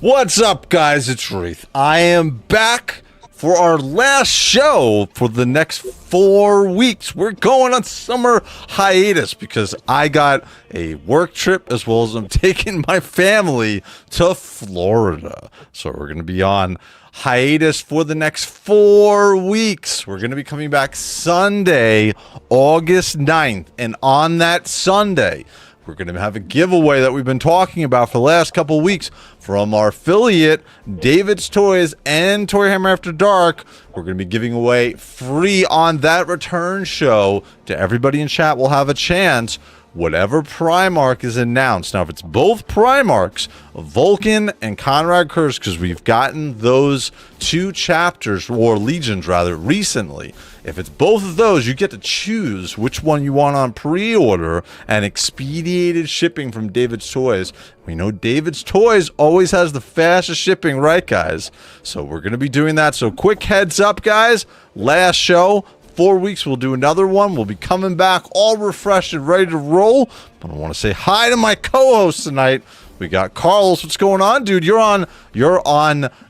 What's up, guys? It's Wraith. I am back for our last show for the next 4 weeks. We're going on summer hiatus because I got a work trip as well as I'm taking my family to Florida. So we're going to be on hiatus for the next 4 weeks. We're going to be coming back Sunday, August 9th. And on that Sunday, we're going to have a giveaway that we've been talking about for the last couple of weeks from our affiliate, David's Toys and ToyHammer After Dark. We're going to be giving away free on that return show to everybody in chat. Will have a chance. Whatever Primarch is announced. Now, if it's both Primarchs, Vulcan and Conrad Curse, because we've gotten those 2 chapters, or legions rather, recently. If it's both of those, you get to choose which one you want on pre-order and expedited shipping from David's Toys. We know David's Toys always has the fastest shipping, right, guys? So we're going to be doing that. So quick heads up, guys. Last show. 4 weeks, we'll do another one. We'll be coming back all refreshed and ready to roll. But I want to say hi to my co-host tonight. We got Carlos. What's going on, dude? You're on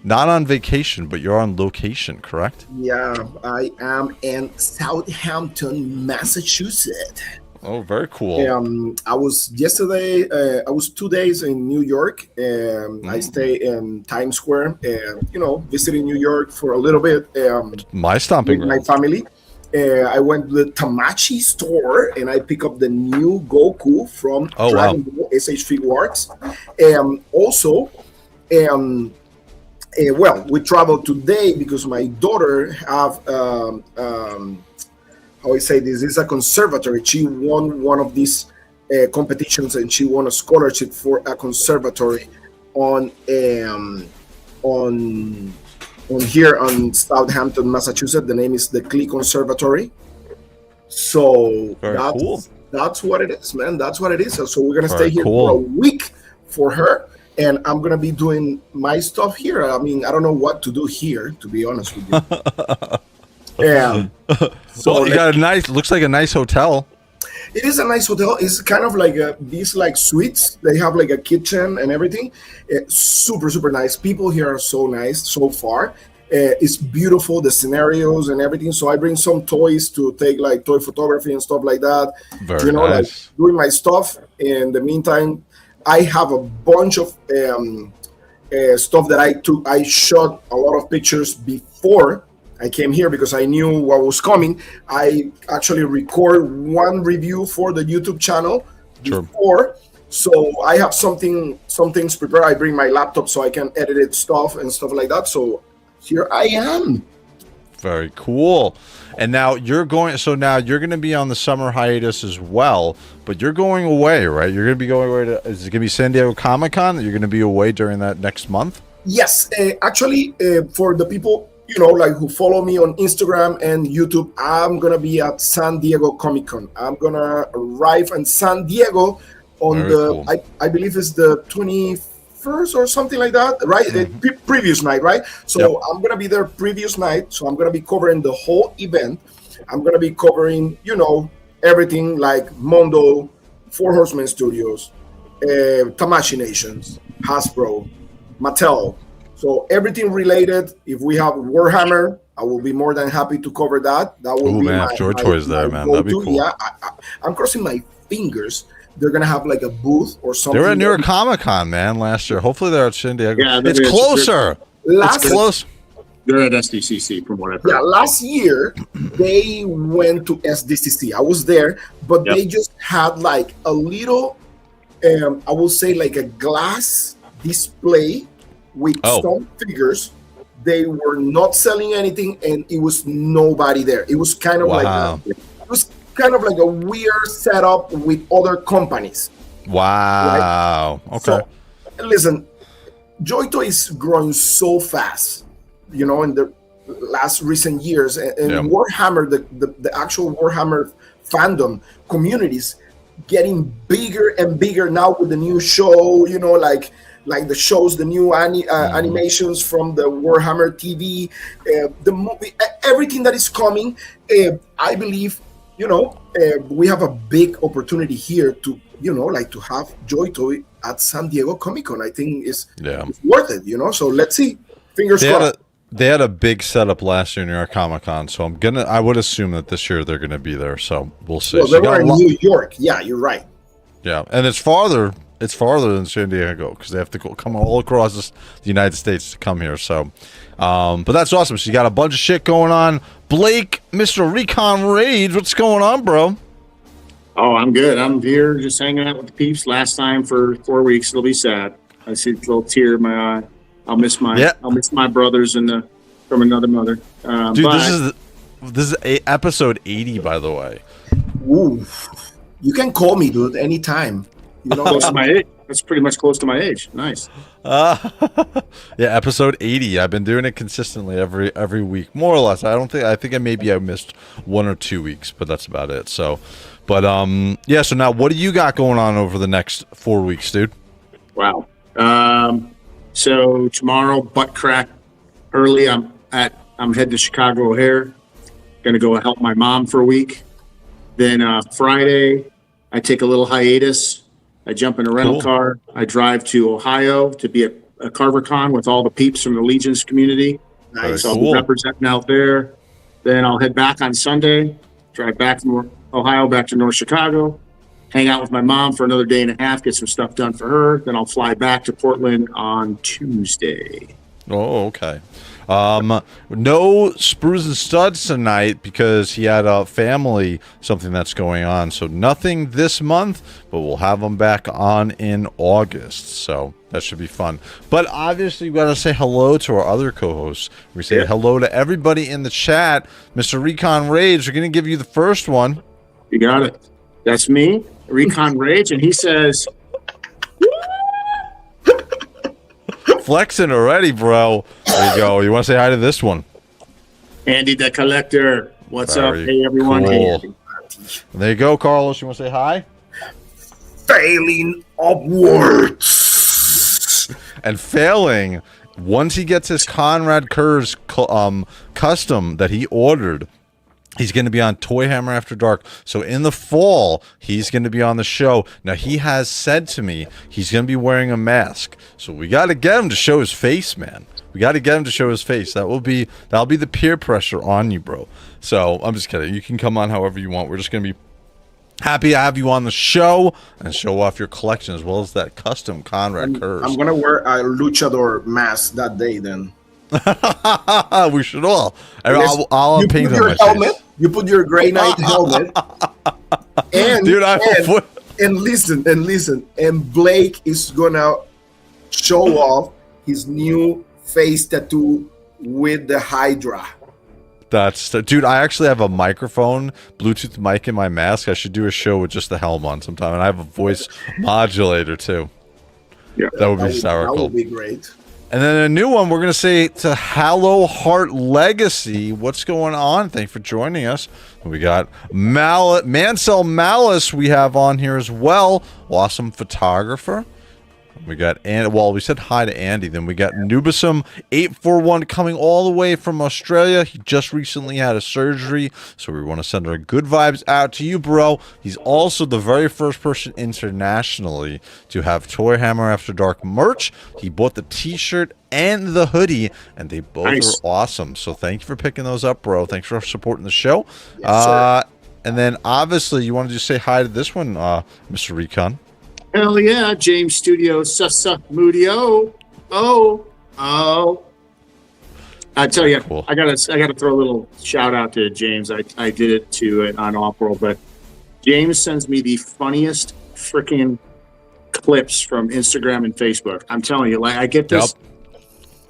not on vacation, but you're on location, correct? Yeah, I am in Southampton, Massachusetts. Oh, very cool. I was 2 days in New York. I stay in Times Square, visiting New York for a little bit. My stomping with my family. I went to the Tamachi store and I picked up the new Goku from Dragon Ball SH Figuarts. We traveled today because my daughter have how I say this is a conservatory. She won one of these competitions and she won a scholarship for a conservatory on here on Southampton, Massachusetts. The name is the Klee Conservatory. So that's what it is, man. That's what it is. So we're gonna stay here for a week for her, and I'm gonna be doing my stuff here. I mean, I don't know what to do here, to be honest with you. Yeah. So you got looks like a nice hotel. It is a nice hotel. It's kind of like these suites. They have like a kitchen and everything. Super, super nice. People here are so nice so far. It's beautiful, the scenarios and everything. So I bring some toys to take like toy photography and stuff like that. Very nice. Like doing my stuff. In the meantime, I have a bunch of stuff that I took. I shot a lot of pictures before I came here because I knew what was coming. I actually record one review for the YouTube channel before, so I have some things prepared. I bring my laptop so I can edit it stuff like that. So here I am. Very cool. And now you're going. So now you're going to be on the summer hiatus as well, but you're going away, right? You're going to be going away to. Is it going to be San Diego Comic-Con that you're going to be away during that next month? Yes, actually, for the people who follow me on Instagram and YouTube, I'm gonna be at San Diego Comic-Con. I'm gonna arrive in San Diego on I believe it's the 21st or something like that, right? Mm-hmm. Previous night, right? So I'm gonna be there previous night. So I'm gonna be covering the whole event. I'm gonna be covering, everything like Mondo, Four Horsemen Studios, Tamashi Nations, Hasbro, Mattel. So everything related, if we have Warhammer, I will be more than happy to cover that. That will be man, JOYTOY's there, man. That'd be cool. Yeah, I'm crossing my fingers. They're going to have like a booth or something. They were at New York Comic-Con, man, last year. Hopefully they're at San Diego. Yeah, it's closer. It's close. They're at SDCC from what I've heard. Yeah, last year they went to SDCC. I was there, but they just had like a little, I will say like a glass display with some figures. They were not selling anything, and it was nobody there. It was kind of like a weird setup with other companies. Wow. Right? Okay. So, listen, JOYTOY is growing so fast, in the last recent years, and Warhammer, the actual Warhammer fandom communities, getting bigger and bigger now with the new show. Like the shows, the new animations from the Warhammer TV, the movie, everything that is coming. I believe, we have a big opportunity here to, to have JOYTOY at San Diego Comic Con. I think it's Yeah. worth it, you know. So let's see. Fingers They had crossed. they had a big setup last year in New York Comic Con, so I would assume that this year they're gonna be there. So we'll see. Well, So they you got were a in lot- New York. Yeah, you're right. Yeah, and it's farther. It's farther than San Diego because they have to come all across the United States to come here. So, but that's awesome. So you got a bunch of shit going on. Blake, Mr. Recon Rage, what's going on, bro? Oh, I'm good. I'm here just hanging out with the peeps. Last time for 4 weeks. It'll be sad. I see a little tear in my eye. I'll miss my brothers from another mother. Dude, but this is episode 80, by the way. Ooh, you can call me, dude, anytime. You know, close to my age. That's pretty much close to my age. Nice. Yeah, episode 80. I've been doing it consistently every week, more or less. I think maybe I missed 1 or 2 weeks, but that's about it. So, but yeah. So now, what do you got going on over the next 4 weeks, dude? Wow. So tomorrow, butt crack early. I'm heading to Chicago O'Hare. Going to go help my mom for a week. Then Friday, I take a little hiatus. I jump in a rental car. I drive to Ohio to be at a CarverCon with all the peeps from the Legions community. nice. So I'll be representing out there. Then I'll head back on Sunday, drive back from Ohio back to North Chicago, hang out with my mom for another day and a half, get some stuff done for her. Then I'll fly back to Portland on Tuesday. Oh, okay. No Sprues and Studs tonight because he had a family something that's going on. So nothing this month, but we'll have him back on in August. So that should be fun. But obviously, we got to say hello to our other co-hosts. We say hello to everybody in the chat. Mr. Recon Rage, we're going to give you the first one. You got it. That's me, Recon Rage, and he says, Flexing already, bro. There you go. You want to say hi to this one? Andy the Collector. What's up? Very Hey, everyone. Hey, cool. Andy. There you go, Carlos. You want to say hi? Failing upwards. And failing, once he gets his Conrad Kurz custom that he ordered, he's going to be on ToyHammer After Dark. So in the fall, he's going to be on the show. Now, he has said to me he's going to be wearing a mask. So we got to get him to show his face, man. We got to get him to show his face. That'll be the peer pressure on you, bro. So I'm just kidding. You can come on however you want. We're just going to be happy to have you on the show and show off your collection as well as that custom Conrad Kurz. I'm gonna wear a luchador mask that day. Then We should all. I'll you paint put on your my helmet. face. You put your Grey Knight helmet. And Dude, and listen, and Blake is gonna show off his new face tattoo with the Hydra. Dude, I actually have a microphone, Bluetooth mic in my mask. I should do a show with just the helm on sometime. And I have a voice modulator, too. Yeah. That would be That sourdough. would be great. And then a new one, we're going to say to Hallow Heart Legacy. What's going on? Thanks for joining us. We got Mansell Malice we have on here as well. Awesome photographer. We got we said hi to Andy. Then we got Nubisum 841 coming all the way from Australia. He just recently had a surgery, so we want to send our good vibes out to you, bro. He's also the very first person internationally to have ToyHammer After Dark merch. He bought the t-shirt and the hoodie, and they both Nice. are awesome. So thank you for picking those up, bro. Thanks for supporting the show. Yes, sir. And then obviously you want to just say hi to this one, Mr. Recon. Hell yeah, James Studio, Sussa Moodio. Oh. I tell you, Cool. I gotta throw a little shout out to James. I did it to it on Off-World, but James sends me the funniest freaking clips from Instagram and Facebook. I'm telling you, like I get this. Yep.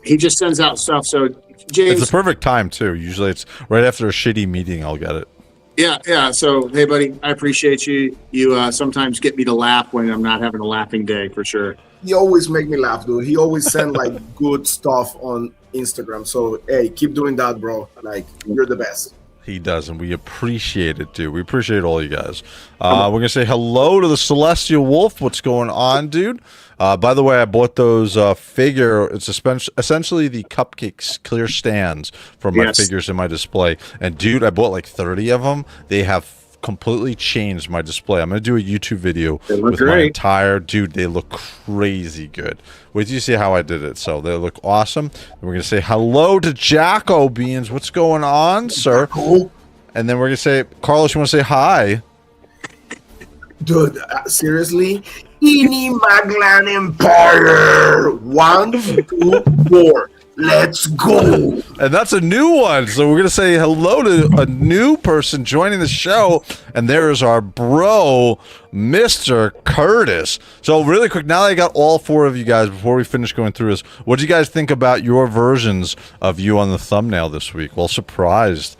He just sends out stuff. So James, It's the perfect time too. Usually it's right after a shitty meeting. I'll get it. yeah. So hey, buddy, I appreciate you. You sometimes get me to laugh when I'm not having a laughing day, for sure. He always make me laugh, dude. He always send like good stuff on Instagram. So hey, keep doing that, bro. Like you're the best. He does, and we appreciate it, dude. We appreciate all you guys. We're going to say hello to the Celestial Wolf. What's going on, dude? By the way, I bought those figure. It's essentially the cupcakes clear stands from my Yes. figures in my display. And, dude, I bought like 30 of them. They have completely changed my display. I'm gonna do a YouTube video with great. my entire dude. They look crazy good. Wait till you see how I did it. So they look awesome. And we're gonna say hello to Jacko Beans. What's going on, sir? And then we're gonna say, Carlos, you want to say hi? Dude, seriously? Ini Maglan Empire! 1, 2, 4. Let's go! And that's a new one. So we're going to say hello to a new person joining the show. And there is our bro, Mr. Curtis. So really quick, now that I got all 4 of you guys, before we finish going through this, what do you guys think about your versions of you on the thumbnail this week? Well, surprised.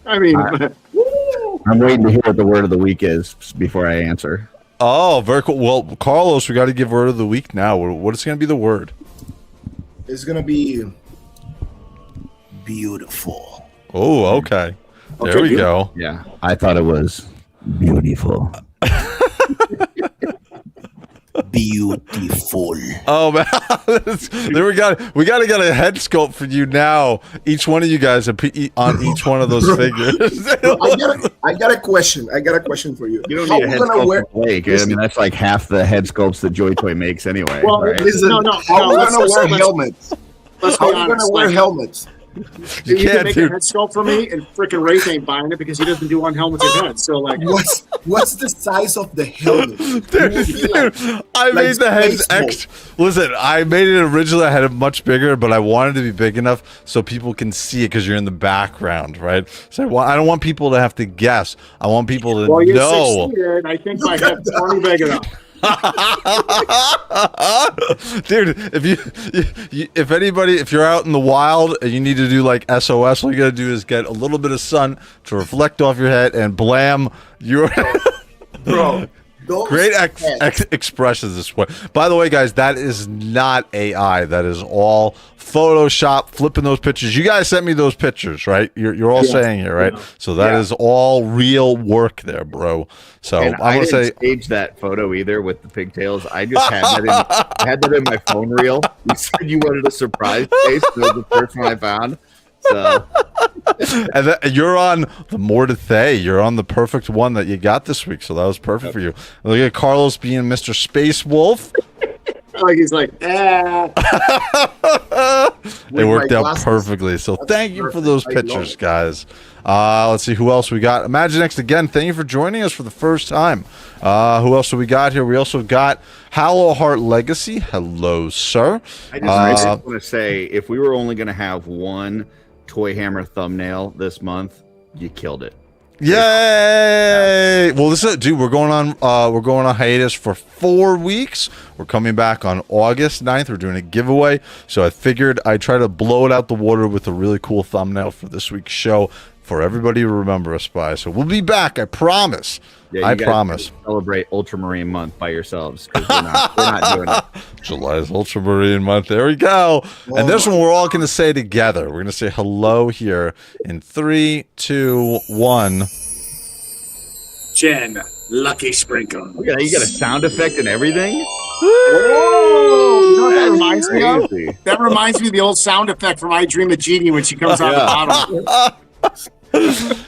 I mean, I'm waiting to hear what the word of the week is before I answer. Oh, very cool. Well, Carlos, we got to give word of the week now. What is going to be the word? It's gonna be beautiful. Oh, okay. There we go. Yeah, I thought it was beautiful. Beautiful. Oh man, there we got to get a head sculpt for you now. Each one of you guys on each one of those figures. I got a question. I got a question for you. You don't How need a we head gonna sculpt wear- for Blake. I mean, that's like half the head sculpts that JOYTOY makes anyway. Well, right? Listen, No, how we let's- gonna wear let's- helmets? let's How be we gonna honest. wear Like, helmets? you can't, can make a dude. head sculpt for me, and freaking Rafe ain't buying it because he doesn't do unhelmeted heads. So like, What's the size of the helmet? Dude, I made the heads Listen, I made it originally. I had it much bigger, but I wanted it to be big enough so people can see it because you're in the background, right? So I don't want people to have to guess. I want people to well, you're know. 6 feet, and I think my head's plenty big enough. Dude, if you're out in the wild and you need to do like SOS, all you gotta do is get a little bit of sun to reflect off your head and blam, you're Bro. great expressions this way. By the way, guys, that is not AI. That is all Photoshop, flipping those pictures. You guys sent me those pictures, right? You're all saying it, right? So that is all real work there, bro. So And I'm I gonna didn't say stage that photo either with the pigtails. I just had that in my phone reel. You said you wanted a surprise face. That was the first one I found. So and you're on the more to say. You're on the perfect one that you got this week, so that was perfect for you. Look at Carlos being Mr. Space Wolf. Like he's like, It worked out perfectly. So thank you for those pictures, guys. Let's see who else we got. Imaginext again. Thank you for joining us for the first time. Who else do we got here? We also got Hallow Heart Legacy. Hello, sir. I just want to say, if we were only going to have one ToyHammer thumbnail this month, you killed it. Yay! Well, this is dude. We're going on hiatus for 4 weeks. We're coming back on August 9th. We're doing a giveaway, so I figured I'd try to blow it out the water with a really cool thumbnail for this week's show for everybody to remember us by. So we'll be back. I promise. Yeah, I promise. Celebrate Ultramarine Month by yourselves because we're not doing it. July's Ultramarine Month. There we go. And this one we're all going to say together. We're going to say hello here in 3, 2, 1. Jen, Lucky Sprinkle. You got a sound effect and everything. Oh, you know what that reminds me of? Crazy. That reminds me of the old sound effect from I Dream of Jeannie when she comes out the bottom.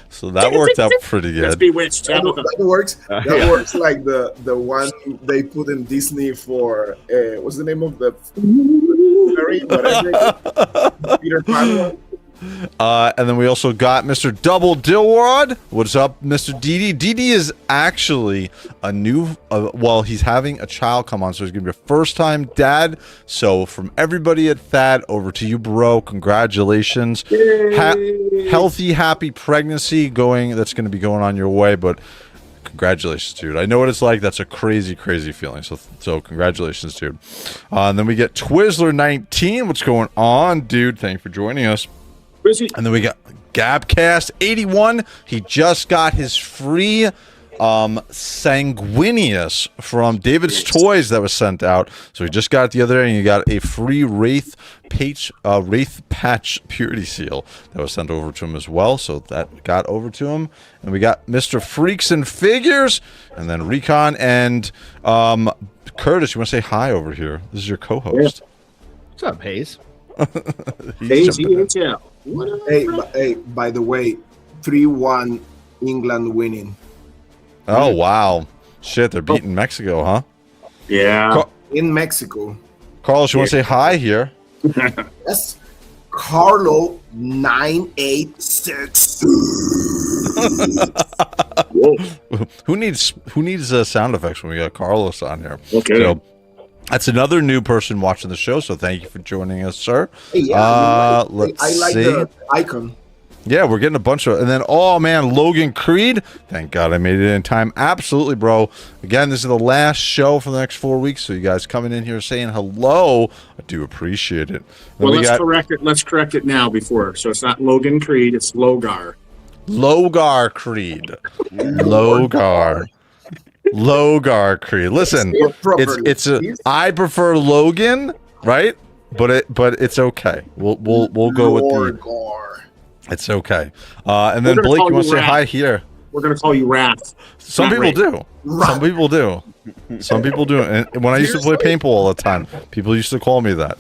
So that worked out pretty That's good. Bewitched. That works. That works like the one they put in Disney for what's the name of the fairy? Whatever. Peter Pan one. And then we also got Mr. Double Dilrod. What's up, Mr. DD? DD is actually a new, he's having a child come on, so he's going to be a first-time dad. So from everybody at Thad, over to you, bro. Congratulations. Healthy, happy pregnancy that's going to be going on your way, but congratulations, dude. I know what it's like. That's a crazy, crazy feeling. So congratulations, dude. And then we get Twizzler19. What's going on, dude? Thank you for joining us. And then we got Gabcast81. He just got his free Sanguinius from David's Toys that was sent out. So he just got it the other day, and you got a free Wraith Patch Purity Seal that was sent over to him as well. So that got over to him. And we got Mr. Freaks and Figures, and then Recon and Curtis. You want to say hi over here? This is your co-host. Yeah. What's up, Hayes? Hayes, EHL. Hey, by the way, 3-1 England winning Oh, wow. Shit, they're beating Mexico, huh? Yeah. in Mexico. Carlos, you want to say hi here? Yes, Carlo 986. Whoa. Who needs sound effects when we got Carlos on here? Okay. So that's another new person watching the show. So thank you for joining us, sir. Hey, yeah, Let's I like see. the icon. Yeah, we're getting a bunch of, and then oh man, Logan Creed. Thank God I made it in time. Absolutely, bro. Again, this is the last show for the next 4 weeks. So you guys coming in here saying hello, I do appreciate it. Then Well, correct it. Let's correct it now before. So it's not Logan Creed. It's Logar. Logar Creed. Logar Creed. Listen, it's a. I prefer Logan, right? But it's okay. We'll go with the. It's okay. And then Blake, you want to say hi here? We're going to call you Wrath. Some people do. Some people do. Some people do. And when I used to play paintball all the time, people used to call me that.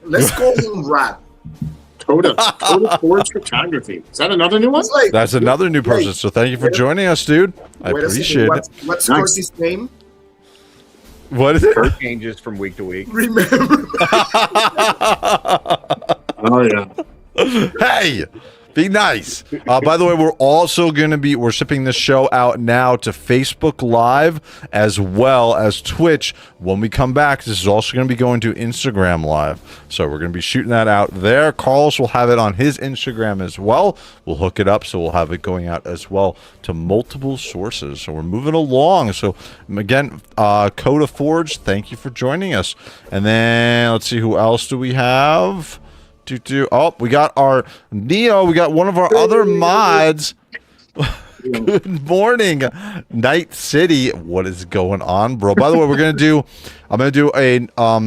Let's call him Rat. Toda Forge Photography. Is that another new one? That's another new person. So thank you for joining us, dude. I appreciate it. What's Curtis' name? What is it? Her changes from week to week. Remember. Oh, yeah. Hey, be nice. By the way, we're also going to we're shipping this show out now to Facebook Live as well as Twitch. When we come back, this is also going to be going to Instagram Live. So we're going to be shooting that out there. Carlos will have it on his Instagram as well. We'll hook it up, so we'll have it going out as well to multiple sources. So we're moving along. So again, Coda Forge, thank you for joining us. And then let's see, who else do we have? Oh, we got our Neo. We got one of our other mods. Good morning, Night City. What is going on, bro? By the way, I'm gonna do a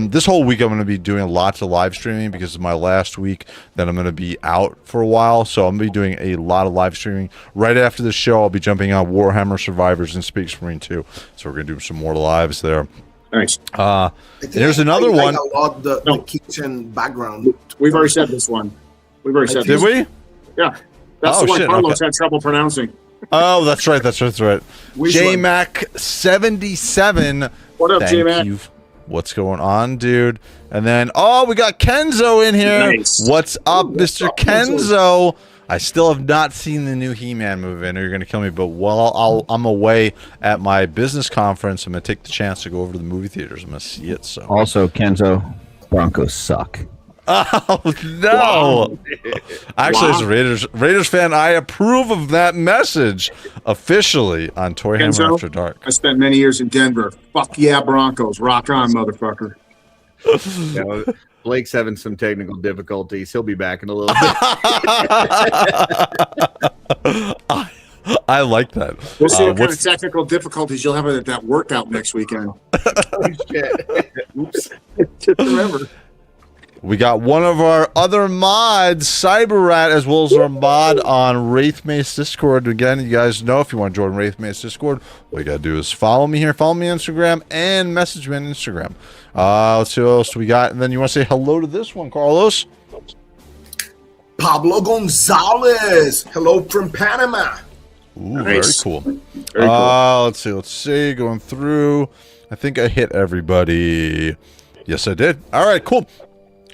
this whole week I'm gonna be doing lots of live streaming because it's my last week. Then I'm gonna be out for a while, so I'm gonna be doing a lot of live streaming. Right after the show, I'll be jumping on Warhammer Survivors and Space Marine 2. So we're gonna do some more lives there. Nice. There's another one. I love the kitchen background. We've already said this one. We've already said Did this. we? Yeah. That's the one Carlos had trouble pronouncing. Oh, that's right. That's right. Which JMac77. What up, J-Mac? What's going on, dude? And then, we got Kenzo in here. Nice. What's up, Mr. Kenzo? I still have not seen the new He-Man movie. I know you're going to kill me, but while I'm away at my business conference, I'm going to take the chance to go over to the movie theaters. I'm going to see it. So Also, Kenzo, Broncos suck. Oh no! Actually, as a Raiders fan, I approve of that message officially on ToyHammer After Dark. I spent many years in Denver. Fuck yeah, Broncos! Rock on, motherfucker! Blake's having some technical difficulties. He'll be back in a little bit. I like that. We'll see what kind of technical difficulties you'll have at that workout next weekend. Oh, shit. Oops. Just remember. We got one of our other mods, CyberRat, as well as our mod on Wraithmace Discord. Again, you guys know if you want to join Wraithmace Discord, all you got to do is follow me here, follow me on Instagram, and message me on Instagram. Let's see what else we got. And then you want to say hello to this one, Carlos? Pablo Gonzalez. Hello from Panama. Ooh, Nice. very cool. Very cool. Let's see. Going through. I think I hit everybody. Yes, I did. All right, cool.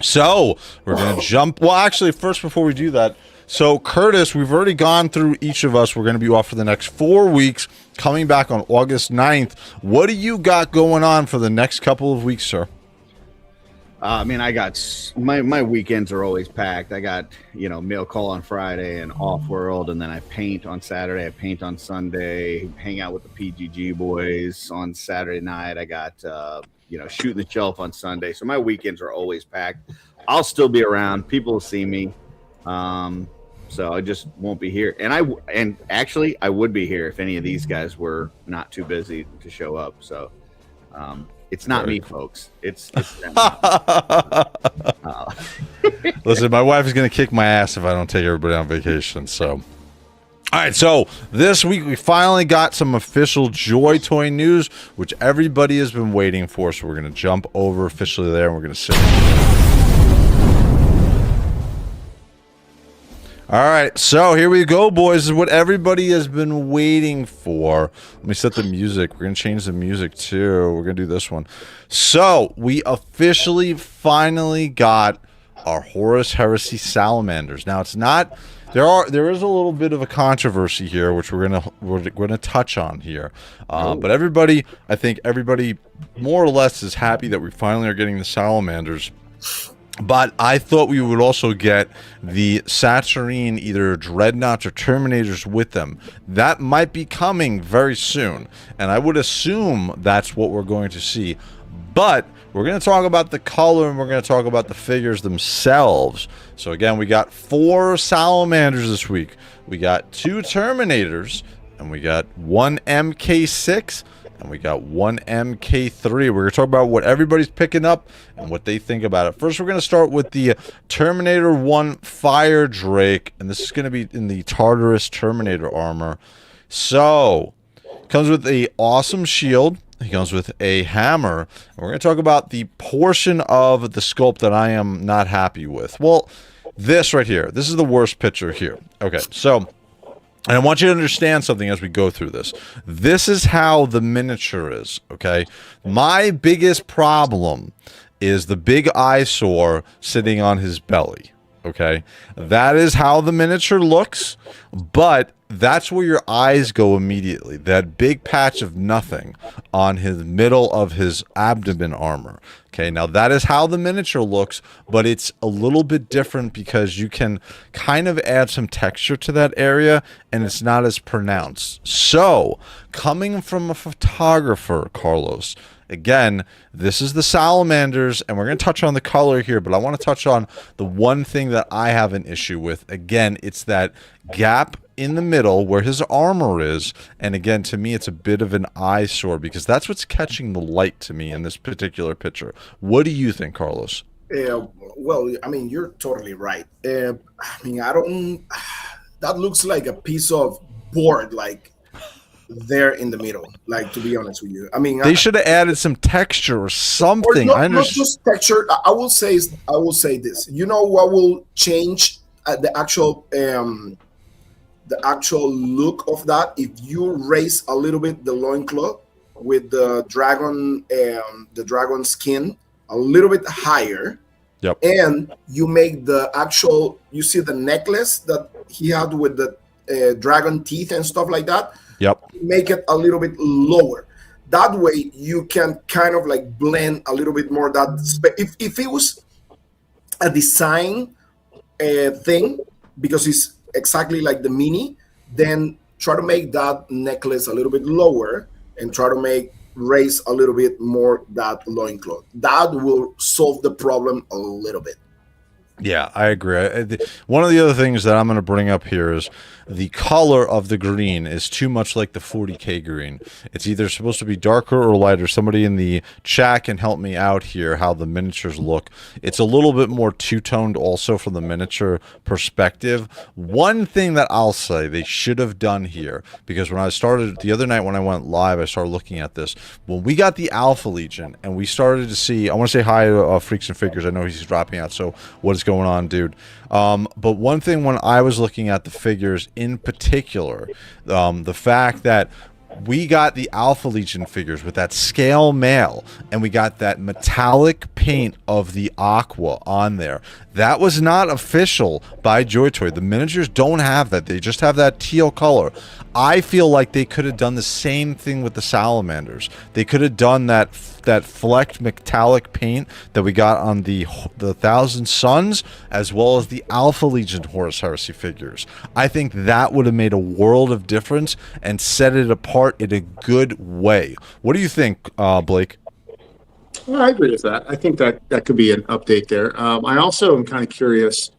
So we're going to jump. Well, actually, first, before we do that, so Curtis, we've already gone through each of us. We're going to be off for the next 4 weeks, coming back on August 9th. What do you got going on for the next couple of weeks, sir? I mean, I got my weekends are always packed. I got, mail call on Friday and off world. And then I paint on Saturday. I paint on Sunday, hang out with the PGG boys on Saturday night. I got, shooting the shelf on Sunday. So my weekends are always packed. I'll still be around. People will see me. So I just won't be here. And actually I would be here if any of these guys were not too busy to show up. So, it's not me, folks. It's them. Listen, my wife is going to kick my ass if I don't take everybody on vacation. So, all right. So this week we finally got some official Joy Toy news, which everybody has been waiting for. So we're going to jump over officially there, and we're going to sit. All right, so here we go, boys. This is what everybody has been waiting for. Let me set the music. We're going to change the music, too. We're going to do this one. So, we officially, finally got our Horus Heresy Salamanders. Now, it's not... There is a little bit of a controversy here, which we're gonna touch on here. But everybody, I think everybody more or less is happy that we finally are getting the Salamanders. But I thought we would also get the Saturnine, either Dreadnoughts or Terminators with them. That might be coming very soon, and I would assume that's what we're going to see. But we're going to talk about the color, and we're going to talk about the figures themselves. So again, we got 4 Salamanders this week. We got 2 Terminators, and we got 1 MK6, and we got 1 MK3. We're going to talk about what everybody's picking up and what they think about it. First, we're going to start with the Terminator 1 Fire Drake, and this is going to be in the Tartarus Terminator armor. So, comes with a awesome shield. He comes with a hammer. And we're going to talk about the portion of the sculpt that I am not happy with. Well, this right here. This is the worst picture here. Okay, so... and I want you to understand something as we go through this. This is how the miniature is, okay? My biggest problem is the big eyesore sitting on his belly, okay? That is how the miniature looks, but that's where your eyes go immediately. That big patch of nothing on his middle of his abdomen armor. Okay, now that is how the miniature looks, but it's a little bit different because you can kind of add some texture to that area and it's not as pronounced. So, coming from a photographer, Carlos, again, this is the Salamanders, and we're going to touch on the color here, but I want to touch on the one thing that I have an issue with. Again, it's that gap in the middle where his armor is, and again, to me, it's a bit of an eyesore because that's what's catching the light to me in this particular picture. What do you think, Carlos? Well, I mean, you're totally right. I mean, I don't... that looks like a piece of board, like, there in the middle, like, to be honest with you. I mean, they should have added some texture or something. Or not just texture. I will say this. You know what will change the actual look of that? If you raise a little bit the loincloth with the dragon skin a little bit higher. Yep. And you make the actual, you see the necklace that he had with the dragon teeth and stuff like that. Yep. Make it a little bit lower. That way you can kind of like blend a little bit more that if it was a design thing, because it's exactly like the mini, then try to make that necklace a little bit lower and try to raise a little bit more that loincloth. That will solve the problem a little bit. Yeah, I agree. One of the other things that I'm going to bring up here is the color of the green is too much like the 40K green. It's either supposed to be darker or lighter. Somebody in the chat can help me out here how the miniatures look. It's a little bit more two-toned also from the miniature perspective. One thing that I'll say they should have done here, because when I started the other night when I went live, I started looking at this. When we got the Alpha Legion and we started to see, I want to say hi to Freaks and Figures. I know he's dropping out, so what is going on, dude? But one thing when I was looking at the figures in particular, the fact that we got the Alpha Legion figures with that scale mail, and we got that metallic paint of the aqua on there. That was not official by JOYTOY. The miniatures don't have that. They just have that teal color. I feel like they could have done the same thing with the Salamanders. They could have done that flecked metallic paint that we got on the Thousand Suns, as well as the Alpha Legion Horus Heresy figures. I think that would have made a world of difference and set it apart in a good way. What do you think, Blake? Well, I agree with that. I think that could be an update there. I also am kind of curious.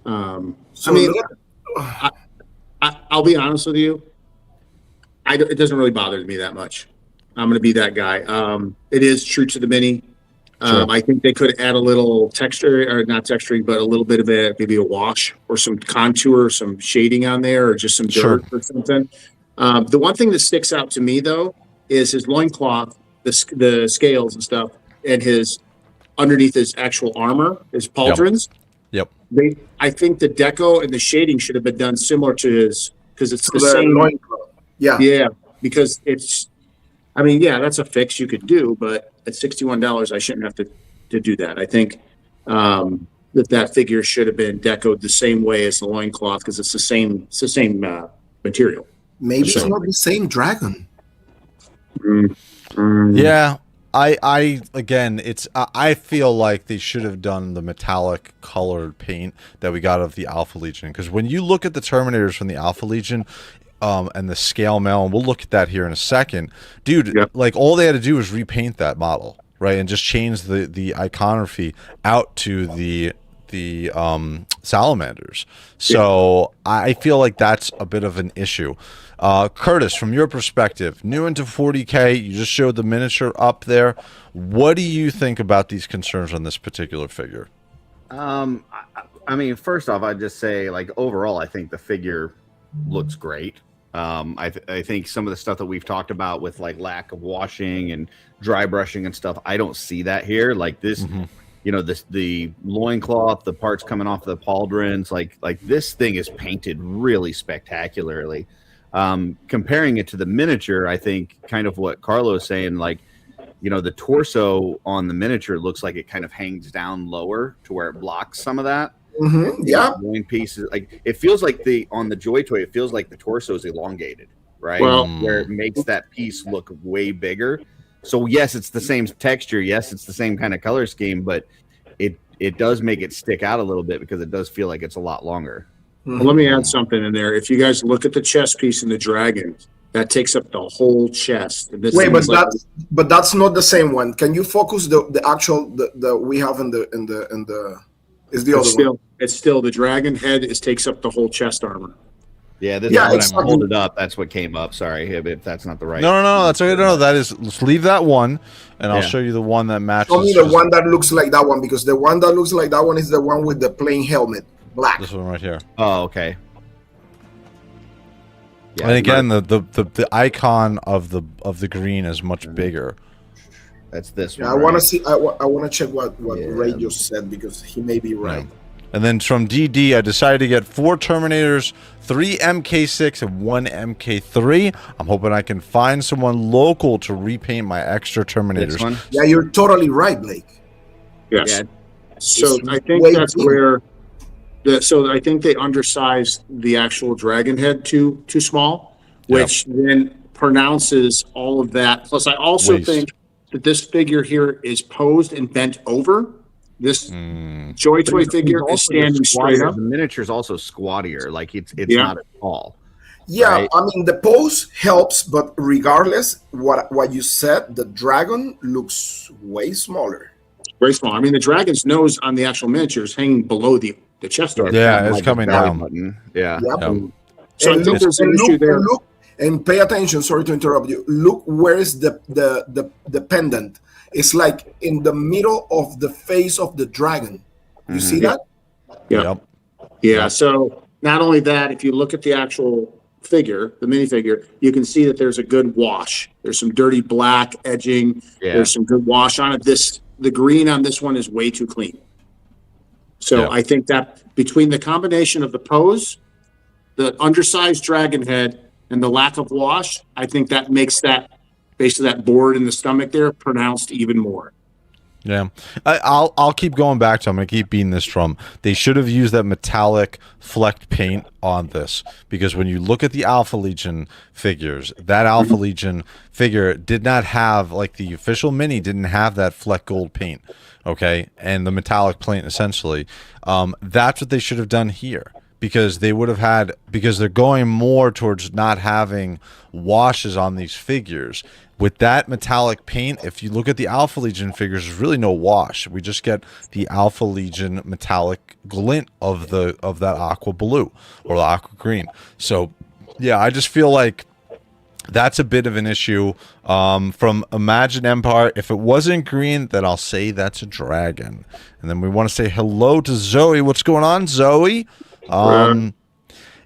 I mean, I'll be honest with you. It doesn't really bother me that much. I'm going to be that guy. It is true to the mini. Sure. I think they could add a little texture, or not texturing, but a little bit of maybe a wash or some contour, some shading on there, or just some dirt or something. The one thing that sticks out to me, though, is his loincloth, the scales and stuff, and his underneath his actual armor, his pauldrons. Yep. I think the deco and the shading should have been done similar to his, because it's the same. Loincloth. Yeah. Yeah, because it's. I mean, yeah, that's a fix you could do, but at $61, I shouldn't have to do that. I think that figure should have been decoed the same way as the loincloth because it's the same material. Maybe it's not the same dragon. Yeah. I again, I feel like they should have done the metallic colored paint that we got of the Alpha Legion, because when you look at the Terminators from the Alpha Legion, and the scale mail, and we'll look at that here in a second, dude. Yep. Like all they had to do was repaint that model, right, and just change the iconography out to the salamanders. So I feel like that's a bit of an issue. Curtis, from your perspective, new into 40K, you just showed the miniature up there. What do you think about these concerns on this particular figure? I mean, first off, I'd just say, like, overall, I think the figure looks great. I think some of the stuff that we've talked about with like lack of washing and dry brushing and stuff, I don't see that here. Like this, you know, the loincloth, the parts coming off the pauldrons, like this thing is painted really spectacularly. Comparing it to the miniature, I think kind of what Carlo's saying, like, you know, the torso on the miniature looks like it kind of hangs down lower to where it blocks some of that. Yeah. Loin pieces, like it feels like on the JOYTOY, it feels like the torso is elongated, right? Well, where it makes that piece look way bigger. So yes, it's the same texture. Yes, it's the same kind of color scheme, but it does make it stick out a little bit because it does feel like it's a lot longer. Well, let me add something in there. If you guys look at the chest piece in the dragon, that takes up the whole chest. Wait, but that's not the same one. Can you focus the actual the we have in the is the other one? It's still the dragon head takes up the whole chest armor. Yeah, this Yeah, is when exactly. I pulled it up. That's what came up. Sorry, if that's not the right. No, that's okay. No, that is. Let's leave that one, and I'll Yeah. show you the one that matches. Show me the one that looks like that one, because the one that looks like that one is the one with the plain helmet, black. This one right here. Oh, okay. Yeah, And again, the icon of the green is much bigger. that's this Yeah, one. I want to right? see. I want to check what Yeah. Ray just said, because he may be right. And then from DD, I decided to get 4 Terminators, 3 MK6, and 1 MK3. I'm hoping I can find someone local to repaint my extra Terminators. This one. Yeah, you're totally right, Blake. Yes. Yeah. So It's I think way that's bigger. where so I think they undersized the actual dragon head too small, which then pronounces all of that. Plus, I also Waste. think that this figure here is posed and bent over. This JOYTOY figure is standing straight up. The miniature is also squattier. Like it's Yeah. not at all. Yeah, Right. I mean the pose helps, but regardless, what you said, the dragon looks way smaller. Very small. I mean, the dragon's nose on the actual miniature is hanging below the chest armor. Yeah, it's Like coming the belly down. button. Yeah. Yep. Yeah. So I think there's an issue there. And pay attention. Sorry to interrupt you. Look, where is the pendant? It's like in the middle of the face of the dragon. You see that? Yeah. Yep. Yeah. So not only that, if you look at the actual figure, the minifigure, you can see that there's a good wash. There's some dirty black edging. Yeah. There's some good wash on it. The green on this one is way too clean. So Yeah. I think that between the combination of the pose, the undersized dragon head, and the lack of wash, I think that makes that basically that board in the stomach there pronounced even more. Yeah, I'll keep going back to. I'm gonna keep beating this drum. They should have used that metallic flecked paint on this, because when you look at the Alpha Legion figures, that Alpha Legion figure did not have, like the official mini didn't have that fleck gold paint. Okay, and the metallic paint essentially. That's what they should have done here, because they would have had, because they're going more towards not having washes on these figures. With that metallic paint, if you look at the Alpha Legion figures, there's really no wash. We just get the Alpha Legion metallic glint of that aqua blue or the aqua green. So yeah, I just feel like that's a bit of an issue. From Imagine Empire, if it wasn't green, then I'll say that's a dragon. And then we want to say hello to Zoe. What's going on, Zoe?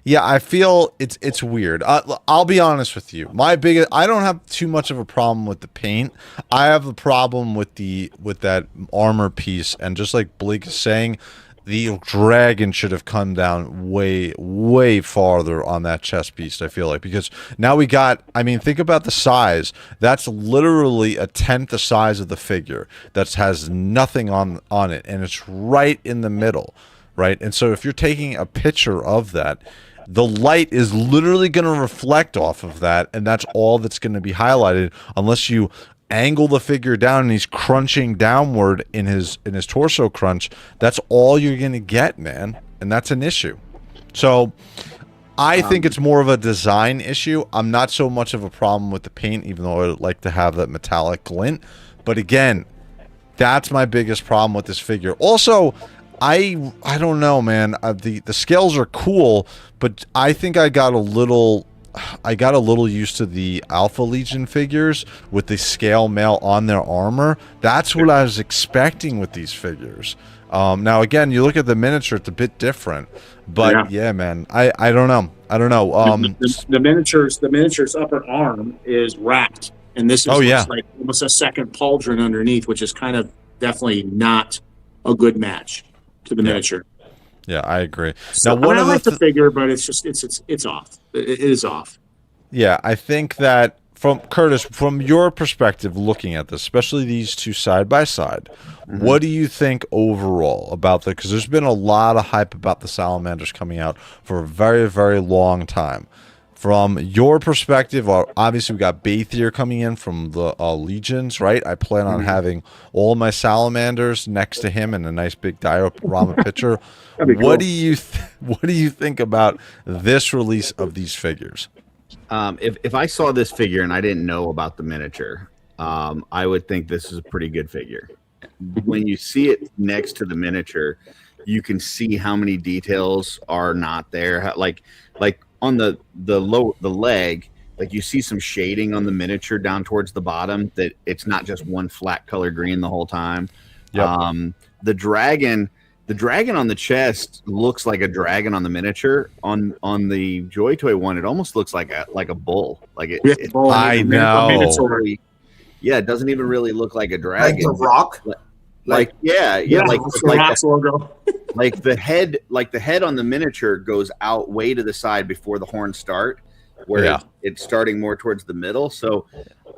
Yeah, I feel it's weird. I'll be honest with you. I don't have too much of a problem with the paint. I have a problem with that armor piece, and just like Blake is saying, the dragon should have come down way farther on that chest piece, I feel like, because now we got, I mean, think about the size. That's literally a tenth the size of the figure that has nothing on it, and it's right in the middle, right? And so if you're taking a picture of that, the light is literally going to reflect off of that, and that's all that's going to be highlighted, unless you angle the figure down and he's crunching downward in his torso crunch. That's all you're going to get, man, and that's an issue. So I think it's more of a design issue. I'm not so much of a problem with the paint, even though I'd like to have that metallic glint. But again, that's my biggest problem with this figure. Also, I don't know, man. The scales are cool, but I think I got a little used to the Alpha Legion figures with the scale mail on their armor. That's what I was expecting with these figures. Now, again, you look at the miniature; it's a bit different. But yeah, man, I don't know. The miniature's upper arm is wrapped, and this is like almost a second pauldron underneath, which is kind of definitely not a good match to the miniature. Yeah, I agree. So, now, I like the figure, but it's just it's off. It is off. Yeah, I think that from Curtis, from your perspective, looking at this, especially these two side by side, what do you think overall about the? Because there's been a lot of hype about the Salamanders coming out for a very, very long time. From your perspective, obviously we got Bathier coming in from the Legions, right? I plan on having all my Salamanders next to him in a nice big diorama picture. What do you think about this release of these figures? If I saw this figure and I didn't know about the miniature, I would think this is a pretty good figure. When you see it next to the miniature, you can see how many details are not there. Like on the leg, like you see some shading on the miniature down towards the bottom, that it's not just one flat color green the whole time. Yep. The dragon on the chest looks like a dragon on the miniature. On the JOYTOY one, it almost looks like a bull. Like I know. Yeah, it doesn't even really look like a dragon. Like the Rock. Like the Rock's logo. like the head on the miniature goes out way to the side before the horns start, where it's starting more towards the middle. So,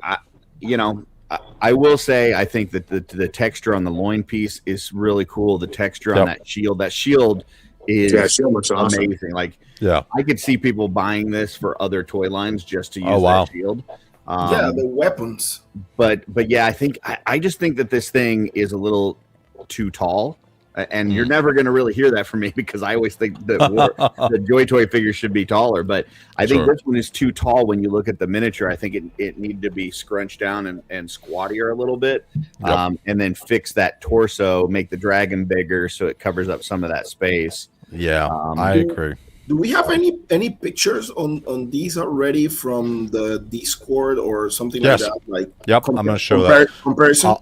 I will say I think that the texture on the loin piece is really cool. The texture on that shield is shield looks awesome. Amazing. Like, I could see people buying this for other toy lines just to use that shield. The weapons. But yeah, I just think that this thing is a little too tall, and you're never going to really hear that from me, because I always think that the JOYTOY figure should be taller. But I think this one is too tall when you look at the miniature. I think it needed to be scrunched down and squattier a little bit, and then fix that torso, make the dragon bigger so it covers up some of that space. Yeah, I agree. Do we have any pictures on these already from the Discord or something like that? Like, I'm going to show that. Comparison?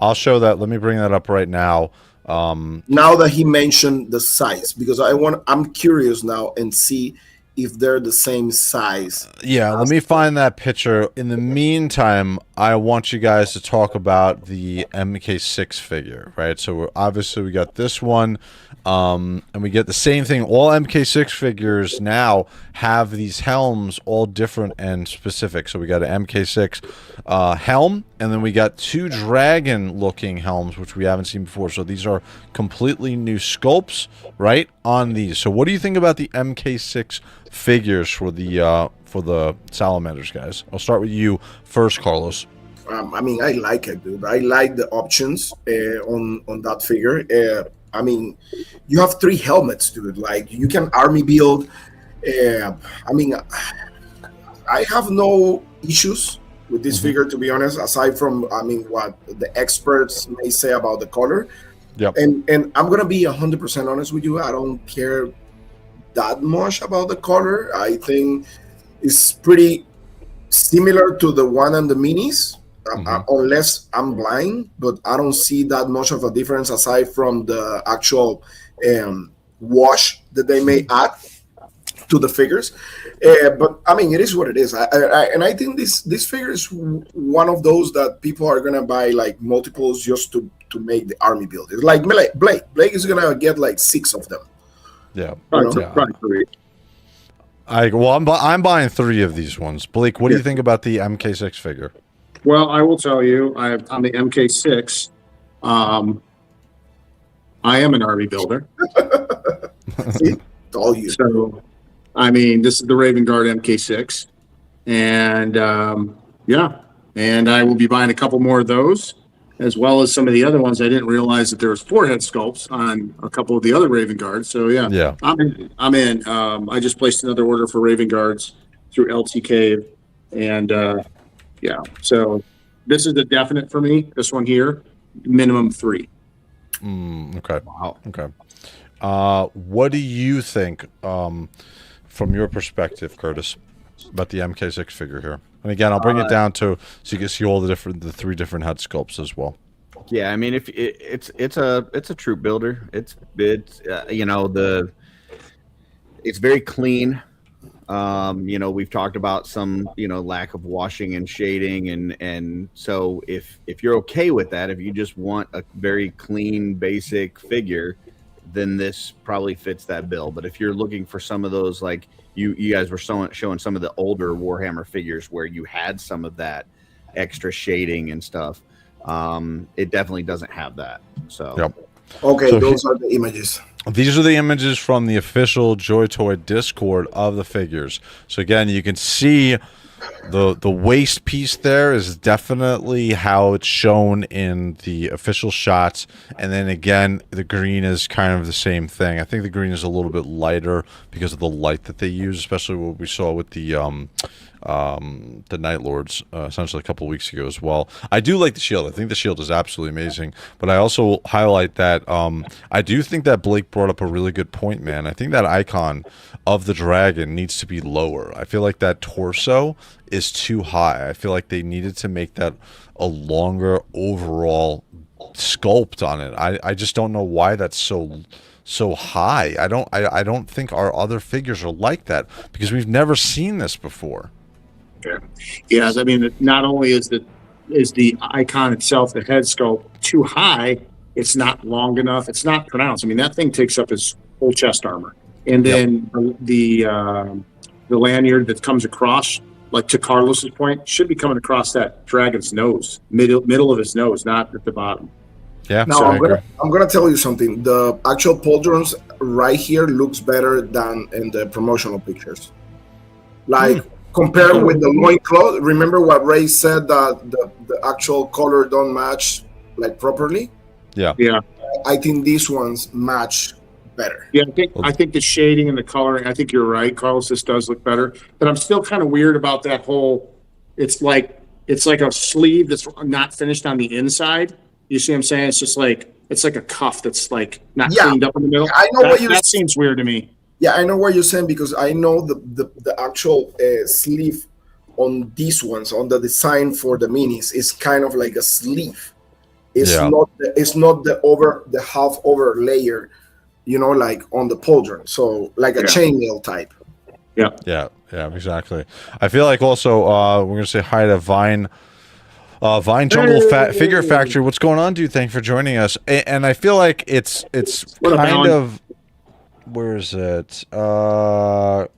I'll show that. Let me bring that up right now. Now that he mentioned the size, because I'm curious now and see if they're the same size. Let me find that picture. In the meantime, I want you guys to talk about the MK6 figure, right? So obviously we got this one, and we get the same thing. All MK6 figures now have these helms, all different and specific. So we got an MK6 helm, and then we got two dragon-looking helms, which we haven't seen before. So these are completely new sculpts, right, on these. So what do you think about the MK6 figures for the Salamanders, guys? I'll start with you first, Carlos. I mean, I like it, dude. I like the options on that figure. I mean, you have 3 helmets, dude. Like, you can army build. I mean, I have no issues with this figure, to be honest, aside from, I mean, what the experts may say about the color. Yep. And I'm going to be 100% honest with you. I don't care that much about the color. I think it's pretty similar to the one and the minis, unless I'm blind, but I don't see that much of a difference aside from the actual wash that they may add to the figures. But I mean, it is what it is. And I think this figure is one of those that people are gonna buy like multiples just to to make the army build. It's like Blake. Blake is gonna get like 6 of them. Yeah. Probably, Yeah. probably 3. I'm buying 3 of these ones. Blake, what do you think about the MK6 figure? Well, I will tell you, on the MK6, I am an army builder. See? All you. So, I mean, this is the Raven Guard MK6. And, and I will be buying a couple more of those, as well as some of the other ones. I didn't realize that there was forehead sculpts on a couple of the other Raven Guards. So, yeah. I'm in. I just placed another order for Raven Guards through LTK. And, so this is a definite for me. This one here, minimum 3. Okay. Wow. Okay. What do you think, from your perspective, Curtis, about the MK6 figure here? And again, I'll bring it down to so you can see all the 3 different head sculpts as well. Yeah, I mean, if it's a troop builder, it's it's very clean. We've talked about some lack of washing and shading, and so if you're okay with that, if you just want a very clean basic figure, then this probably fits that bill. But if you're looking for some of those, like you guys were showing some of the older Warhammer figures where you had some of that extra shading and stuff, it definitely doesn't have that. So yep. Okay, so those are the images. These are the images from the official JOYTOY Discord of the figures. So again, you can see the waist piece there is definitely how it's shown in the official shots, and then again the green is kind of the same thing. I think the green is a little bit lighter because of the light that they use, especially what we saw with the Night Lords essentially a couple of weeks ago as well. I do like the shield. I think the shield is absolutely amazing, but I also will highlight that I do think that Blake brought up a really good point, man. I think that icon of the dragon needs to be lower. I feel like that torso is too high. I feel like they needed to make that a longer overall sculpt on it. I just don't know why that's so high. I don't think our other figures are like that because we've never seen this before. Yes, I mean, not only is the icon itself, the head sculpt, too high, it's not long enough, it's not pronounced. I mean, that thing takes up his whole chest armor. And then the lanyard that comes across, like to Carlos's point, should be coming across that dragon's nose, middle of his nose, not at the bottom. Yeah. Now I'm gonna tell you something. The actual pauldrons right here looks better than in the promotional pictures. Like compared with the loincloth, remember what Ray said that the actual color don't match like properly? Yeah. I think these ones match better. Yeah, I think the shading and the coloring, I think you're right, Carlos, this does look better. But I'm still kind of weird about that whole, it's like a sleeve that's not finished on the inside. You see what I'm saying? It's just like, it's like a cuff that's like not cleaned up in the middle. I know that seems weird to me. Yeah, I know what you're saying because I know the actual sleeve on these ones, on the design for the minis, is kind of like a sleeve. It's not the half over layer, like on the pauldron. So like a chainmail type. Yeah, exactly. I feel like also we're gonna say hi to Vine Jungle Figure Factory. What's going on, dude? Thanks for joining us. And I feel like it's kind of, where is it? Gotta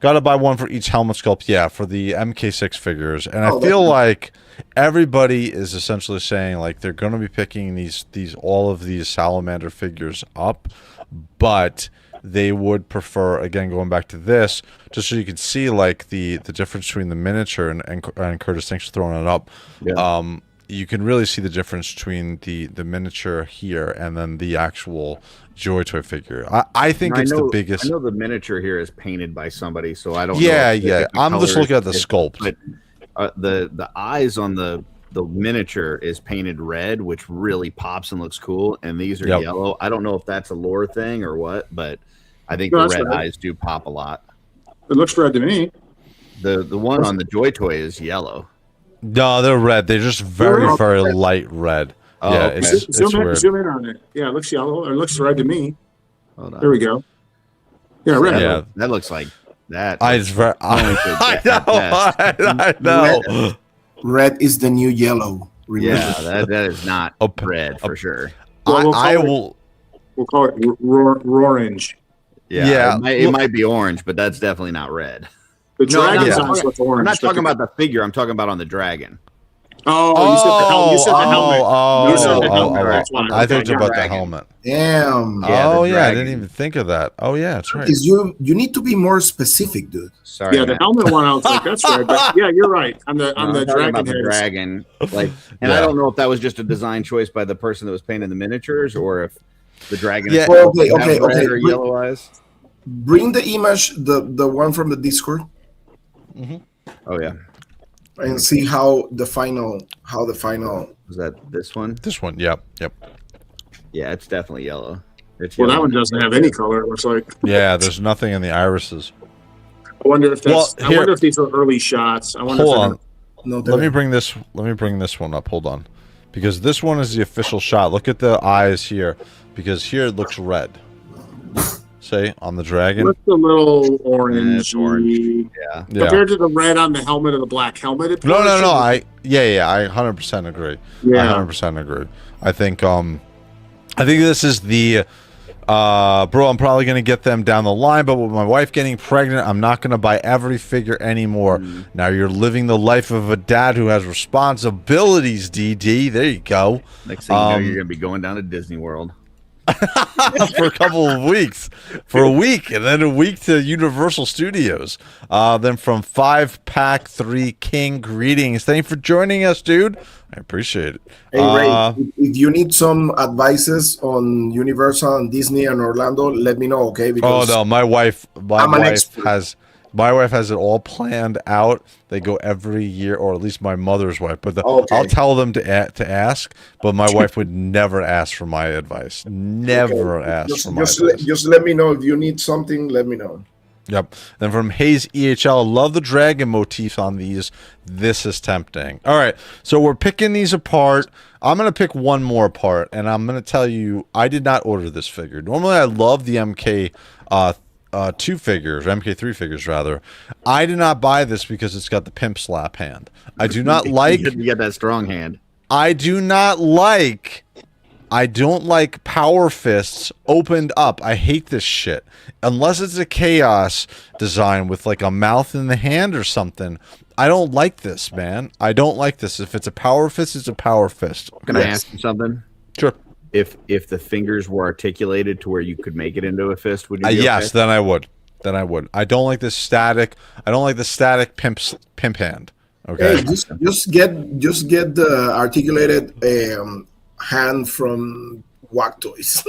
buy one for each helmet sculpt. Yeah, for the MK6 figures. And I feel like everybody is essentially saying like they're going to be picking all of these salamander figures up, but they would prefer, again, going back to this, just so you can see like the difference between the miniature and Curtis, thanks for throwing it up. Yeah. You can really see the difference between the miniature here and then the actual JOYTOY figure. I think it's the biggest. I know the miniature here is painted by somebody, so I don't know. Yeah. I'm just looking at the sculpt. But the eyes on the miniature is painted red, which really pops and looks cool, and these are yellow. I don't know if that's a lore thing or what, but I think the red eyes do pop a lot. It looks red to me. The one on the JOYTOY is yellow. No, they're red. They're just very, very light red. Oh, yeah, okay. it's weird. Zoom in on it. Yeah, it looks yellow. Or it looks red to me. Hold on. There we go. Yeah, red. Yeah, that looks like that. I know. Red is the new yellow. Remember. Yeah, that is not red for sure. Well, We'll call it orange. Yeah, it might be orange, but that's definitely not red. The dragon's orange. I'm not talking about the figure. I'm talking about on the dragon. Oh, you said the helmet. You said the helmet. I thought about the helmet. Damn. Yeah, I didn't even think of that. Oh yeah, that's right. Because you need to be more specific, dude. Sorry. Yeah, the helmet one. I was like, that's right. But yeah, you're right. On the dragon. The dragon. Like, and I don't know if that was just a design choice by the person that was painting the miniatures, or if the dragon. Yeah. Okay. Or yellow eyes. Bring the image, the one from the Discord. Mm-hmm. Oh yeah. And see how the final Was that this one? This one, yep. Yeah, it's definitely yellow. It's Well, yellow. that one doesn't have any color. It looks like. Yeah, there's nothing in the irises. I wonder if that's. Well, I wonder if these are early shots. I wonder. Hold on. No, Let me bring this one up. Hold on, because this one is the official shot. Look at the eyes here, because here it looks red. Say on the dragon. Looks a little orange. Yeah. Compared to the red on the helmet of the black helmet. No. I 100% agree. Yeah. I 100% agree. I think this is the bro, I'm probably gonna get them down the line, but with my wife getting pregnant, I'm not gonna buy every figure anymore. Now you're living the life of a dad who has responsibilities, DD. There you go. Next thing you know, you're gonna be going down to Disney World. For a couple of weeks, for a week, and then a week to Universal Studios. Then from 5-Pack 3 King, greetings. Thank you for joining us, dude. I appreciate it. Hey Ray, if you need some advices on Universal and Disney and Orlando, let me know, okay? Because no, my wife expert. My wife has it all planned out. They go every year, or at least my mother's wife. But Okay. I'll tell them to ask. But my wife would never ask for my advice. Never ask for my advice. Just let me know if you need something. Let me know. Yep. Then from Hayes EHL, love the dragon motif on these. This is tempting. All right, so we're picking these apart. I'm going to pick one more apart, and I'm going to tell you, I did not order this figure. Normally, I love the MK 2 figures, MK3 figures rather. I did not buy this because it's got the pimp slap hand. I do not like. You get that strong hand. I don't like power fists opened up. I hate this shit. Unless it's a chaos design with like a mouth in the hand or something. I don't like this, man. I don't like this. If it's a power fist, it's a power fist. Can I ask you something? Sure. If the fingers were articulated to where you could make it into a fist, would you be yes, okay? then I would. I don't like this static. I don't like the static pimp hand. Okay. Hey, just get the articulated hand from Wack Toys.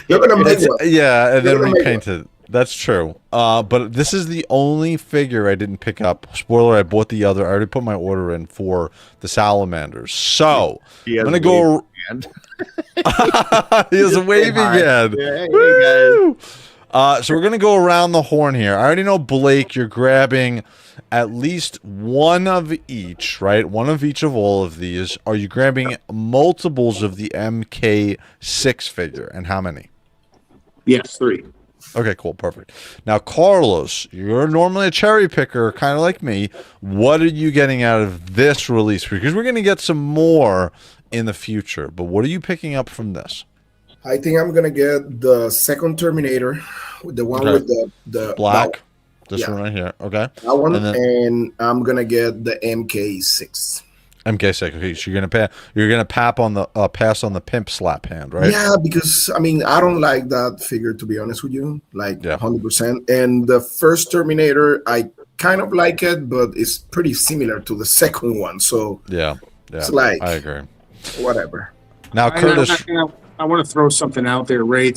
You're gonna make one. Yeah, and then You're gonna repaint it. That's true. But this is the only figure I didn't pick up. Spoiler, I bought the other. I already put my order in for the Salamanders. So, I'm going to go... He has a waving hand. Yeah, hey guys. So we're going to go around the horn here. I already know, Blake, you're grabbing at least one of each, right? One of each of all of these. Are you grabbing multiples of the MK6 figure? And how many? Yes, 3. Okay, cool, perfect. Now, Carlos, you're normally a cherry picker, kind of like me. What are you getting out of this release? Because we're going to get some more in the future. But what are you picking up from this? I think I'm gonna get the second Terminator, the one with the black. This yeah. one right here. Okay. That one, and I'm gonna get the MK6. MK6. Okay, so you're gonna pass on the pimp slap hand, right? Yeah, because I mean I don't like that figure, to be honest with you, like 100%. And the first Terminator, I kind of like it, but it's pretty similar to the second one. So yeah, it's like I agree. Whatever. Now, Curtis, I want to throw something out there, Ray.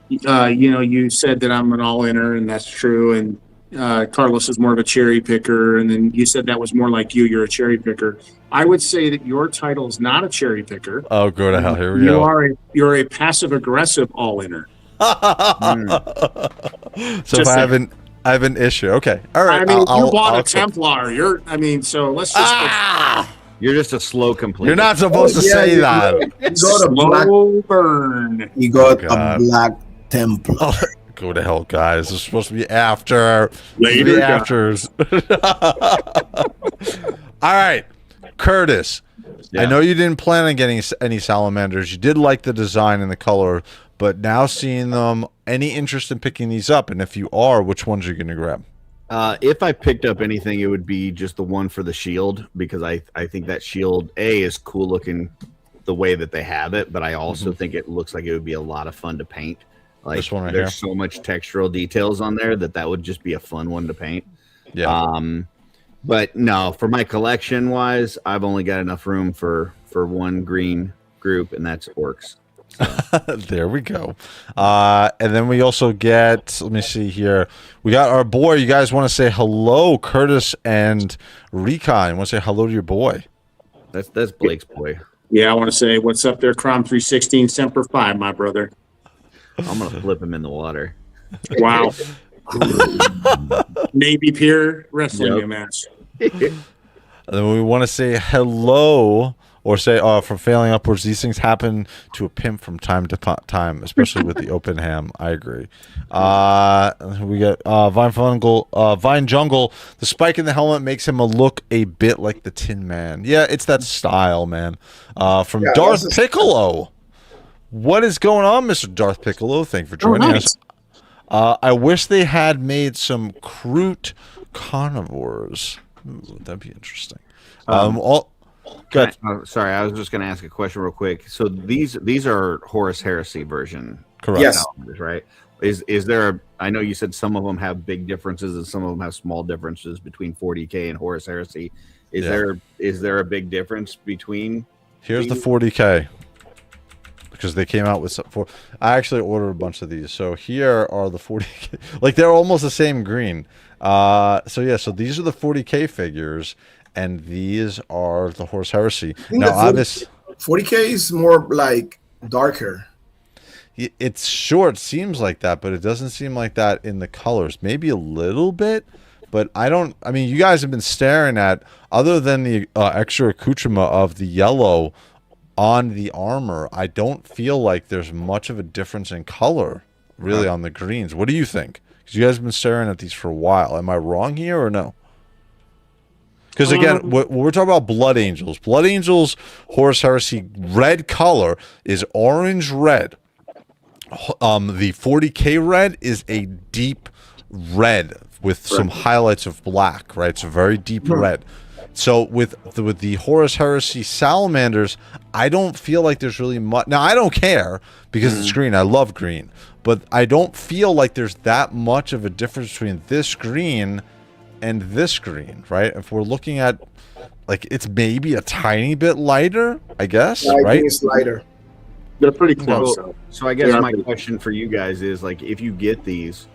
You said that I'm an all-inner, and that's true. And Carlos is more of a cherry picker, and then you said that was more like you. You're a cherry picker. I would say that your title is not a cherry picker. Oh, go to hell! Here we go. You're a passive-aggressive all-inner. So if I have an issue. Okay, all right. I mean, you bought a Templar. So let's just. You're just a slow complete. You're not supposed to say that. You got a black Templar. Oh, go to hell, guys. It's supposed to be after. Later, afters. All right, Curtis. I know you didn't plan on getting any salamanders. You did like the design and the color, but now seeing them, any interest in picking these up? And if you are, which ones are you going to grab? If I picked up anything, it would be just the one for the shield, because I think that shield is cool looking the way that they have it, but I also think it looks like it would be a lot of fun to paint. Like This one right there's here? so much textural details on there that would just be a fun one to paint. Yeah. But no, for my collection wise, I've only got enough room for one green group, and that's orcs. There we go. And then we also get, let me see here. We got our boy. You guys want to say hello, Curtis and Recon. You want to say hello to your boy? That's Blake's boy. Yeah, I want to say what's up there, Crom 316 Semper Fi, my brother. I'm gonna flip him in the water. Wow. Navy Pier wrestling match. And then we want to say hello, or say, for failing upwards, these things happen to a pimp from time to time, especially with the open ham. I agree. We got Vine Jungle. The spike in the helmet makes him look a bit like the Tin Man. Yeah, it's that style, man. From Darth Piccolo. What is going on, Mr. Darth Piccolo? Thank you for joining us. I wish they had made some Kroot carnivores. Ooh, that'd be interesting. Sorry, I was just going to ask a question real quick. So these are Horus Heresy version, Correct. Yes. right? Is there? I know you said some of them have big differences and some of them have small differences between 40K and Horus Heresy. Is there a big difference between? Here's the 40K. Because they came out with some I actually ordered a bunch of these. So here are the 40K. Like, they're almost the same green. So these are the 40K figures, and these are the Horus Heresy. Now, 40K is more like darker. It's short, seems like that, but it doesn't seem like that in the colors. Maybe a little bit, but I mean, you guys have been staring at, other than the extra accoutrement of the yellow on the armor, I don't feel like there's much of a difference in color, really, on the greens. What do you think? Because you guys have been staring at these for a while. Am I wrong here or no? Because again, we're talking about Blood Angels. Blood Angels Horus Heresy red color is orange red. The 40K red is a deep red with some highlights of black, right? It's a very deep red. So with the Horus Heresy Salamanders, I don't feel like there's really much. Now, I don't care because it's green. I love green. But I don't feel like there's that much of a difference between this green and this green, right? If we're looking at, like, it's maybe a tiny bit lighter, I guess, I right? think it's lighter. They're pretty close. So I guess my question for you guys is, like, if you get these,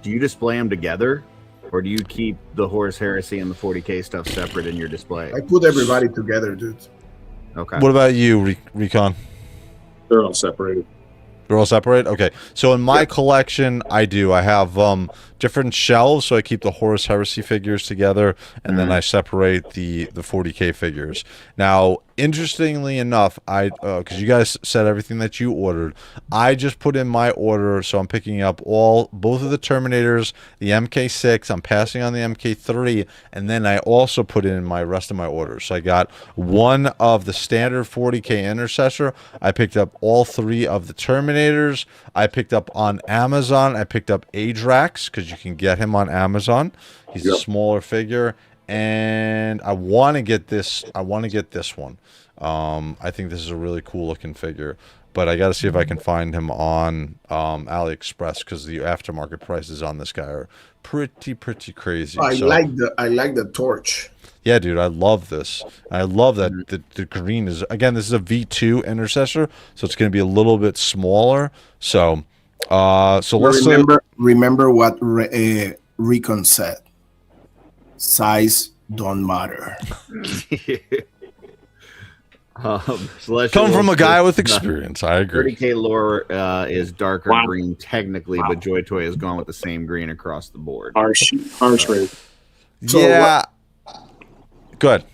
do you display them together? Or do you keep the Horus Heresy and the 40K stuff separate in your display? I put everybody together, dude. Okay. What about you, Recon? They're all separated. They're all separate? Okay. So in my collection, I have different shelves, so I keep the Horus Heresy figures together, and then I separate the 40K figures. Now, interestingly enough, because you guys said everything that you ordered, I just put in my order, so I'm picking up both of the Terminators, the MK6, I'm passing on the MK3, and then I also put in my rest of my orders. So I got one of the standard 40K Intercessor, I picked up all three of the Terminators, I picked up on Amazon, I picked up Adrax, because you can get him on Amazon. He's a smaller figure, and I want to get this. I want to get this one. I think this is a really cool looking figure, but I got to see if I can find him on AliExpress, because the aftermarket prices on this guy are pretty crazy. I like the torch. Yeah, dude, I love this. I love that the green is, again, this is a V2 Intercessor, so it's going to be a little bit smaller. So let's remember what Recon said. Size don't matter. Come from a guy with experience. I agree. 30K lore is darker green technically, but JOYTOY has gone with the same green across the board. Harsh rate. So yeah. Good.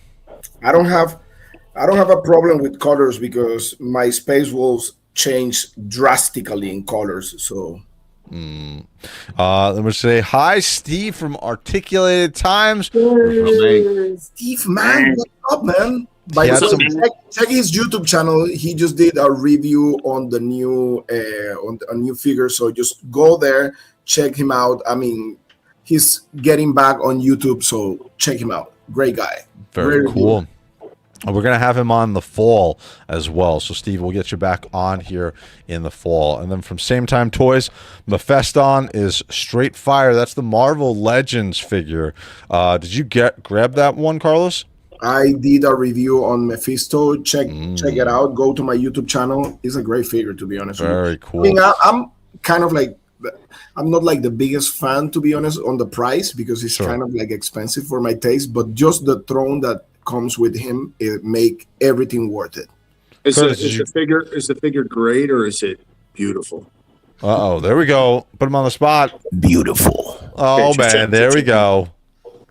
I don't have a problem with colors because my Space Wolves change drastically in colors. So let me say hi, Steve from Articulated Times. Steve, man, what's up, man? By had the some- way, check his YouTube channel. He just did a review on the new on a new figure. So just go there, check him out. I mean, he's getting back on YouTube, so check him out. Great guy. Very Great cool. reviewer. And we're going to have him on the fall as well. So, Steve, we'll get you back on here in the fall. And then from Same Time Toys, Mephiston is straight fire. That's the Marvel Legends figure. Did you grab that one, Carlos? I did a review on Mephisto. Check it out. Go to my YouTube channel. It's a great figure, to be honest. Very cool. I mean, I'm kind of like, I'm not like the biggest fan, to be honest, on the price because it's kind of like expensive for my taste. But just the throne that comes with him, it make everything worth it. Is the figure great or is it beautiful? Uh-oh, there we go. Put him on the spot. Beautiful. Oh, man, there we go.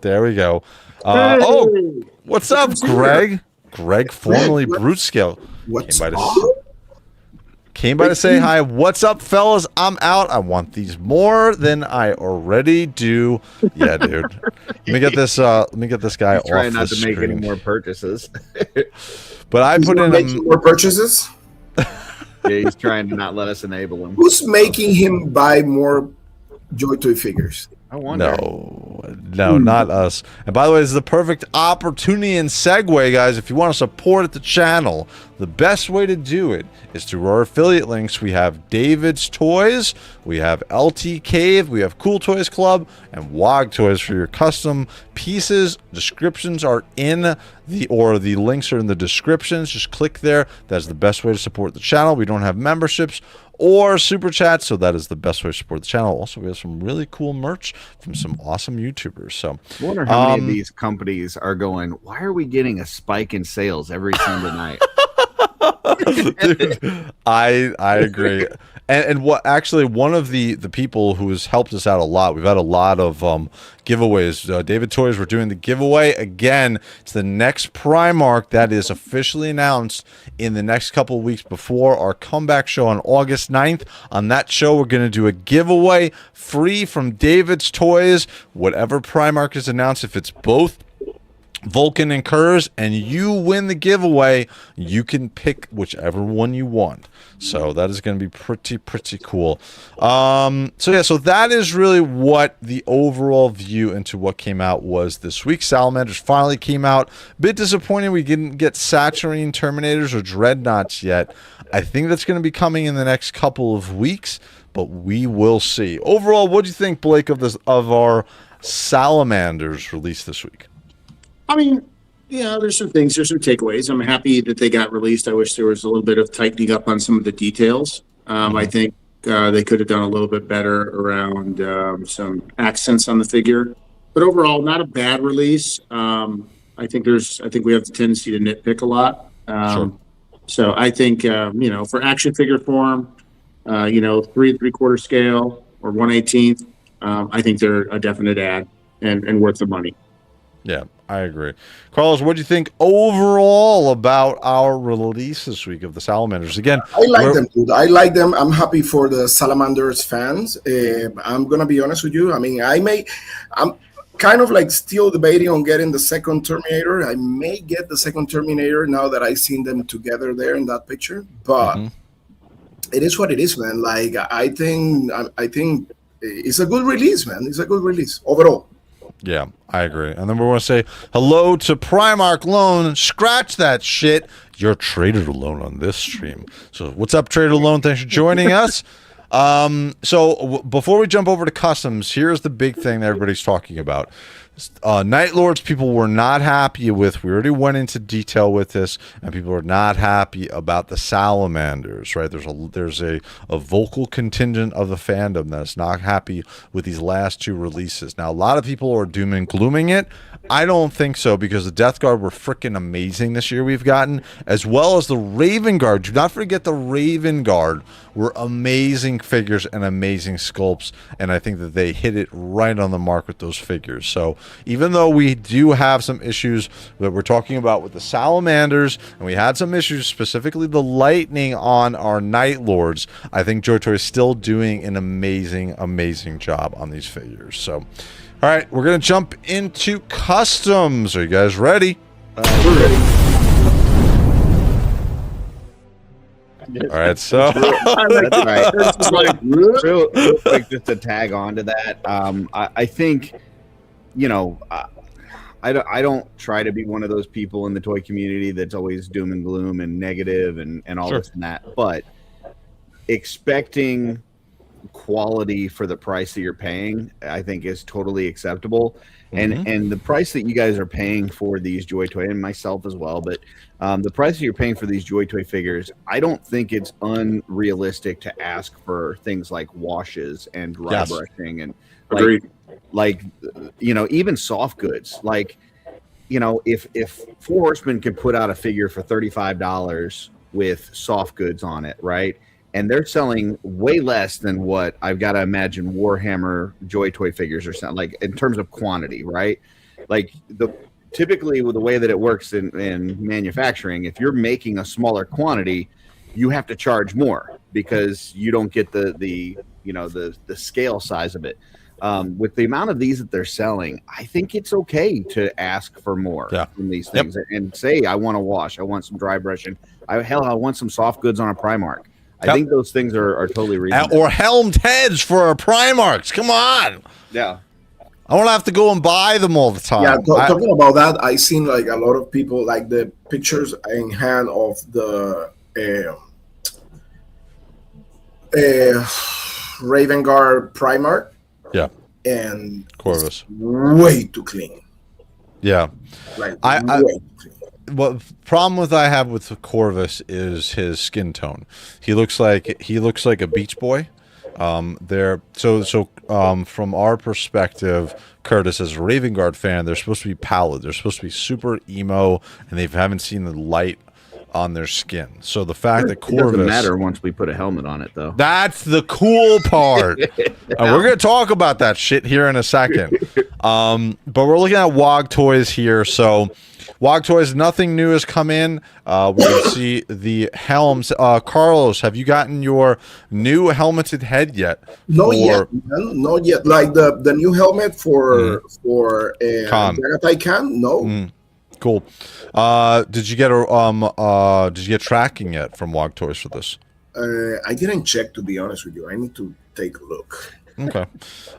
There we go. Oh, what's up, Greg? Greg, formerly Brute Scale. What's Came by to say hi. What's up, fellas? I'm out. I want these more than I already do. Yeah, dude. Let me get this guy off Trying the not to make any screen. more purchases. But I put in making more purchases? Yeah, he's trying to not let us enable him. Who's making him buy more JOYTOY figures? I wonder. No, not us. And by the way, this is the perfect opportunity and segue, guys. If you want to support the channel, the best way to do it is through our affiliate links. We have David's Toys, we have LT Cave, we have Cool Toys Club, and WOG Toys for your custom pieces. Descriptions are in the links are in the descriptions. Just click there. That's the best way to support the channel. We don't have memberships or super chats, so that is the best way to support the channel. Also, we have some really cool merch from some awesome YouTubers. So I wonder how many of these companies are going, why are we getting a spike in sales every single night? Dude, I agree. And what actually one of the people who has helped us out a lot, we've had a lot of giveaways. David Toys, we're doing the giveaway again. It's the next Primark that is officially announced in the next couple of weeks before our comeback show on August 9th. On that show, we're going to do a giveaway free from David's Toys. Whatever Primark is announced, if it's both Vulcan and Kurz, and you win the giveaway, you can pick whichever one you want. So that is going to be pretty cool. So that is really what the overall view into what came out was this week. Salamanders finally came out. Bit disappointing we didn't get Saturine Terminators or Dreadnoughts yet. I think that's going to be coming in the next couple of weeks, but we will see. Overall, what do you think, Blake, of our Salamanders release this week? I mean, yeah, there's some takeaways. I'm happy that they got released. I wish there was a little bit of tightening up on some of the details. I think they could have done a little bit better around some accents on the figure. But overall, not a bad release. I think we have the tendency to nitpick a lot. Sure. So I think, for action figure form, 3 3/4 scale or 1/18, I think they're a definite add and worth the money. Yeah, I agree. Carlos, what do you think overall about our release this week of the Salamanders? Again, I like them, dude. I like them. I'm happy for the Salamanders fans. I'm gonna be honest with you. I mean, I'm kind of like still debating on getting the second Terminator. I may get the second Terminator now that I've seen them together there in that picture. But it is what it is, man. Like I think it's a good release, man. It's a good release overall. Yeah, I agree. And then we're going to say hello to Primark Loan. Scratch that shit. You're Trader Loan on this stream. So what's up, Trader Loan? Thanks for joining us. So before we jump over to customs, here's the big thing that everybody's talking about. Night Lords, people were not happy with. We already went into detail with this, and people are not happy about the Salamanders, right? There's a vocal contingent of the fandom that's not happy with these last two releases. Now, a lot of people are doom and glooming it. I don't think so, because the Death Guard were freaking amazing this year we've gotten, as well as the Raven Guard. Do not forget the Raven Guard were amazing figures and amazing sculpts, and I think that they hit it right on the mark with those figures. So even though we do have some issues that we're talking about with the Salamanders, and we had some issues, specifically the lightning on our Night Lords, I think JOYTOY is still doing an amazing job on these figures. So all right, we're going to jump into customs. Are you guys ready? We're ready. All right, so That's right. It's like, Real quick, just to tag on to that, I think, you know, I don't try to be one of those people in the toy community that's always doom and gloom and negative and all Sure. this and that, but expecting quality for the price that you're paying, I think, is totally acceptable. And the price that you guys are paying for these JOYTOY, and myself as well, but the price that you're paying for these JOYTOY figures, I don't think it's unrealistic to ask for things like washes and dry brushing and like you know, even soft goods. Like, you know, if Four Horsemen could put out a figure for $35 with soft goods on it, right? And they're selling way less than what I've got to imagine Warhammer JOYTOY figures are selling, like in terms of quantity, right? Like typically with the way that it works in manufacturing, if you're making a smaller quantity, you have to charge more because you don't get the scale size of it. With the amount of these that they're selling, I think it's okay to ask for more from these things and say, I want to wash, I want some dry brushing, I want some soft goods on a Primark. I think those things are totally reasonable. Or helmed heads for our Primarks. Come on. Yeah. I don't have to go and buy them all the time. Yeah, talking about that, I seen like a lot of people like the pictures in hand of the Raven Guard Primark. Yeah. And Corvus. Way too clean. Yeah. Like way too clean. What problem I have with Corvus is his skin tone. He looks like a beach boy. From our perspective, Curtis, as a Raven Guard fan, they're supposed to be pallid. They're supposed to be super emo, and they haven't seen the light on their skin. So the fact that Corvus, doesn't matter once we put a helmet on it, though. That's the cool part. We're gonna talk about that shit here in a second. But we're looking at WOG Toys here, so. WOG Toys, nothing new has come in. We can see the helms. Carlos, have you gotten your new helmeted head yet? Not yet, man. Not yet. Like the new helmet for Khan. Jagatai Khan? No. Cool. Did you get tracking yet from WOG Toys for this? I didn't check, to be honest with you. I need to take a look. Okay.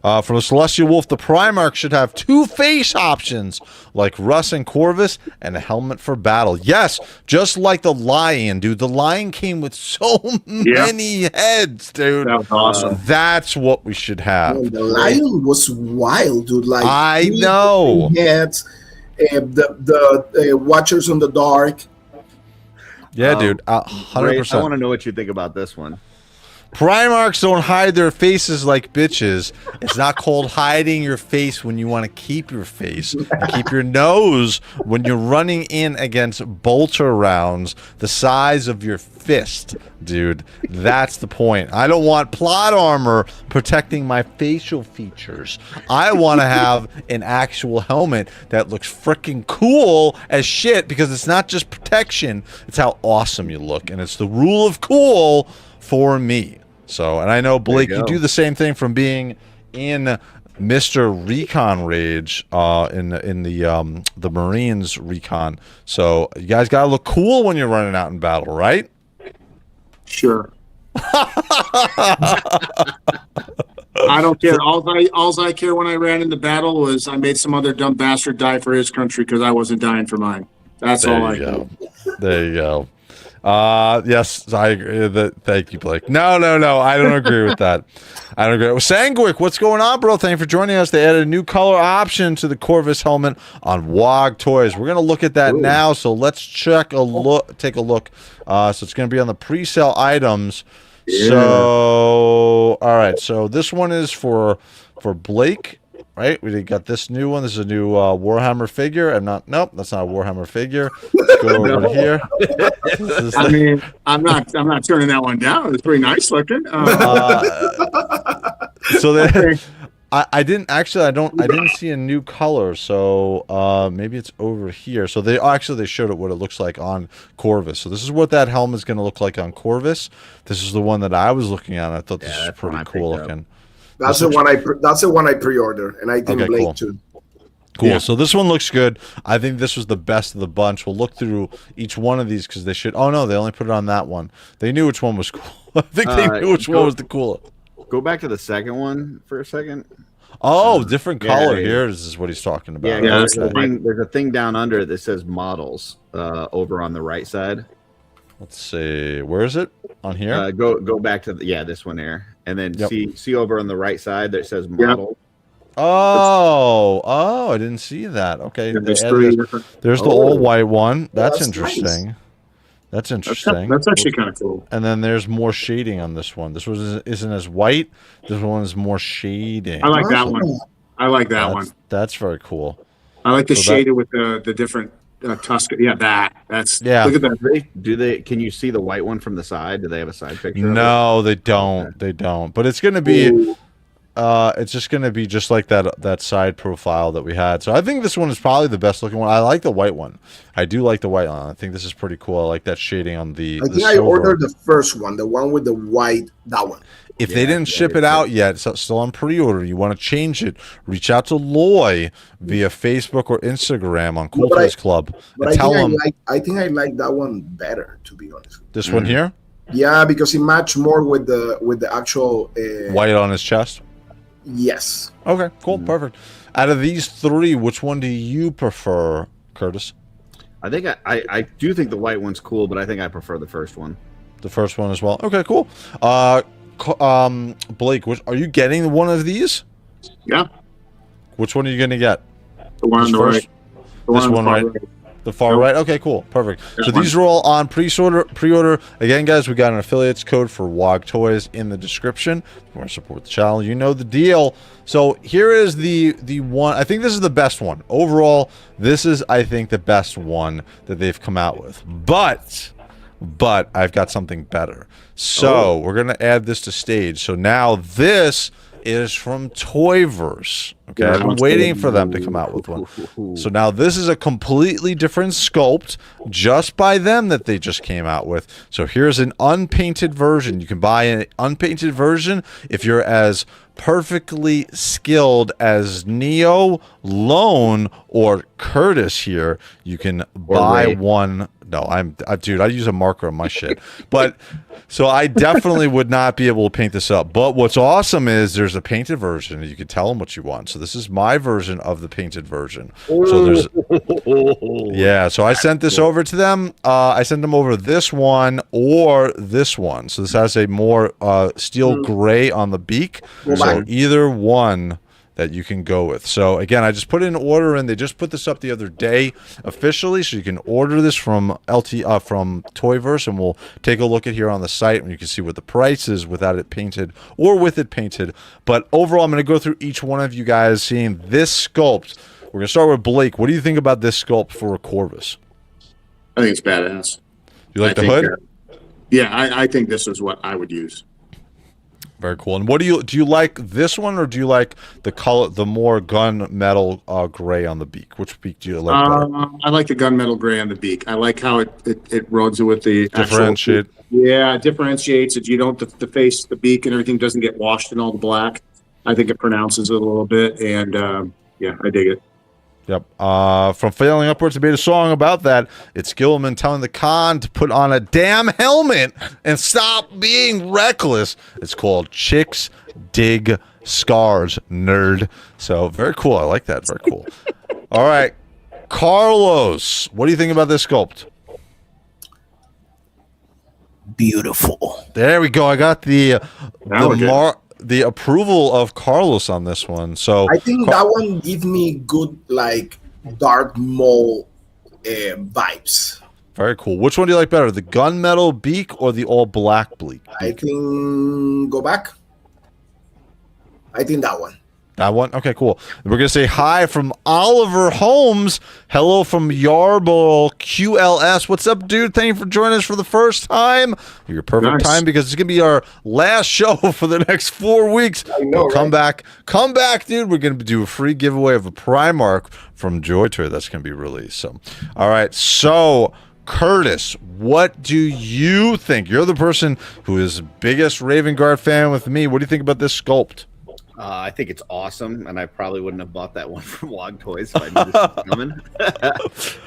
From the Celestial Wolf, the Primarch should have 2 face options, like Russ and Corvus, and a helmet for battle. Yes, just like the Lion, dude. The Lion came with so many heads, dude. That was awesome. That's what we should have. The Lion was wild, dude. Like I know. Heads, the Watchers on the Dark. Yeah, dude. 100%. I want to know what you think about this one. Primarchs don't hide their faces like bitches. It's not called hiding your face when you want to keep your face. You keep your nose when you're running in against bolter rounds the size of your fist, dude. That's the point. I don't want plot armor protecting my facial features. I want to have an actual helmet that looks freaking cool as shit, because it's not just protection, it's how awesome you look. And it's the rule of cool for me. So, and I know, Blake, you do the same thing from being in Mr. Recon Rage in the Marines Recon. So you guys gotta look cool when you're running out in battle, right? Sure. I don't care. All I care when I ran into battle was I made some other dumb bastard die for his country because I wasn't dying for mine. That's all I care. There you go. Yes, I agree. Thank you, Blake. No, I don't agree with that. I don't agree. Well, Sanguic, what's going on, bro? Thank you for joining us. They added a new color option to the Corvus helmet on WOG Toys. We're gonna look at that now. So let's take a look. So it's gonna be on the pre-sale items. Yeah. So all right. So this one is for Blake. Right, we got this new one. This is a new Warhammer figure. Nope, that's not a Warhammer figure. Let's go over to here. I mean, I'm not turning that one down. It's pretty nice looking. So I didn't see a new color. So maybe it's over here. So they showed it what it looks like on Corvus. So this is what that helmet is going to look like on Corvus. This is the one that I was looking at. I thought this was pretty cool looking. That's the one I pre-ordered, and I think Blake too. Cool. Yeah. So this one looks good. I think this was the best of the bunch. We'll look through each one of these because they should. Oh no, they only put it on that one. They knew which one was cool. I think they knew which one was the cooler. Go back to the second one for a second. Oh, different color yeah. here. This is what he's talking about. Yeah, that's there's a thing down under it that says models over on the right side. Let's see. Where is it? On here? Go back to this one there, and then see over on the right side that says model. Oh, I didn't see that. Okay, Yeah, there's there's the all white one. That's That's interesting. nice. That's interesting. That's actually kind of cool. And then there's more shading on this one. This one isn't as white. This one is more shading. I like that one. I like that one. That's very cool. I like the shaded with the different tusk. Yeah, that's Look at that. Do they? Can you see the white one from the side? Do they have a side picture? No, they don't. Okay. They don't. But it's gonna be. It's just gonna be just like that side profile that we had. So I think this one is probably the best looking one. I like the white one. I do like the white one. I think this is pretty cool. I like that shading on the. I think I ordered the first one, the one with the white. That one. If they didn't ship it out yet, it's still on pre-order. You want to change it? Reach out to Loy via Facebook or Instagram on Cool Toys Club But and tell them. I think I like that one better, to be honest. This one here, Yeah, because it matched more with the actual white on his chest. Yes. Okay, cool, perfect. Out of these three, which one do you prefer, Curtis? I think I do think the white one's cool, but I think I prefer the first one. The first one as well. Okay, cool. Blake, are you getting one of these? Yeah, Which one are you going to get? the one on the right. The This on the one, far right? The far Nope. right. Okay, cool, perfect. That So one. these are all on pre-order. Again, guys, we got an affiliates code for WOG Toys in the description. If you want to support the channel, you know the deal. So here is the one. I think this is the best one overall. This is, I think, the best one that they've come out with. But I've got something better. So we're gonna add this to stage. So now this is from Toyverse. Okay, I've been waiting for them to come out with one. So now this is a completely different sculpt just by them that they just came out with. So here's an unpainted version. You can buy an unpainted version if you're as perfectly skilled as Neo, Lone, or Curtis here. You can buy one. No, dude, I use a marker on my shit. But so I definitely would not be able to paint this up. But what's awesome is there's a painted version. You can tell them what you want. So this is my version of the painted version. So there's, yeah. So I sent this over to them. I sent them over this one or this one. So this has a more steel gray on the beak. So either one that you can go with. So again, I just put in an order and they just put this up the other day officially, so you can order this from from Toyverse, and we'll take a look at here on the site and you can see what the price is without it painted or with it painted. But overall, I'm going to go through each one of you guys seeing this sculpt. We're going to start with Blake. What do you think about this sculpt for a Corvus? I think it's badass. You like the hood? Yeah, I think this is what I would use. Very cool. And what do you like this one, or do you like the color, the more gunmetal gray on the beak? Which beak do you like better? I like the gunmetal gray on the beak. I like how it runs it with the Differentiate. Yeah, it differentiates it. You don't the face, the beak, and everything doesn't get washed in all the black. I think it pronounces it a little bit, and yeah, I dig it. Yep. From Failing Upwards, I made a song about that. It's Gilman telling the con to put on a damn helmet and stop being reckless. It's called Chicks Dig Scars, nerd. So very cool. I like that. Very cool. All right. Carlos, what do you think about this sculpt? Beautiful. There we go. I got the approval of Carlos on this one. So I think that one gives me good, like, dark mole vibes. very cool. Which one do you like better, the gunmetal beak or the all black beak? I think go back. I think that one. That one? Okay, cool. We're going to say hi from Oliver Holmes. Hello from Yarborough QLS. What's up, dude? Thank you for joining us for the first time. Your perfect time, because it's going to be our last show for the next 4 weeks. I know, Come back, dude. We're going to do a free giveaway of a Primark from JOYTOY that's going to be released. So, all right. So, Curtis, what do you think? You're the person who is biggest Raven Guard fan with me. What do you think about this sculpt? I think it's awesome, and I probably wouldn't have bought that one from Log Toys if I knew this was coming.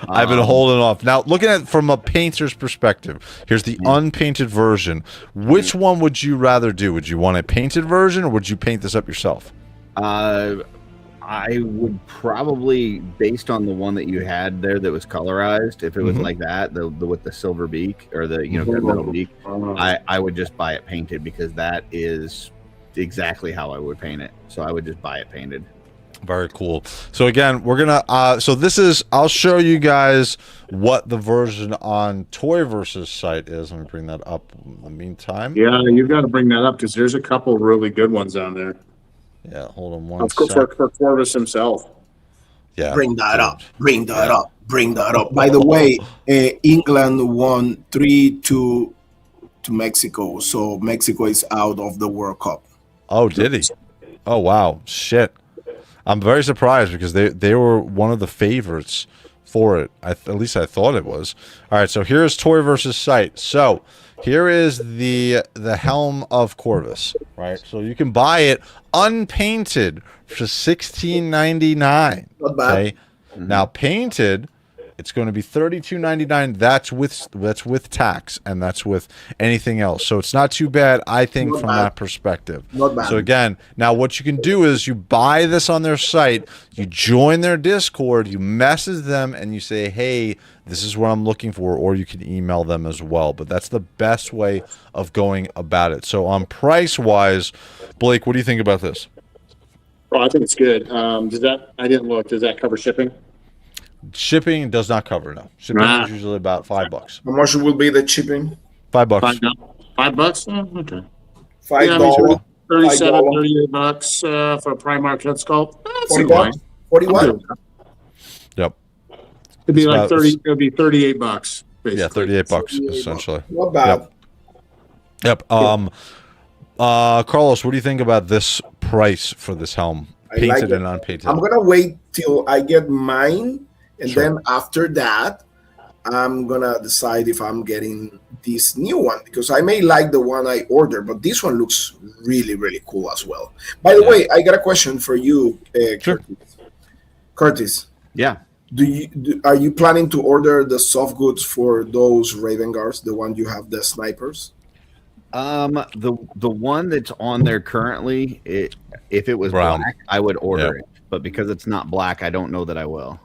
I've been holding off. Now, looking at it from a painter's perspective, here's the unpainted version. Which one would you rather do? Would you want a painted version, or would you paint this up yourself? I would probably, based on the one that you had there that was colorized, if it was like that, the with the silver beak or the metal beak, I would just buy it painted, because that is exactly how I would paint it. So I would just buy it painted. Very cool. So again, we're gonna so this is, I'll show you guys what the version on Toy Versus site is. Let me bring that up in the meantime. Yeah, you've got to bring that up, because there's a couple really good ones on there. Yeah, hold on one second. For Corvus himself. Yeah. Bring that up. Bring that up. Bring that up. By the way, England won 3-2 to Mexico, so Mexico is out of the World Cup. Oh, did he? Oh, wow. Shit. I'm very surprised, because they were one of the favorites for it. At least I thought it was. All right, so here's Toy Versus site. So here is the helm of Corvus, right? So you can buy it unpainted for $16.99. Not bad. Okay? Now painted, it's going to be $32.99. That's with tax, and that's with anything else. So it's not too bad, I think, from that perspective. Not bad. So again, now what you can do is you buy this on their site, you join their Discord, you message them, and you say, hey, this is what I'm looking for, or you can email them as well. But that's the best way of going about it. So on price-wise, Blake, what do you think about this? Oh, I think it's good. Does that? I didn't look. Does that cover shipping? Shipping does not cover, no. Shipping is usually about $5. How much will be the shipping? $5. $5? Oh, okay. $5. 37, $38 for a Primark head sculpt. That's 41. 41. Yep. It'd be like 30. It would be $38. Basically. Yeah, $38 essentially. Not bad. Yep. Carlos, what do you think about this price for this helm, painted and unpainted? I'm gonna wait till I get mine, and then after that, I'm gonna decide if I'm getting this new one, because I may like the one I ordered, but this one looks really, really cool as well. By the way, I got a question for you, Curtis. Yeah. Are you planning to order the soft goods for those Raven Guards, the one you have, the snipers? The one that's on there currently, if it was brown, black, I would order it. But because it's not black, I don't know that I will.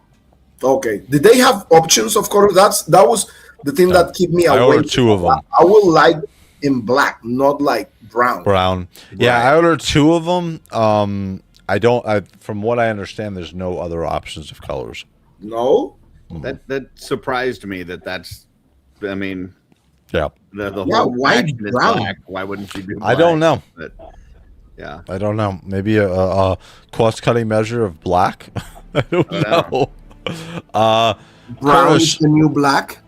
Okay. Did they have options of color? That was the thing that kept me away. I ordered 2 of them. I would like in black, not like brown. Brown. Yeah, I ordered 2 of them. From what I understand, there's no other options of colors. No? That surprised me that's, I mean, yeah. The whole why brown? Black. Why wouldn't you do black? I don't know. But, yeah. I don't know. Maybe a cost-cutting measure of black? I don't know. Brown is the new black?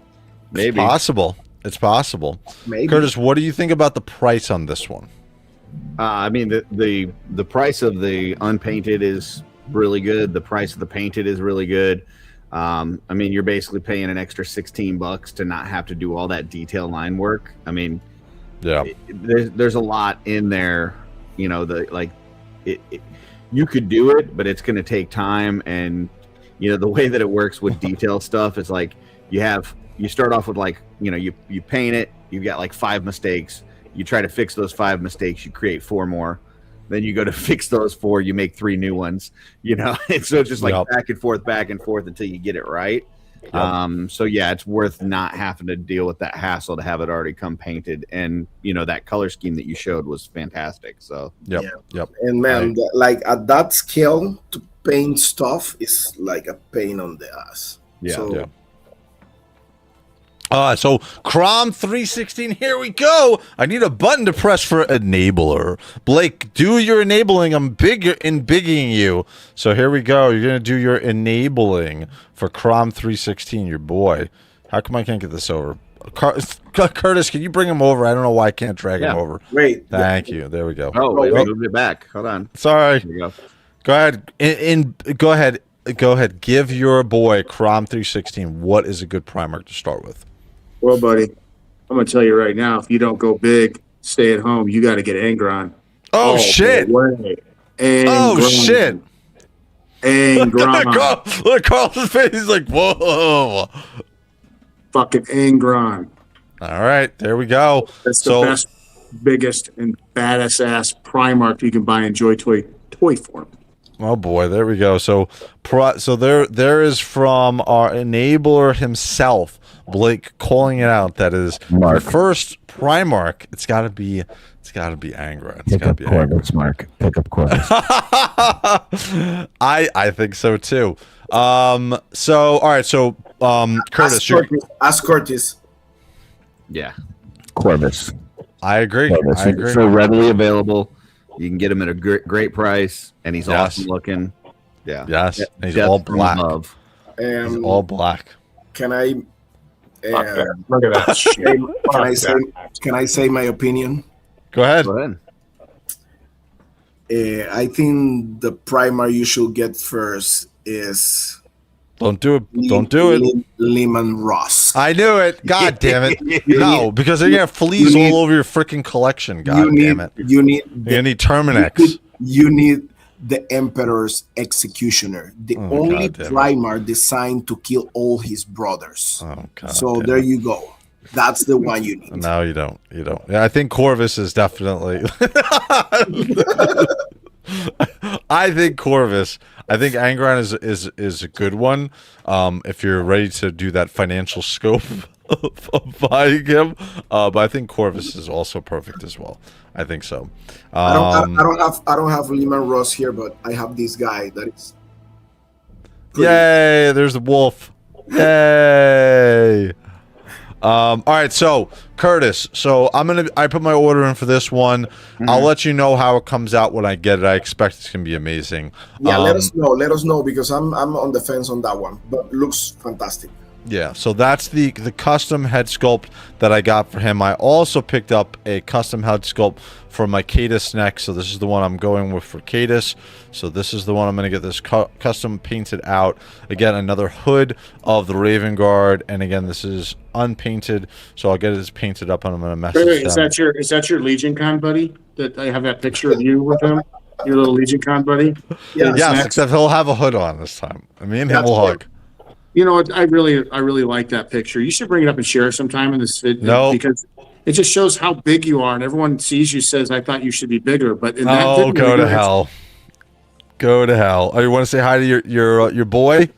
Maybe. It's possible. Maybe. Curtis, what do you think about the price on this one? I mean, the price of the unpainted is really good. The price of the painted is really good. I mean, you're basically paying an extra $16 to not have to do all that detail line work. I mean, there's a lot in there. You know, you could do it, but it's going to take time. And you know, the way that it works with detail stuff is like you start off with like, you know, you paint it, you've got like 5 mistakes. You try to fix those 5 mistakes, you create 4 more. Then you go to fix those 4, you make 3 new ones, you know? And so it's just like back and forth until you get it right. So yeah, it's worth not having to deal with that hassle to have it already come painted. And you know, that color scheme that you showed was fantastic. So Yep. And man, like at that scale to paint stuff is like a pain on the ass. So Crom 316, here we go. I need a button to press for enabler. Blake, do your enabling. I'm bigging you. So here we go. You're gonna do your enabling for Crom 316, your boy. How come I can't get this over? Curtis, can you bring him over? I don't know why I can't drag him over. Wait. Thank you. There we go. Oh, wait, we moved it back. Hold on. Sorry. There you go. Go ahead. Go ahead. Give your boy Crom 316. What is a good Primark to start with? Well, buddy, I'm going to tell you right now, if you don't go big, stay at home, you got to get Angron. Oh, shit. Oh shit! Angron. Look, Carl's face. He's like, whoa. Fucking Angron. All right, there we go. That's the best, biggest, and baddest ass Primark you can buy in JOYTOY toy form. Oh boy, there we go. So there is from our enabler himself, Blake, calling it out. That is the first Primark. It's got to be Angra. It's got to be Corvus, Mark. Pick up Corvus. I think so too. So all right. So Curtis, ask Curtis. Yeah, Corvus. I agree. Corvus. I agree. So readily available. You can get him at a great price, and he's awesome looking. Yeah. Yes. And he's all black. He's all black. Can I? Look at that shit. Can I say my opinion? Go ahead. I think the primer you should get first is. Don't do it. Don't do it. Lehman Ross. I knew it. God damn it. No, because they're going to fleas all over your freaking collection. God damn it. You need Terminex. You need the Emperor's Executioner. The only primer designed to kill all his brothers. Oh, God. So there you go. That's the one you need. No, you don't. You don't. Yeah, I think Corvus is definitely. I think Corvus. I think Angron is a good one. If you're ready to do that financial scope of buying him, but I think Corvus is also perfect as well. I think so. I don't have Lehman Ross here, but I have this guy that is. Yay! There's the wolf. Yay! All right, so Curtis. So I put my order in for this one. I'll let you know how it comes out when I get it. I expect it's gonna be amazing. Yeah, let us know. Let us know because I'm on the fence on that one, but looks fantastic. Yeah, so that's the custom head sculpt that I got for him. I also picked up a custom head sculpt for my Cadus neck. So this is the one I'm going with for Cadus. So this is the one I'm going to get this custom painted out. Again, another hood of the Raven Guard, and again, this is unpainted. So I'll get it painted up, and I'm going to mess it. Is that your Legion Con buddy? That I have that picture of you with him, your little Legion Con buddy. Yes, except he'll have a hood on this time. Me and him will hug. You know what? I really like that picture. You should bring it up and share it sometime in this video. No, because it just shows how big you are, and everyone sees you says, "I thought you should be bigger." But in that video, go to hell. Go to hell. Oh, you want to say hi to your boy?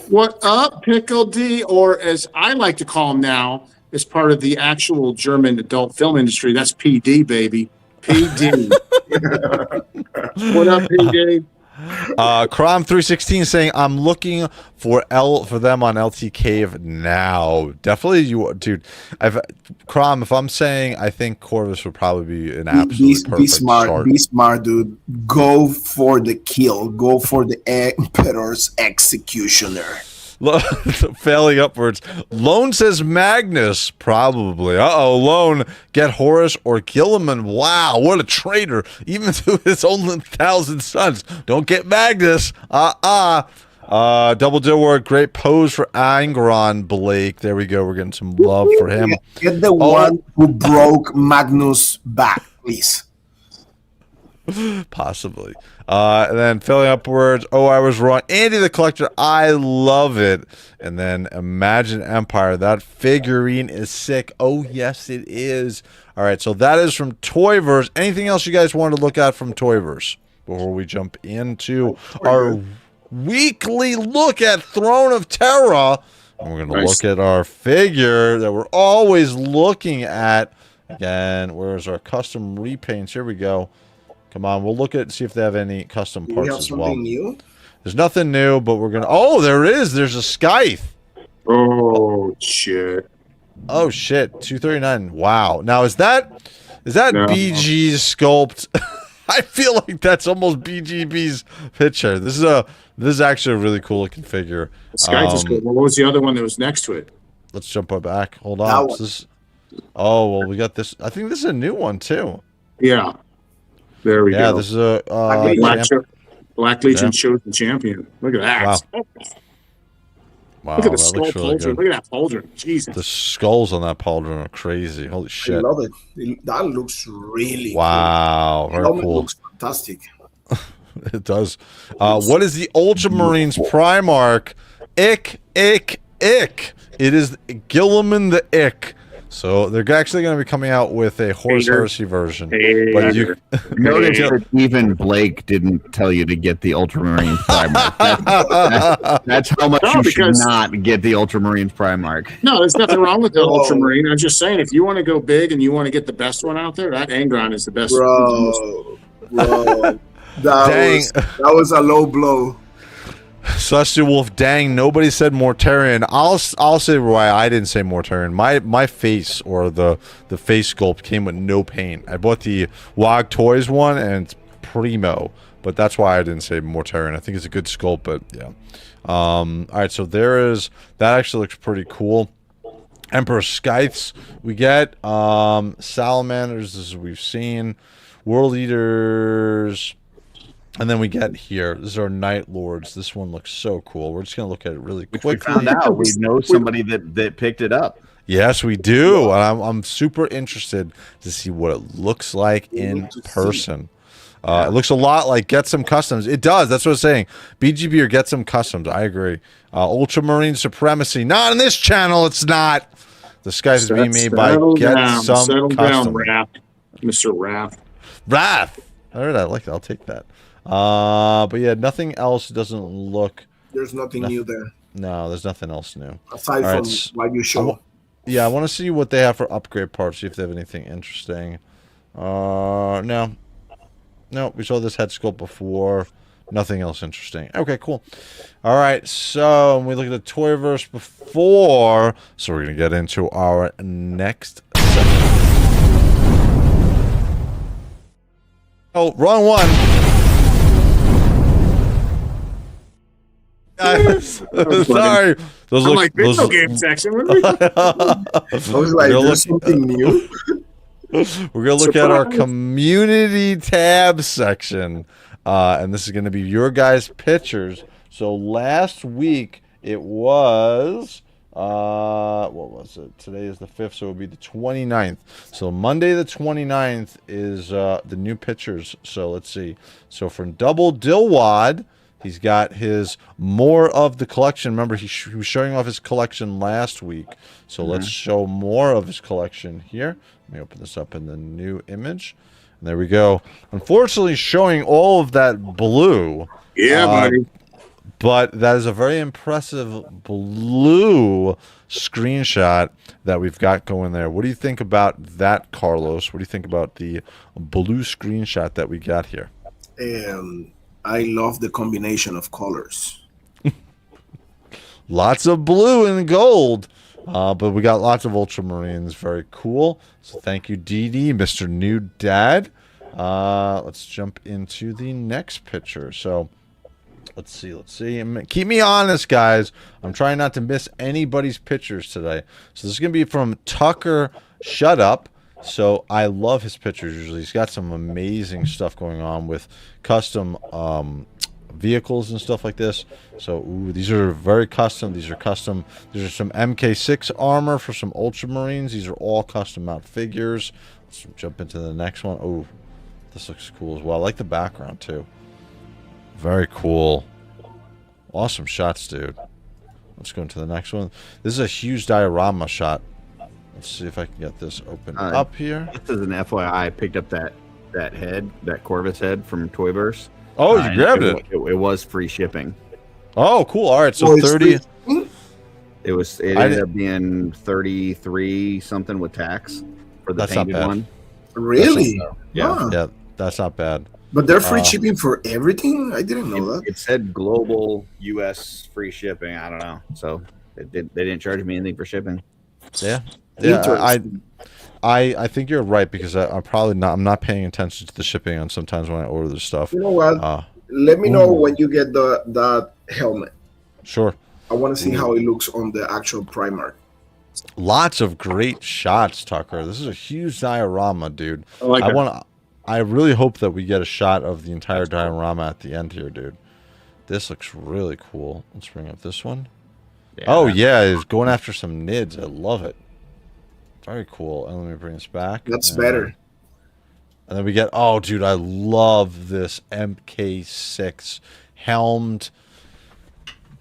What up, Pickle D, or as I like to call him now, as part of the actual German adult film industry, that's PD, baby. PD. What up, PD? Crom 316 saying I'm looking for them on LT Cave now. Definitely you, dude. Crom, if I'm saying I think Corvus would probably be an absolute perfect start. Be smart, dude. Go for the kill. Go for the Emperor's Executioner. Failing upwards. Lone says Magnus, probably. Lone, get Horus or Gilliman. Wow, what a traitor. Even to his own 1,000 sons. Don't get Magnus. Double deal word. Great pose for Angron, Blake. There we go. We're getting some love for him. Get the one who broke Magnus' back, please. Possibly. And then filling upwards. Oh, I was wrong. Andy the Collector. I love it. And then Imagine Empire. That figurine is sick. Oh, yes, it is. All right. So that is from Toyverse. Anything else you guys want to look at from Toyverse before we jump into our weekly look at Throne of Terror? And we're going to look at our figure that we're always looking at. Again, where's our custom repaints? Here we go. Come on, we'll look at see if they have any custom parts as well. New? There's nothing new, but we're gonna. Oh, there is. There's a Scythe. Oh shit. Oh shit. 239. Wow. Now is that No. BG's sculpt? I feel like that's almost BGB's picture. This is actually a really cool looking figure. Skype is cool. What was the other one that was next to it? Let's jump back. Hold on. Oh well, we got this. I think this is a new one too. Yeah. There we go. Yeah, this is a Black Legion chosen champion. Look at that. Wow, look at the that skull looks really pauldron. good. Look at that pauldron. Jesus. The skulls on that pauldron are crazy. Holy shit. I love it. That looks really wow. cool. Very cool. Looks fantastic. It does. What is the Ultramarines Primarch? Ick. It is Gilliman the Ick. So they're actually going to be coming out with a Horus Heresy version. But you notice that even Blake didn't tell you to get the Ultramarines Primarch. That's how much you should not get the Ultramarines Primarch. No, there's nothing wrong with the Ultramarine. I'm just saying, if you want to go big and you want to get the best one out there, that Angron is the best. Bro, that was a low blow. Celestial Wolf, dang, nobody said Mortarion. I'll say why I didn't say Mortarion. My face, or the face sculpt, came with no paint. I bought the WOG Toys one, and it's primo. But that's why I didn't say Mortarion. I think it's a good sculpt, but yeah. Alright, so there is... That actually looks pretty cool. Emperor Scythes we get. Salamanders, as we've seen. World Eaters... And then we get here. This is our Night Lords. This one looks so cool. We're just going to look at it really quickly. We found out. We know somebody that picked it up. Yes, we do. And I'm super interested to see what it looks like in person. It looks a lot like Get Some Customs. It does. That's what I'm saying. BGB or Get Some Customs. I agree. Ultramarine Supremacy. Not on this channel. It's not. The Skies is being made by Get Some Customs. Mr. Wrath. Wrath. All right, I like that. I'll take that. But yeah, nothing else doesn't look. There's nothing new there. No, there's nothing else new. Aside from what you show. Yeah, I want to see what they have for upgrade parts, see if they have anything interesting. No, we saw this head sculpt before. Nothing else interesting. Okay, cool. All right, so we look at the Toyverse before, so we're going to get into our next section. Oh, wrong one. Sorry. Those look like video game section. I was like, there's something new. We're going to look at our community tab section. And this is going to be your guys' pictures. So last week it was... what was it? Today is the 5th, so it would be the 29th. So Monday the 29th is the new pictures. So let's see. So from Double Dillwad, he's got his more of the collection. Remember, he was showing off his collection last week. So let's show more of his collection here. Let me open this up in the new image. And there we go. Unfortunately, showing all of that blue. Yeah, buddy. But that is a very impressive blue screenshot that we've got going there. What do you think about that, Carlos? What do you think about the blue screenshot that we got here? I love the combination of colors. Lots of blue and gold. But we got lots of Ultramarines. Very cool. So thank you, DD, Mr. New Dad. Let's jump into the next picture. So... Let's see. Keep me honest, guys. I'm trying not to miss anybody's pictures today. So this is going to be from Tucker Shut Up. So I love his pictures usually. He's got some amazing stuff going on with custom vehicles and stuff like this. So these are very custom. These are custom. These are some MK6 armor for some Ultramarines. These are all custom out figures. Let's jump into the next one. Oh, this looks cool as well. I like the background too. Very cool. Awesome shots, dude. Let's go into the next one. This is a huge diorama shot. Let's see if I can get this open up here. Just as an FYI, I picked up that head, that Corvus head from Toyverse. Oh, you grabbed it. It was free shipping. Oh, cool. All right, so 30. It ended up being 33 something with tax for the painted one. Really? Yeah, that's not bad. But they're free shipping for everything? I didn't know that. It said global U.S. free shipping. I don't know. So they didn't charge me anything for shipping. Yeah. I think you're right, because I'm not paying attention to the shipping on sometimes when I order the stuff. You know what? Let me know when you get that helmet. Sure. I want to see how it looks on the actual Primarch. Lots of great shots, Tucker. This is a huge diorama, dude. I really hope that we get a shot of the entire diorama at the end here, dude. This looks really cool. Let's bring up this one. Yeah. Oh, yeah. He's going after some nids. I love it. Very cool. And let me bring this back. That's better. And then we get, oh, dude, I love this MK6 helmed.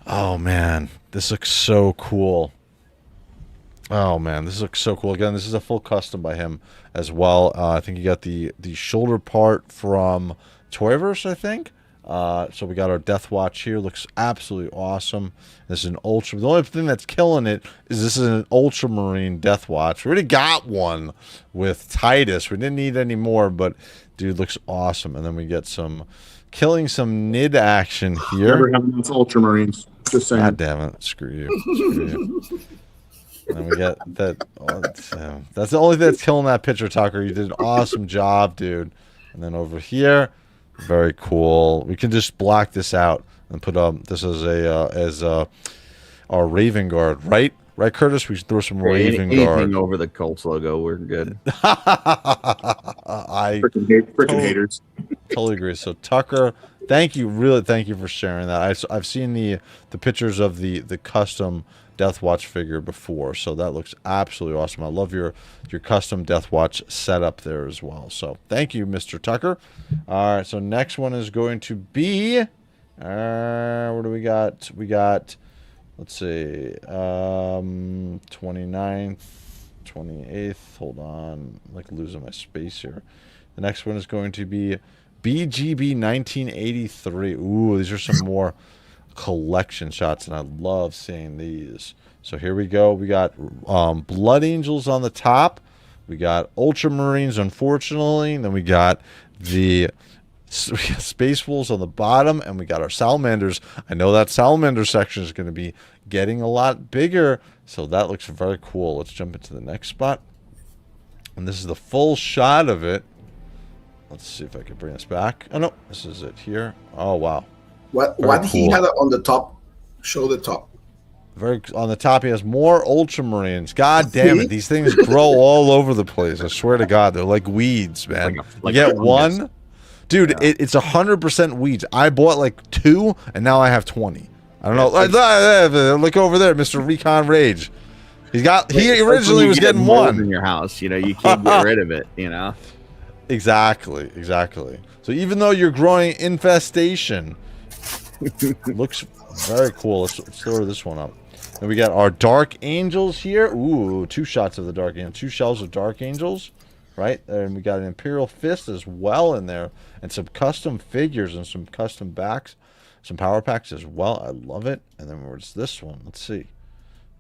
Oh, man, this looks so cool. Oh, man, this looks so cool. Again, this is a full custom by him as well. I think you got the shoulder part from Toyverse, I think. So we got our Death Watch here. Looks absolutely awesome. This is an Ultra. The only thing that's killing it is this is an Ultramarine Death Watch. We already got one with Titus. We didn't need any more, but dude, looks awesome. And then we get some killing some NID action here. Never have enough Ultramarines. Just saying. God damn it. Screw you. Screw you. And then we get that. Oh, that's the only thing that's killing that picture, Tucker. You did an awesome job, dude. And then over here, very cool. We can just block this out and put this as our Raven Guard, right? Right, Curtis? We should throw some Raven Guard. Anything over the Colts logo, we're good. I freaking haters. Totally agree. So Tucker, thank you, really thank you for sharing that. I've seen the pictures of the custom Death Watch figure before, so that looks absolutely awesome. I love your custom Death Watch setup there as well. So thank you, Mr. Tucker. All right, so next one is going to be what do we got? We got, let's see, 29th, 28th. Hold on, I'm like losing my space here. The next one is going to be BGB 1983. Ooh, these are some more collection shots, and I love seeing these. So here we go. We got Blood Angels on the top. We got Ultramarines, unfortunately. And then we got the Space Wolves on the bottom, and we got our Salamanders. I know that Salamander section is going to be getting a lot bigger, so that looks very cool. Let's jump into the next spot. And this is the full shot of it. Let's see if I can bring this back. Oh, no. This is it here. Oh, wow. What Very he cool. had on the top? Show the top. Very on the top, he has more Ultramarines. God damn it, these things grow all over the place. I swear to God, they're like weeds, man. Like you get a fungus. one, dude. Yeah. It's 100% weeds. I bought like 2, and now I have 20. I don't know. Look over there, Mr. Recon Rage. He originally was getting one in your house. You know, you can't get rid of it. You know. Exactly. So even though you're growing infestation. Looks very cool. Let's throw this one up. And we got our Dark Angels here. Ooh, 2 shots of the Dark Angels. 2 shells of Dark Angels. Right? And we got an Imperial Fist as well in there. And some custom figures and some custom backs. Some power packs as well. I love it. And then where's this one? Let's see.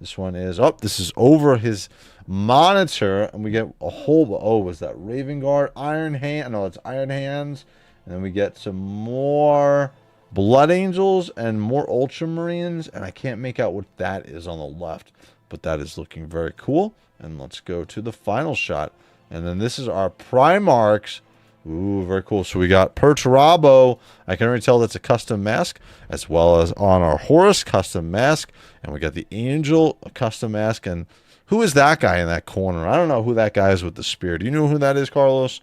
This one is this is over his monitor. And we get a whole, was that Raven Guard? Iron Hand. No, it's Iron Hands. And then we get some more Blood Angels and more Ultramarines, and I can't make out what that is on the left, but that is looking very cool. And let's go to the final shot. And then this is our Primarchs. Ooh, very cool. So we got Perturabo. I can already tell that's a custom mask, as well as on our Horus custom mask. And we got the Angel custom mask. And who is that guy in that corner? I don't know who that guy is with the spear. Do you know who that is, Carlos?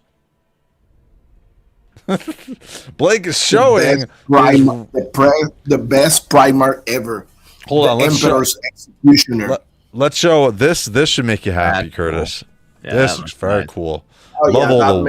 Blake is showing the best Primarch ever. Hold on, Emperor's Executioner. Let's show this. This should make you happy, That's Curtis. Cool. Yeah, this looks very cool. Oh,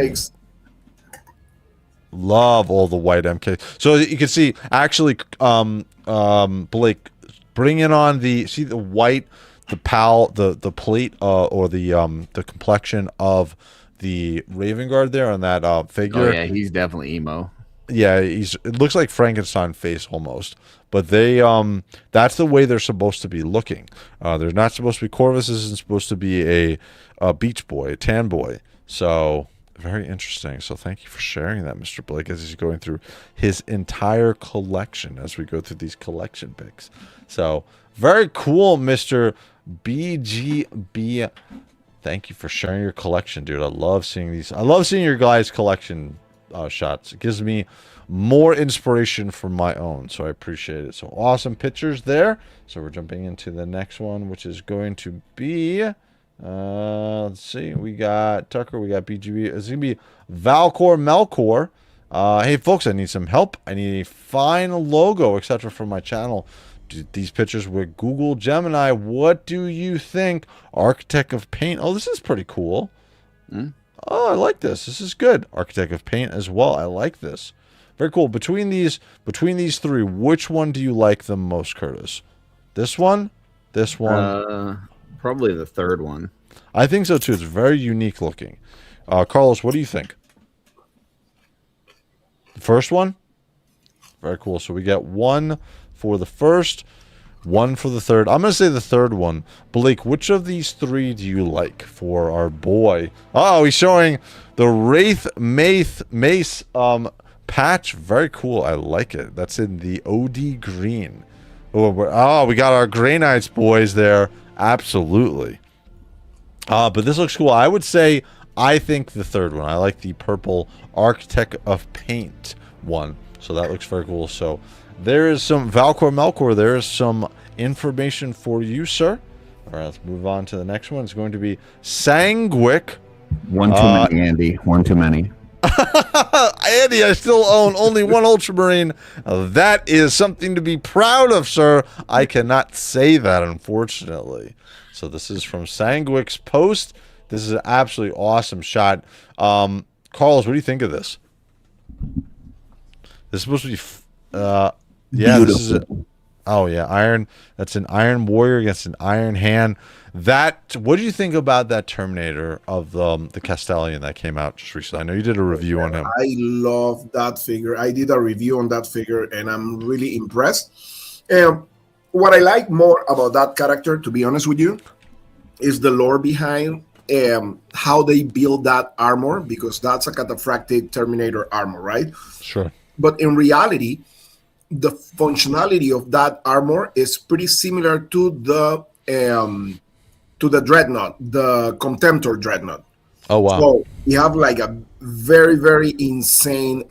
Love all the white MK. So you can see actually, Blake, bring it on the white, the plate, or the complexion of the Raven Guard there on that figure. Oh yeah, he's definitely emo. Yeah, it looks like Frankenstein face almost. But they that's the way they're supposed to be looking. They're not supposed to be Corvus isn't supposed to be a beach boy, a tan boy. So very interesting. So thank you for sharing that, Mr. Blake, as he's going through his entire collection as we go through these collection picks. So very cool, Mr. BGB. Thank you for sharing your collection, dude. I love seeing these. I love seeing your guys' collection shots. It gives me more inspiration for my own, so I appreciate it. So awesome pictures there. So we're jumping into the next one, which is going to be, let's see, we got Tucker, we got BGB. It's going to be Valcor Melkor. Hey, folks, I need some help. I need a fine logo, etc. for my channel. These pictures with Google Gemini. What do you think? Architect of Paint. Oh, this is pretty cool. Oh, I like this. This is good. Architect of Paint as well. I like this. Very cool. Between these three, which one do you like the most, Curtis? This one? This one? Probably the third one. I think so too. It's very unique looking. Carlos, what do you think? The first one? Very cool. So we get one for the first, one for the third. I'm going to say the third one. Blake, which of these three do you like for our boy? Oh, he's showing the Wraith Mace patch. Very cool. I like it. That's in the OD green. Oh, we got our Grey Knights boys there. Absolutely. But this looks cool. I would say I think the third one. I like the purple Architect of Paint one. So that looks very cool. So there is some Valcor Melkor. There is some information for you, sir. All right, let's move on to the next one. It's going to be Sanguic. One too many, Andy. One too many. Andy, I still own only one Ultramarine. That is something to be proud of, sir. I cannot say that, unfortunately. So this is from Sanguic's post. This is an absolutely awesome shot. Carlos, what do you think of this? This is supposed to be, yeah, beautiful. This is oh yeah, Iron. That's an Iron Warrior against an Iron Hand. That. What do you think about that Terminator of the Castellian that came out just recently? I know you did a review on him. I love that figure. I did a review on that figure, and I'm really impressed. What I like more about that character, to be honest with you, is the lore behind how they build that armor, because that's a cataphractic Terminator armor, right? Sure. But in reality, the functionality of that armor is pretty similar to the Dreadnought, the Contemptor Dreadnought. Oh wow! So you have like a very, very insane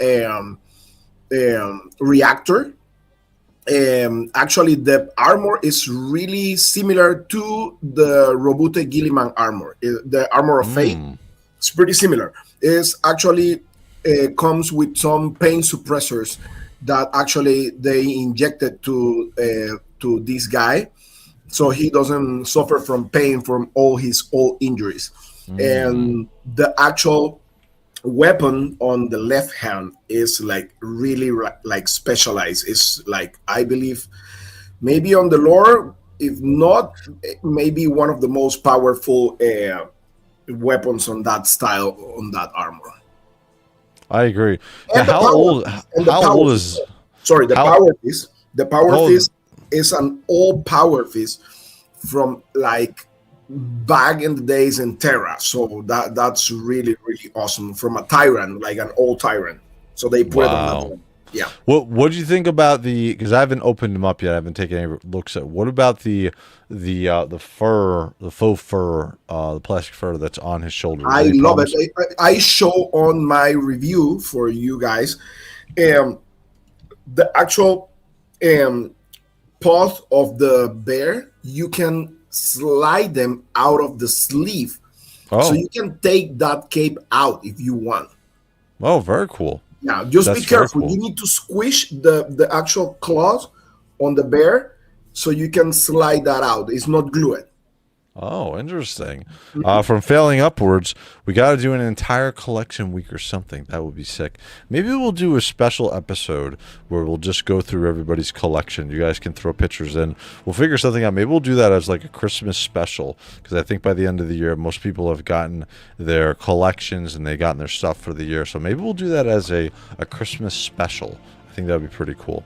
reactor. Actually, the armor is really similar to the Robute Gilliman armor, the armor of fate. It's pretty similar. It's actually comes with some pain suppressors that actually they injected to this guy, so he doesn't suffer from pain from all his old injuries. And the actual weapon on the left hand is like really like specialized. It's like, I believe maybe on the lore, if not maybe one of the most powerful weapons on that style, on that armor. I agree. Yeah, how old is? Sorry, the power fist. The power fist is an old power fist from like back in the days in Terra. So that's really, really awesome. From a tyrant, like an old tyrant. So they put it on that. Yeah. What do you think about the? Because I haven't opened them up yet. I haven't taken any looks at. What about the fur, the faux fur, the plastic fur that's on his shoulders? I love it. I show on my review for you guys, the actual paws of the bear. You can slide them out of the sleeve, so you can take that cape out if you want. Oh, very cool. Yeah, just be careful. Cool. You need to squish the actual claws on the bear so you can slide that out. It's not glued. Oh, interesting. From Failing Upwards, we got to do an entire collection week or something. That would be sick. Maybe we'll do a special episode where we'll just go through everybody's collection. You guys can throw pictures in. We'll figure something out. Maybe we'll do that as like a Christmas special, because I think by the end of the year, most people have gotten their collections and they've gotten their stuff for the year. So maybe we'll do that as a Christmas special. I think that would be pretty cool.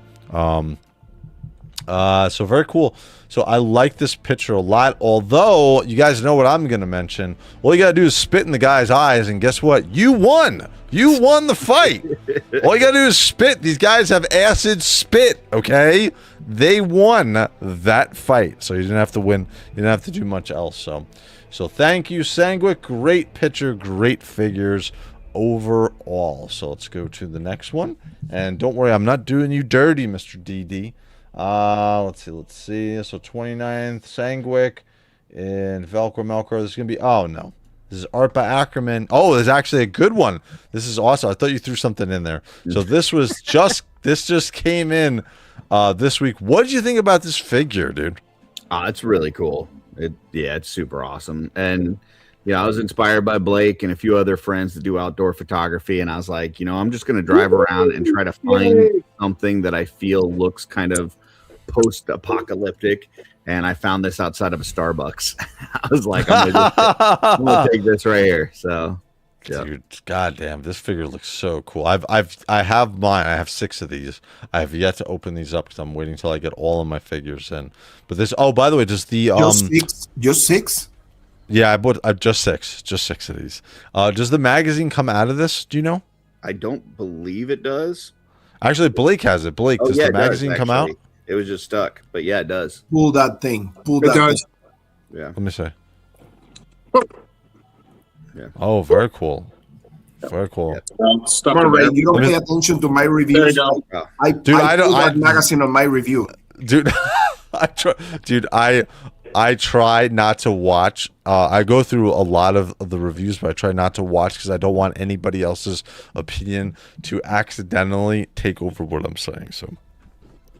So very cool. So I like this picture a lot, although you guys know what I'm going to mention. All you got to do is spit in the guy's eyes, and guess what? You won. You won the fight. All you got to do is spit. These guys have acid spit, okay? They won that fight, so you didn't have to win. You didn't have to do much else. So thank you, Sanguic. Great picture, great figures overall. So let's go to the next one. And don't worry, I'm not doing you dirty, Mr. DD. Let's see. So 29th, Sanguic and Velcro Melkor. This is going to be, oh no. This is art by Ackerman. Oh, there's actually a good one. This is awesome. I thought you threw something in there. So this was this just came in this week. What did you think about this figure, dude? It's really cool. It's super awesome. And Yeah, I was inspired by Blake and a few other friends that do outdoor photography, and I was like, I'm just going to drive around and try to find something that I feel looks kind of post-apocalyptic. And I found this outside of a Starbucks. I was like, I'm gonna take this right here. So, yeah. Dude, goddamn, this figure looks so cool. I have mine. I have 6 of these. I have yet to open these up because I'm waiting till I get all of my figures in. But this. Oh, by the way, does the just six? Yeah, I bought just 6 of these. Does the magazine come out of this? Do you know? I don't believe it does. Actually, Blake has it. Blake, does the magazine come out? It was just stuck, but yeah, it does. Pull that thing. Pull that does. thing. Yeah. Let me see. Yeah. Oh, very cool. Very cool. Well, stuck Come on, in Ray, there. you don't pay attention to my There reviews. you go. I Dude, I don't- put that I- magazine on my review. Dude, I try not to watch. I go through a lot of the reviews, but I try not to watch because I don't want anybody else's opinion to accidentally take over what I'm saying. So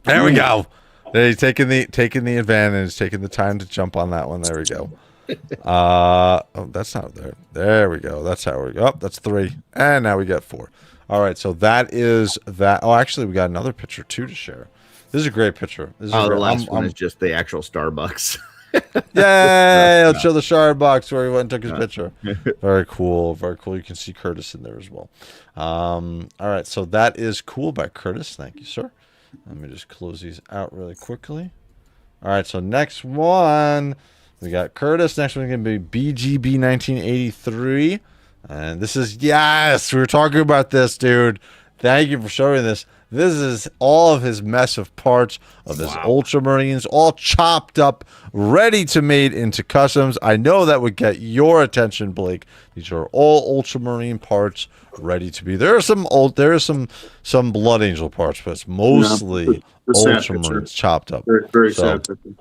there we go. He's taking the advantage, taking the time to jump on that one. There we go. Oh, that's not there. There we go. That's how we go. Oh, that's 3, and now we got 4. All right, so that is that. Oh, actually, we got another picture too to share. This is a great picture. This is The last one is just the actual Starbucks. Yay! Let's show the shard box where he went and took his picture. Very cool. Very cool. You can see Curtis in there as well. All right. So that is cool by Curtis. Thank you, sir. Let me just close these out really quickly. All right. So next one, we got Curtis. Next one is going to be BGB 1983. And this is, yes, we were talking about this, dude. Thank you for showing this. This is all of his mess of parts of his Ultramarines, all chopped up, ready to made into customs. I know that would get your attention, Blake. These are all Ultramarine parts ready to be. There are some Blood Angel parts, but it's mostly Ultramarines chopped up. Very sad picture.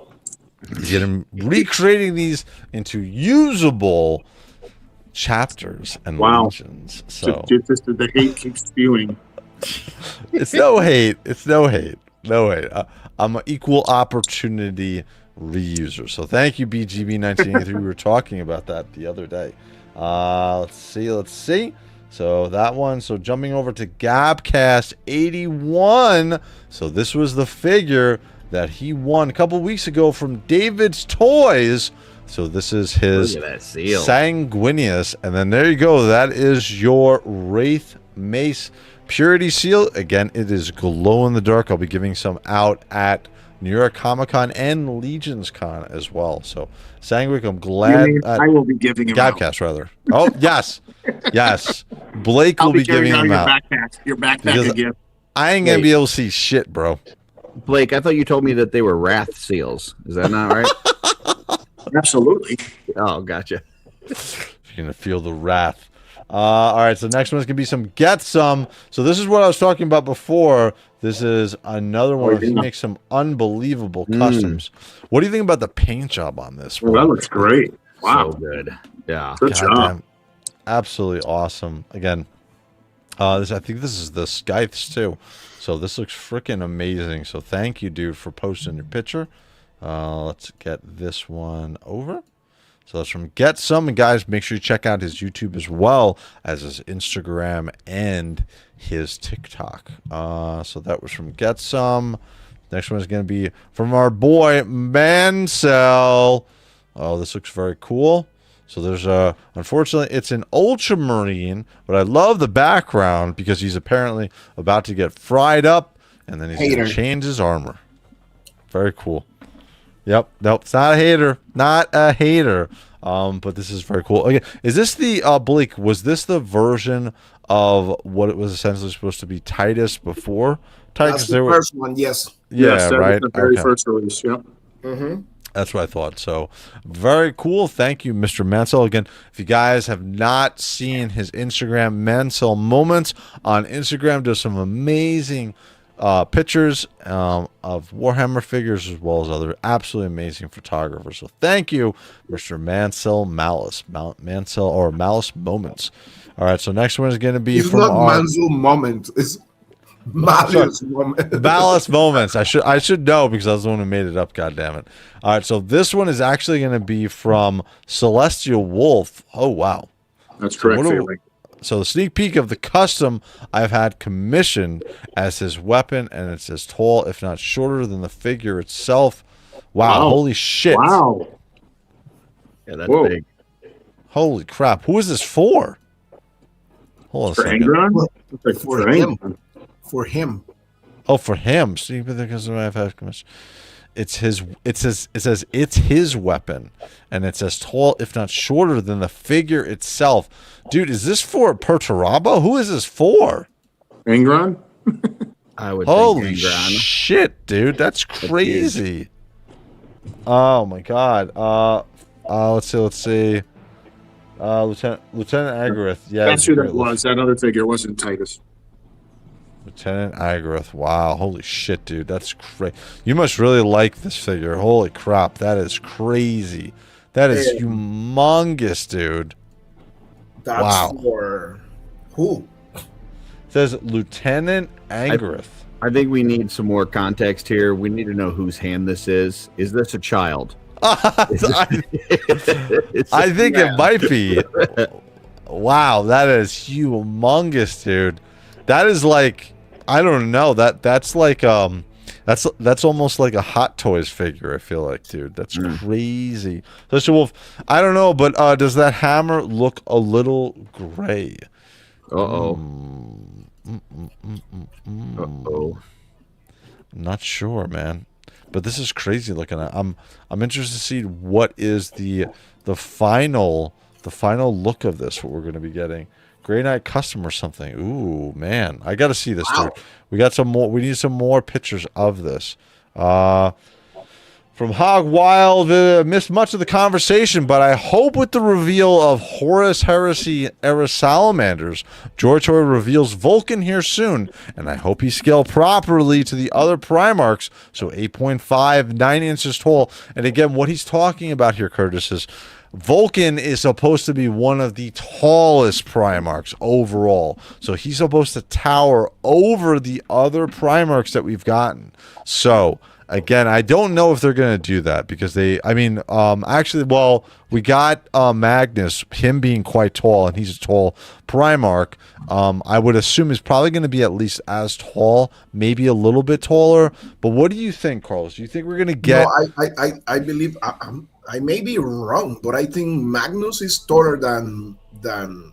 He's getting recreating these into usable chapters and legions. So Just the hate keeps spewing. it's no hate. It's no hate. No hate. I'm an equal opportunity reuser. So thank you, BGB 1983. We were talking about that the other day. Let's see. So that one. So jumping over to Gabcast 81. So this was the figure that he won a couple weeks ago from David's Toys. So this is his Sanguinius. And then there you go. That is your Wraith Mace Purity Seal. Again, it is glow in the dark. I'll be giving some out at New York Comic Con and Legions Con as well. So Sanguinius, I'm glad. I will be giving him Gabcast, rather. Oh, yes. Yes. Blake will be giving him out. Your backpack again. I ain't going to be able to see shit, bro. Blake, I thought you told me that they were Wrath Seals. Is that not right? Absolutely. Oh, gotcha. You're going to feel the wrath. All right, so next one's going to be some Get Some. So this is what I was talking about before. This is another one. He makes some unbelievable customs. What do you think about the paint job on this one? Well, that looks great. Wow. So good. Yeah. Good job. Absolutely awesome. Again, I think this is the Scythes too. So this looks freaking amazing. So thank you, dude, for posting your picture. Let's get this one over. So that's from Get Some. And guys, make sure you check out his YouTube as well as his Instagram and his TikTok. So that was from Get Some. Next one is going to be from our boy Mansell. Oh, this looks very cool. So there's unfortunately, it's an Ultramarine, but I love the background because he's apparently about to get fried up, and then he's going to change his armor. Very cool. Yep. Nope. It's not a hater. Not a hater. But this is very cool. Okay. Is this the Blake? Was this the version of what it was essentially supposed to be Titus before? That's the first one. Yes. Yeah. Yes, that right. was the very first release. Yep. Mm-hmm. That's what I thought. So very cool. Thank you, Mr. Mansell. Again, if you guys have not seen his Instagram, Mansell Moments on Instagram, does some amazing pictures of Warhammer figures as well as other absolutely amazing photographers. So thank you, Mr. Mansell Mansell or Malice Moments. All right, so next one is going to be it's from not Mansell Moment. It's Malice moment. Malice moments. I should know because I was the one who made it up. God damn it! All right, so this one is actually going to be from Celestial Wolf. Oh wow, That's correct, Felix. so the sneak peek of the custom I've had commissioned as his weapon, and it's as tall, if not shorter, than the figure itself. Wow! Holy shit! Wow! Yeah, that's big. Holy crap! Who is this for? Hold on a second. For him. For him. Oh, for him. See, because I've had commission. It says it's his weapon, and it's as tall, if not shorter, than the figure itself. Dude, is this for Perturabo? Who is this for? Angron? I would Holy think Angron. shit, dude. That's crazy. Oh my god. Let's see. Lieutenant Agarith. Yeah. That's who that was. That other figure wasn't Titus. Lieutenant Agarith. Wow. Holy shit, dude. That's crazy. You must really like this figure. Holy crap. That is crazy. That is humongous, dude. That's for who? It says Lieutenant Agarith. I think we need some more context here. We need to know whose hand this is. Is this a child? I think it might be. Wow, that is humongous, dude. That is like, I don't know. That's like that's almost like a Hot Toys figure. I feel like, dude. That's crazy. So Wolf, I don't know, but does that hammer look a little gray? Uh-oh. I'm not sure, man. But this is crazy looking at. I'm interested to see what is the final look of this. What we're going to be getting. Grey Knight custom or something. Ooh, man, I got to see this, dude. We got some more. We need some more pictures of this. From Hog Wild, missed much of the conversation, but I hope with the reveal of Horus Heresy Salamanders, JOYTOY reveals Vulcan here soon, and I hope he scaled properly to the other Primarchs, so 8.5, 9 inches tall. And again, what he's talking about here, Curtis, is Vulcan is supposed to be one of the tallest Primarchs overall, so he's supposed to tower over the other Primarchs that we've gotten. So again, I don't know if they're going to do that because actually, well, we got Magnus, him being quite tall, and he's a tall Primarch. I would assume he's probably going to be at least as tall, maybe a little bit taller. But what do you think, Carlos? Do you think we're going to get? No, I believe I may be wrong, but I think Magnus is taller than Vulcan?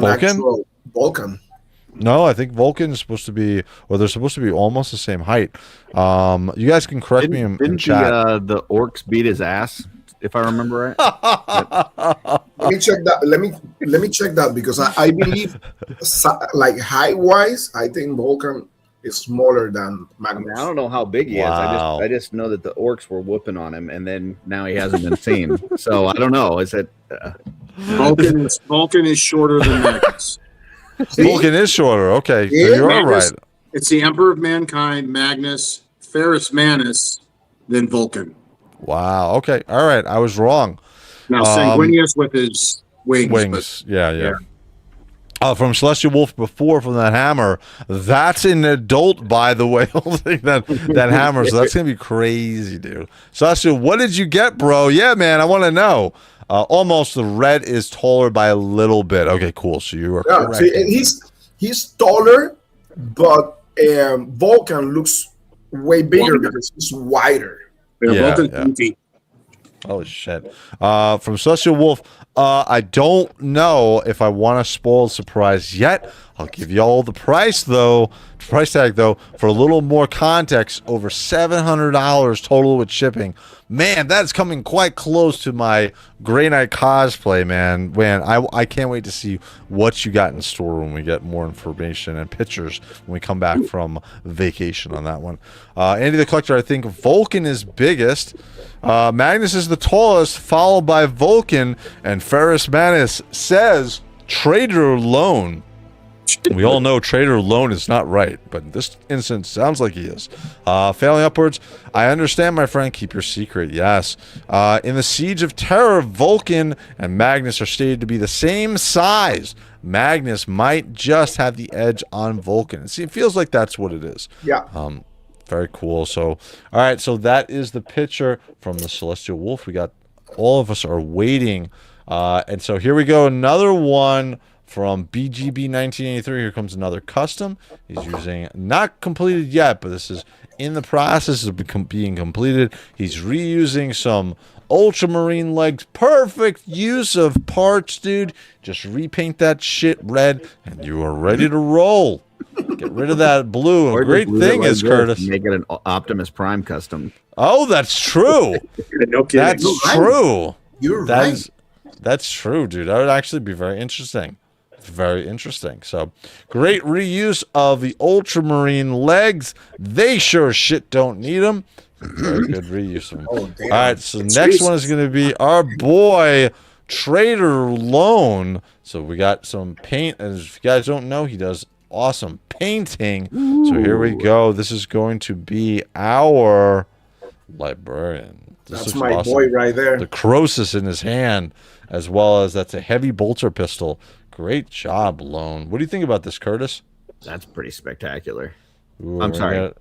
actual Vulcan. No, I think Vulcan is supposed to be, or they're supposed to be almost the same height. You guys can correct me in chat. The orcs beat his ass, if I remember right? Let me check that. Let me check that because I believe, like height wise, I think Vulcan is smaller than Magnus. I don't know how big he is. I just know that the orcs were whooping on him, and then now he hasn't been seen. So I don't know. Is it Vulcan is shorter than Magnus? Vulcan is shorter. Okay, so you're all right. It's the Emperor of Mankind, Magnus, Ferrus Manus, then Vulcan. Wow. Okay. All right. I was wrong. Now Sanguinius with his wings. Yeah. From Celestial Wolf before, from that hammer. That's an adult, by the way, holding that hammer. So that's gonna be crazy, dude. Celestial, what did you get, bro? Yeah, man. I want to know. Almost the red is taller by a little bit. Okay, cool. So you are correct. See, and he's taller, but Vulcan looks way bigger because he's wider. Yeah. Holy shit. From Celestial Wolf, I don't know if I want to spoil the surprise yet. I'll give you all the price tag though, for a little more context. Over $700 total with shipping. Man, that's coming quite close to my Grey Knight cosplay, man. I can't wait to see what you got in store when we get more information and pictures when we come back from vacation on that one. Andy the Collector, I think Vulcan is biggest. Magnus is the tallest, followed by Vulcan, and Ferrus Manus says Trader Alone. We all know Trader alone is not right, but in this instance, sounds like he is. Failing upwards. I understand, my friend. Keep your secret. Yes. In the Siege of Terror, Vulcan and Magnus are stated to be the same size. Magnus might just have the edge on Vulcan. See, it feels like that's what it is. Yeah. Very cool. So, all right. So that is the picture from the Celestial Wolf. We got, all of us are waiting. And so here we go. Another one from BGB 1983. Here comes another custom. He's using, not completed yet, but this is in the process of being completed. He's reusing some ultramarine legs. Perfect use of parts, dude. Just repaint that shit red, and you are ready to roll. Get rid of that blue. Or A great just thing like is, this, Curtis. make it an Optimus Prime custom. Oh, that's true. No kidding. That's true. You're right. That's true, dude. That would actually be very interesting. Very interesting. So, great reuse of the ultramarine legs. They sure shit don't need them. Very good reuse of them. Oh, damn. All right, so It's next recent. one is going to be our boy Trader Lone. So we got some paint, and if you guys don't know, he does awesome painting. Ooh. So here we go. This is going to be our librarian. This That's looks my awesome. boy right there. The Croesus in his hand, as well as that's a heavy bolter pistol. Great job, Lone. What do you think about this, Curtis? That's pretty spectacular. Ooh, I'm sorry.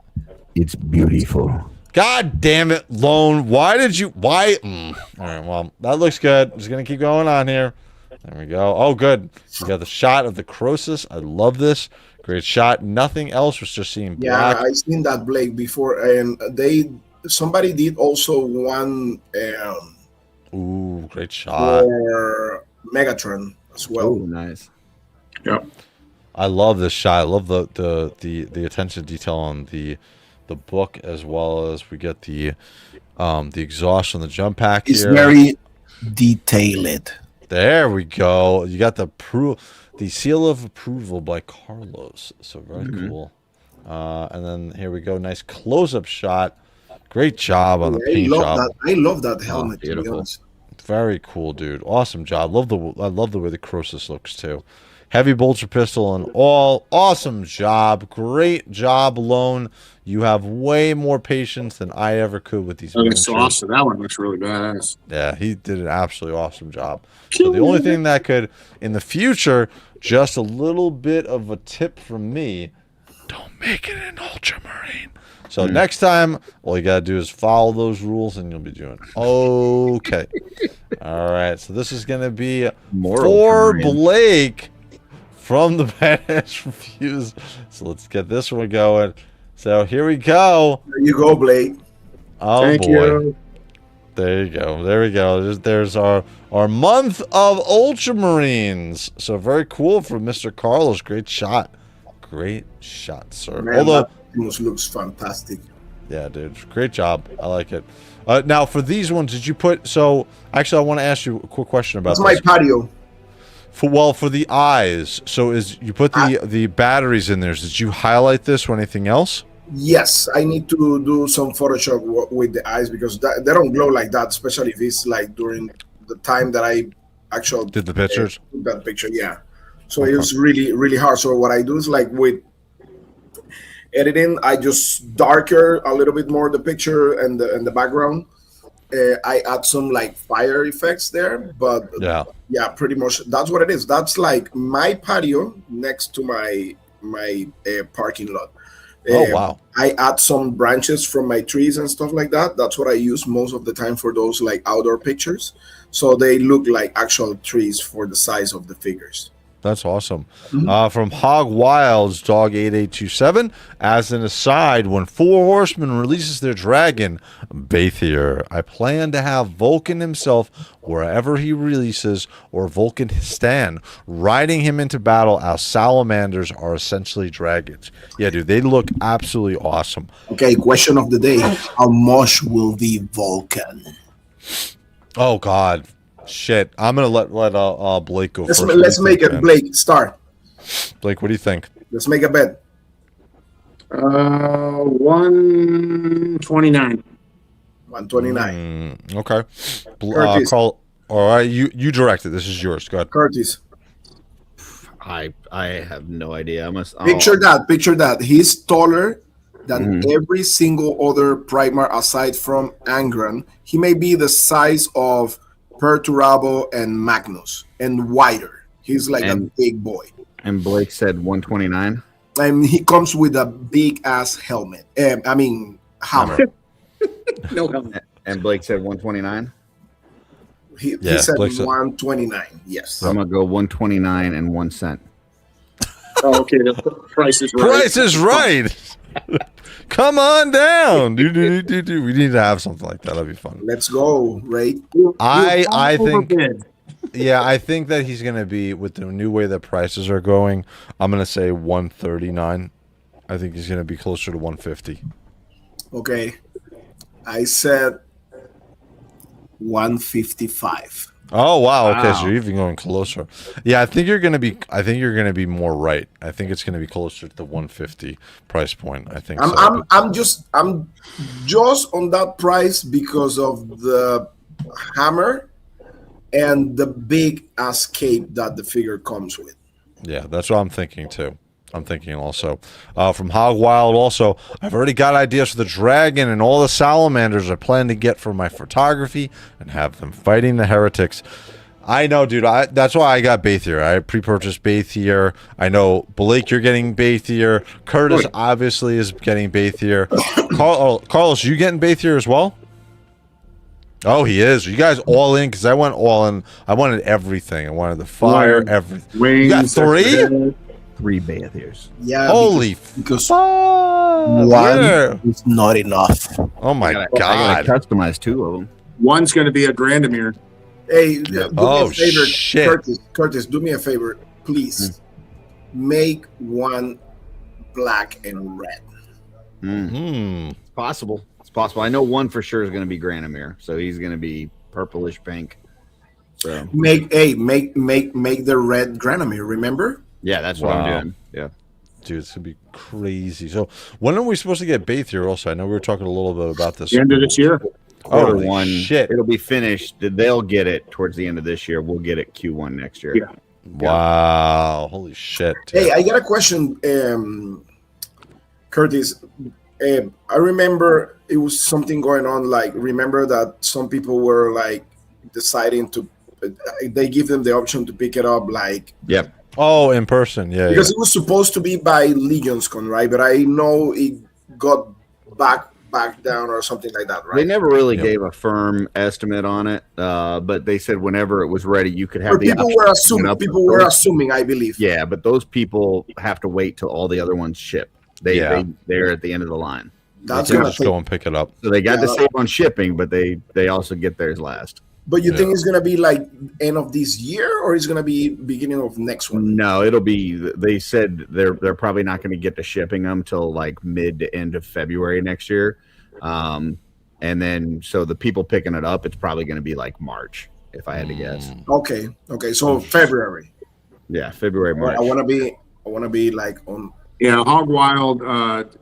It's beautiful. God damn it, Lone. Why did you... Why... All right, well, that looks good. Just going to keep going on here. There we go. Oh, good. You got the shot of the Croesus. I love this. Great shot. Nothing else. Was just seeing black. Yeah, I seen that, Blake, before, and somebody did also one Ooh, great shot. for Megatron as well. Oh, nice. Yep. I love this shot. I love the attention to detail on the book, as well as we get the exhaust on the jump pack It's here. very detailed. There we go. You got the seal of approval by Carlos. So very cool. And then here we go. Nice close-up shot. Great job on the paint job. I love that helmet. To be beautiful. honest. Very cool, dude. Awesome job. I love the way the Croesus looks too. Heavy bolter pistol and all. Awesome job. Great job, Lone. You have way more patience than I ever could with these Okay, miniatures. so awesome. That one looks really badass. Yeah, he did an absolutely awesome job. So the only thing that could, in the future, just a little bit of a tip from me, don't make it an ultramarine. So next time, all you got to do is follow those rules and you'll be doing okay. All right, so this is going to be More for ultramarine. Blake from the Badass Reviews. So let's get this one going. So here we go. There you go, Blake. Oh, Thank boy. you. There you go. There we go. There's our month of Ultramarines. So very cool from Mr. Carlos. Great shot. Great shot, sir. Man, Although, that almost looks fantastic. yeah, dude. Great job. I like it. Now, for these ones, did you put... So, actually, I want to ask you a quick question about That's my this. patio. For the eyes, so you put the batteries in there. Did you highlight this or anything else? Yes, I need to do some Photoshop with the eyes because they don't glow like that, especially if it's like during the time that I actually Did the pictures? took that picture. Yeah, so it was really, really hard. So what I do is like with editing, I just darker a little bit more the picture and the background. I add some like fire effects there, but yeah, pretty much that's what it is. That's like my patio next to my parking lot. Oh, wow. I add some branches from my trees and stuff like that. That's what I use most of the time for those like outdoor pictures. So they look like actual trees for the size of the figures. That's awesome. From Hog Wild's Dog 8827, as an aside, when Four Horsemen releases their dragon, Bathier, I plan to have Vulcan himself, wherever he releases, or Vulcan Stan, riding him into battle as salamanders are essentially dragons. Yeah, dude, they look absolutely awesome. Okay, question of the day. How much will the Vulcan? Oh, God. Shit. I'm going to let Blake go first. Let's make it, man? Blake, start. Blake, what do you think? Let's make a bet. 129. 129. Okay. Curtis. Carl, all right, you direct it. This is yours. Go ahead. Curtis. I have no idea. Picture that. He's taller than every single other Primar aside from Angron. He may be the size of Perturabo and Magnus and wider. He's like a big boy. And Blake said 129. And he comes with a big ass helmet. Hammer. No helmet. And Blake said 129. He said 129. Yes. I'm gonna go 129 and 1 cent. Oh, okay. The price is right. Price is right. Come on down. We need to have something like that. That'd be fun. Let's go, Ray. I think. Yeah, I think that he's gonna be, with the new way that prices are going, I'm gonna say 139. I think he's gonna be closer to 150. Okay. I said 155. Oh wow. Okay, so you're even going closer. Yeah, I think you're gonna be more right. I think it's gonna be closer to the 150 price point. I think. I'm just on that price because of the hammer and the big ass cape that the figure comes with. Yeah, that's what I'm thinking too. I'm thinking also from Hog Wild. Also, I've already got ideas for the dragon and all the salamanders I plan to get for my photography and have them fighting the heretics. I know, dude. That's why I got Bathier. I pre-purchased Bathier. I know, Blake, you're getting Bathier. Curtis obviously is getting Bathier. Carlos, you getting Bathier as well? Oh, he is. Are you guys all in? Because I went all in. I wanted everything. I wanted the fire, everything. Wings, you got 3? 3 Bathiers. Yeah. Holy because one is not enough. Oh my I god! gotta customize 2 of them. One's going to be a Grandemir. Hey, do me a favor, shit. Curtis, do me a favor, please. Make one black and red. It's possible. It's possible. I know one for sure is going to be Grandemir, so he's going to be purplish pink. So make the red Grandemir. Remember? yeah, that's what I'm doing. Yeah. Dude, it's gonna be crazy. So when are we supposed to get Bathier? Also, I know we were talking a little bit about this. The end of this year. Quarter Holy 1. shit. It'll be finished. They'll get it towards the end of this year. We'll get it Q1 next year. Yeah. Wow! Holy shit! Dude. Hey, I got a question, Curtis. I remember it was something going on. Like, remember that some people were like deciding to. They give them the option to pick it up, like. Yep. Oh, in person, yeah. Because it was supposed to be by LegionsCon, right? But I know it got back down or something like that, right? They never really gave a firm estimate on it, but they said whenever it was ready, you could have the people were assuming, I believe. Yeah, but those people have to wait till all the other ones ship. They're at the end of the line. That's They gonna just go and pick it up. So they got to save on shipping, but they also get theirs last. But you think it's gonna be like end of this year, or it's gonna be beginning of next one? No, it'll be. They said they're probably not going to get to shipping them till like mid to end of February next year, and then so the people picking it up, it's probably going to be like March, if I had to guess. Okay, so February. Yeah, February, March. I want to be like on. Yeah, Hog Wild,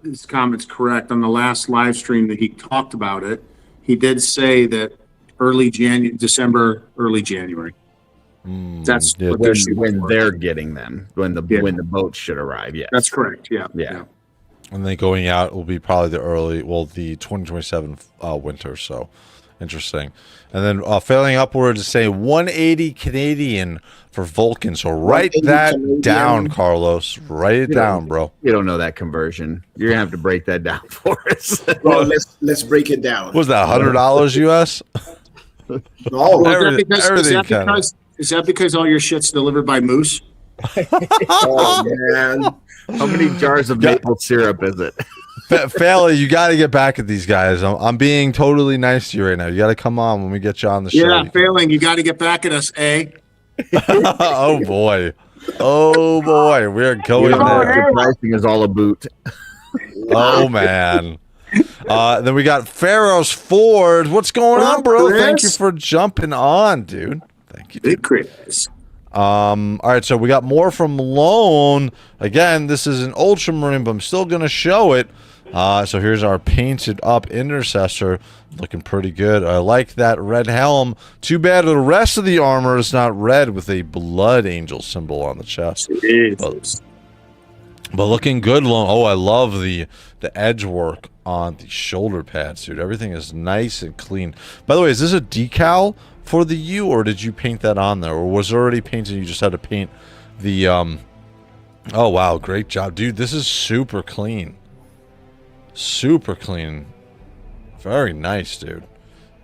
his comment's correct. On the last live stream that he talked about it, he did say that December, early January. That's what when they're getting them, when the boats should arrive. Yeah, that's correct. Yeah. And then going out will be probably the 2027 winter. So interesting. And then failing upwards is say 180 Canadian for Vulcan. So write that Canadian down, Carlos. Write it down, bro. You don't know that conversion. You're gonna have to break that down for us. Well, let's break it down. Was that $100 US? No, Is that because all your shit's delivered by Moose? Oh man, how many jars of maple syrup is it? Fairly, you got to get back at these guys. I'm being totally nice to you right now. You got to come on when we get you on the show. Yeah, Failing, you got to get back at us, eh? Oh boy, we're going there. Your pricing is all a boot. Oh man. Then we got Pharaoh's Ford. What's going on, bro? Chris? Thank you for jumping on, dude. Thank you. Big Chris. All right, so we got more from Lone. Again, this is an Ultramarine, but I'm still gonna show it. So here's our painted up intercessor, looking pretty good. I like that red helm. Too bad the rest of the armor is not red with a blood angel symbol on the chest. But looking good. Oh, I love the edge work on the shoulder pads, dude. Everything is nice and clean. By the way, is this a decal for the U, or did you paint that on there, or was it already painted? You just had to paint the Oh wow, great job, dude. This is super clean. Super clean. Very nice, dude.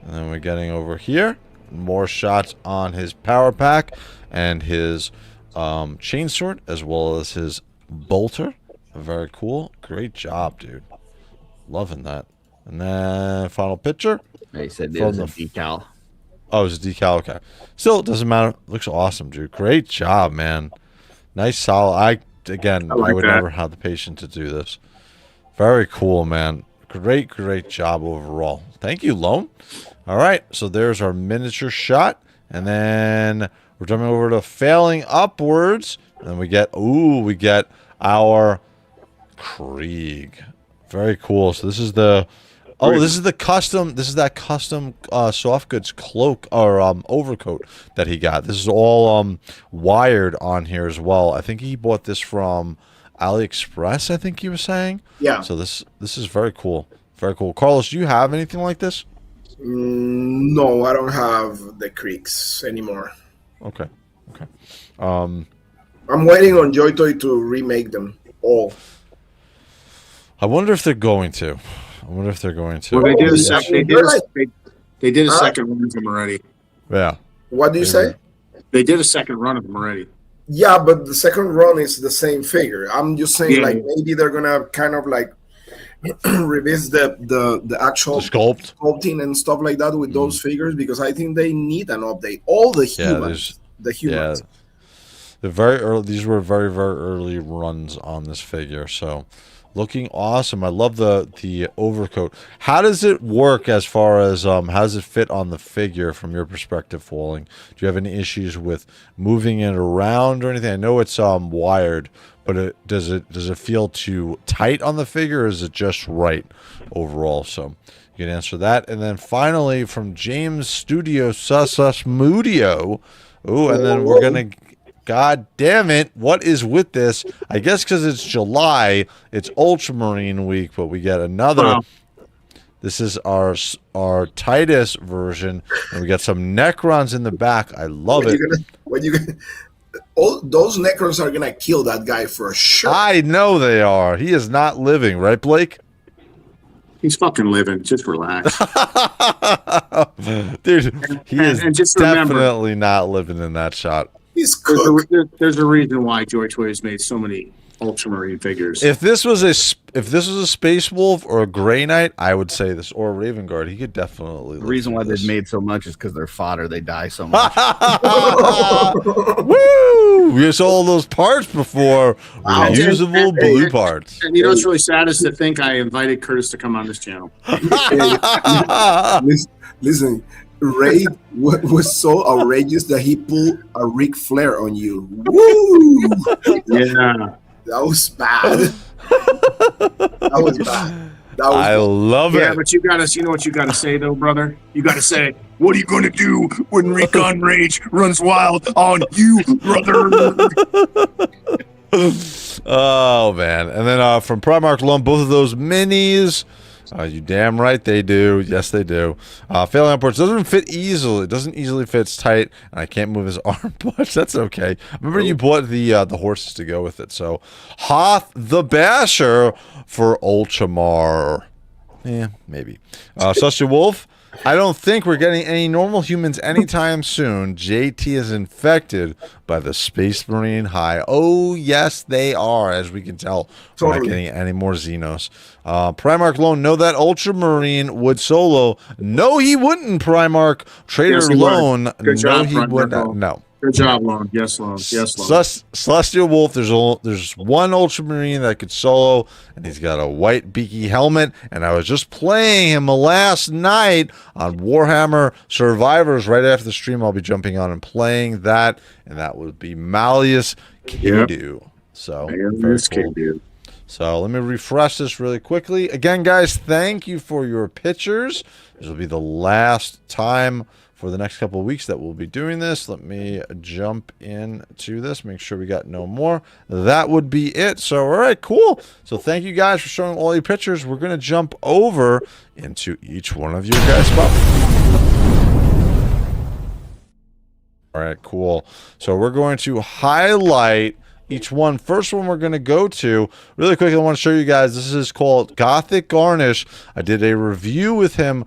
And then we're getting over here. More shots on his power pack and his chainsword, as well as his bolter. Very cool. Great job, dude. Loving that. And then final picture. They said it was a decal. Oh, it's a decal. Okay. Still, it doesn't matter. Looks awesome, dude. Great job, man. Nice, solid. I would never have the patience to do this. Very cool, man. Great job overall. Thank you, Lone. All right, so there's our miniature shot, and then we're jumping over to failing upwards, and then we get our Krieg. Very cool. So this is the custom. This is that custom soft goods cloak or overcoat that he got. This is all wired on here as well. I think he bought this from AliExpress, I think he was saying. Yeah. So this is very cool. Very cool. Carlos, do you have anything like this? No, I don't have the Kriegs anymore. Okay. I'm waiting on JOYTOY to remake them all. I wonder if they're going to. Well, they did a second. They did a second run of them already. Yeah. What do you say? They did a second run of them already. Yeah, but the second run is the same figure. I'm just saying, like, maybe they're gonna kind of like revisit the actual sculpting and stuff like that with those figures, because I think they need an update. All the humans, Yeah, they're very early. These were very early runs on this figure, so looking awesome. I love the overcoat. How does it work as far as how does it fit on the figure from your perspective, Falling? Do you have any issues with moving it around or anything? I know it's wired, but does it feel too tight on the figure, or is it just right overall? So you can answer that. And then finally from James Studio Mudio. Ooh, and then we're gonna, God damn it, what is with this? I guess because it's July, it's Ultramarine week, but we get another. Wow. This is our Titus version, and we got some Necrons in the back. I love it. All those Necrons are gonna kill that guy for sure. I know they are. He is not living, right, Blake? He's fucking living. Just relax. Dude, he is definitely not living in that shot. He's cooked. There's a reason why JOYTOY has made so many Ultramarine figures. If this was a Space Wolf or a Grey Knight, I would say this, or a Raven Guard. He could definitely. The reason why they've made so much is because they're fodder. They die so much. Woo! We saw all those parts before. Reusable blue parts. And you know what's really sad is to think I invited Curtis to come on this channel. Listen. Ray was so outrageous that he pulled a Ric Flair on you. Woo! Yeah. That was bad. That was bad. I love it. Yeah, but you know what you gotta say though, brother? You gotta say, what are you gonna do when Recon Rage runs wild on you, brother? Oh man. And then from Primark Loan, both of those minis. You damn right they do. Yes, they do. Failing upwards doesn't fit easily. It doesn't easily fit. It's tight, and I can't move his arm much. That's okay. Remember, you bought the horses to go with it. So, Hoth the Basher for Ultramar. Yeah, maybe. Celestial Wolf. I don't think we're getting any normal humans anytime soon. JT is infected by the Space Marine High. Oh, yes, they are, as we can tell. We're not getting any more Xenos. Primark Loan, know that Ultramarine would solo. No, he wouldn't, Primark. Trader Loan, no, he wouldn't. No. Good job, Lone. Yes, Lone. Yes, Lone. Celestial Wolf, there's one Ultramarine that could solo, and he's got a white beaky helmet, and I was just playing him last night on Warhammer Survivors. Right after the stream, I'll be jumping on and playing that, and that would be Malleus Kadu. Yep. So, very cool. So let me refresh this really quickly. Again, guys, thank you for your pictures. This will be the last time for the next couple of weeks that we'll be doing this. Let me jump into this, make sure we got no more. That would be it. So, all right, cool. So thank you guys for showing all your pictures. We're going to jump over into each one of your guys' spots. All right, cool. So we're going to highlight each one. First one we're going to go to, really quick, I want to show you guys, this is called Gothic Garnish. I did a review with him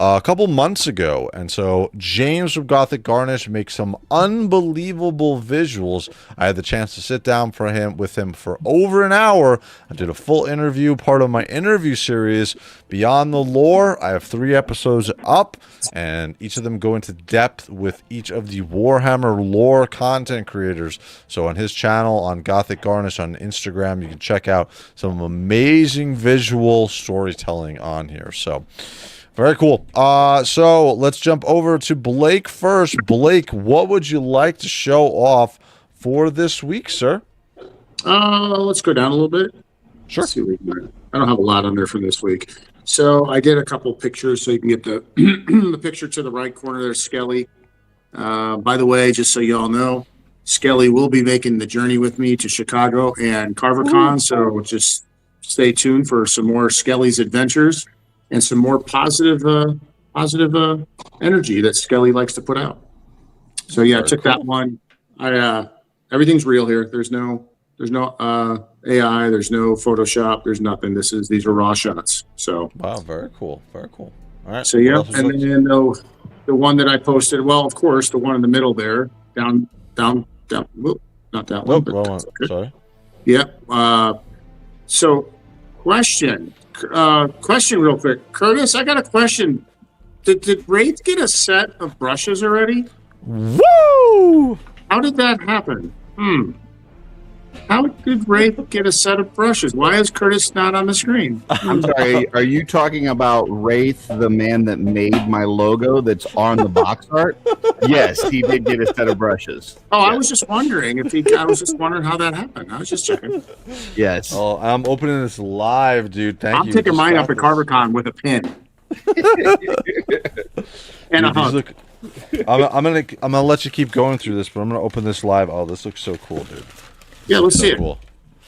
a couple months ago, and so James from Gothic Garnish makes some unbelievable visuals. I had the chance to sit down with him for over an hour. I did a full interview, part of my interview series Beyond the Lore. I have 3 episodes up, and each of them go into depth with each of the Warhammer lore content creators. So on his channel, on Gothic Garnish on Instagram, you can check out some amazing visual storytelling on here. So very cool. So let's jump over to Blake first. Blake, what would you like to show off for this week, sir? Let's go down a little bit. Sure. Let's see what we can, I don't have a lot on there for this week. So I did a couple pictures so you can get the the picture to the right corner there, Skelly. By the way, just so you all know, Skelly will be making the journey with me to Chicago and CarverCon, so just stay tuned for some more Skelly's adventures and some more positive energy that Skelly likes to put out. So yeah, I took that one. Everything's real here. There's no AI, there's no Photoshop, there's nothing. These are raw shots. So wow, very cool. Very cool. All right. So yeah, and then the one that I posted, well, of course, the one in the middle there, down, whoop, not that one, but wrong one. Sorry. Yeah. So question real quick. Curtis, I got a question. Did Wraith get a set of brushes already? Woo! How did that happen? How did Wraith get a set of brushes? Why is Curtis not on the screen? I'm sorry, are you talking about Wraith, the man that made my logo that's on the box art? Yes, he did get a set of brushes. Oh, yes. I was just wondering I was just wondering how that happened. I was just checking. Yes. Oh, I'm opening this live, dude. Thank you. I'm taking mine up at CarverCon with a pin. And a hug. I'm gonna let you keep going through this, but I'm gonna open this live. Oh, this looks so cool, dude. Yeah, let's see it. Cool.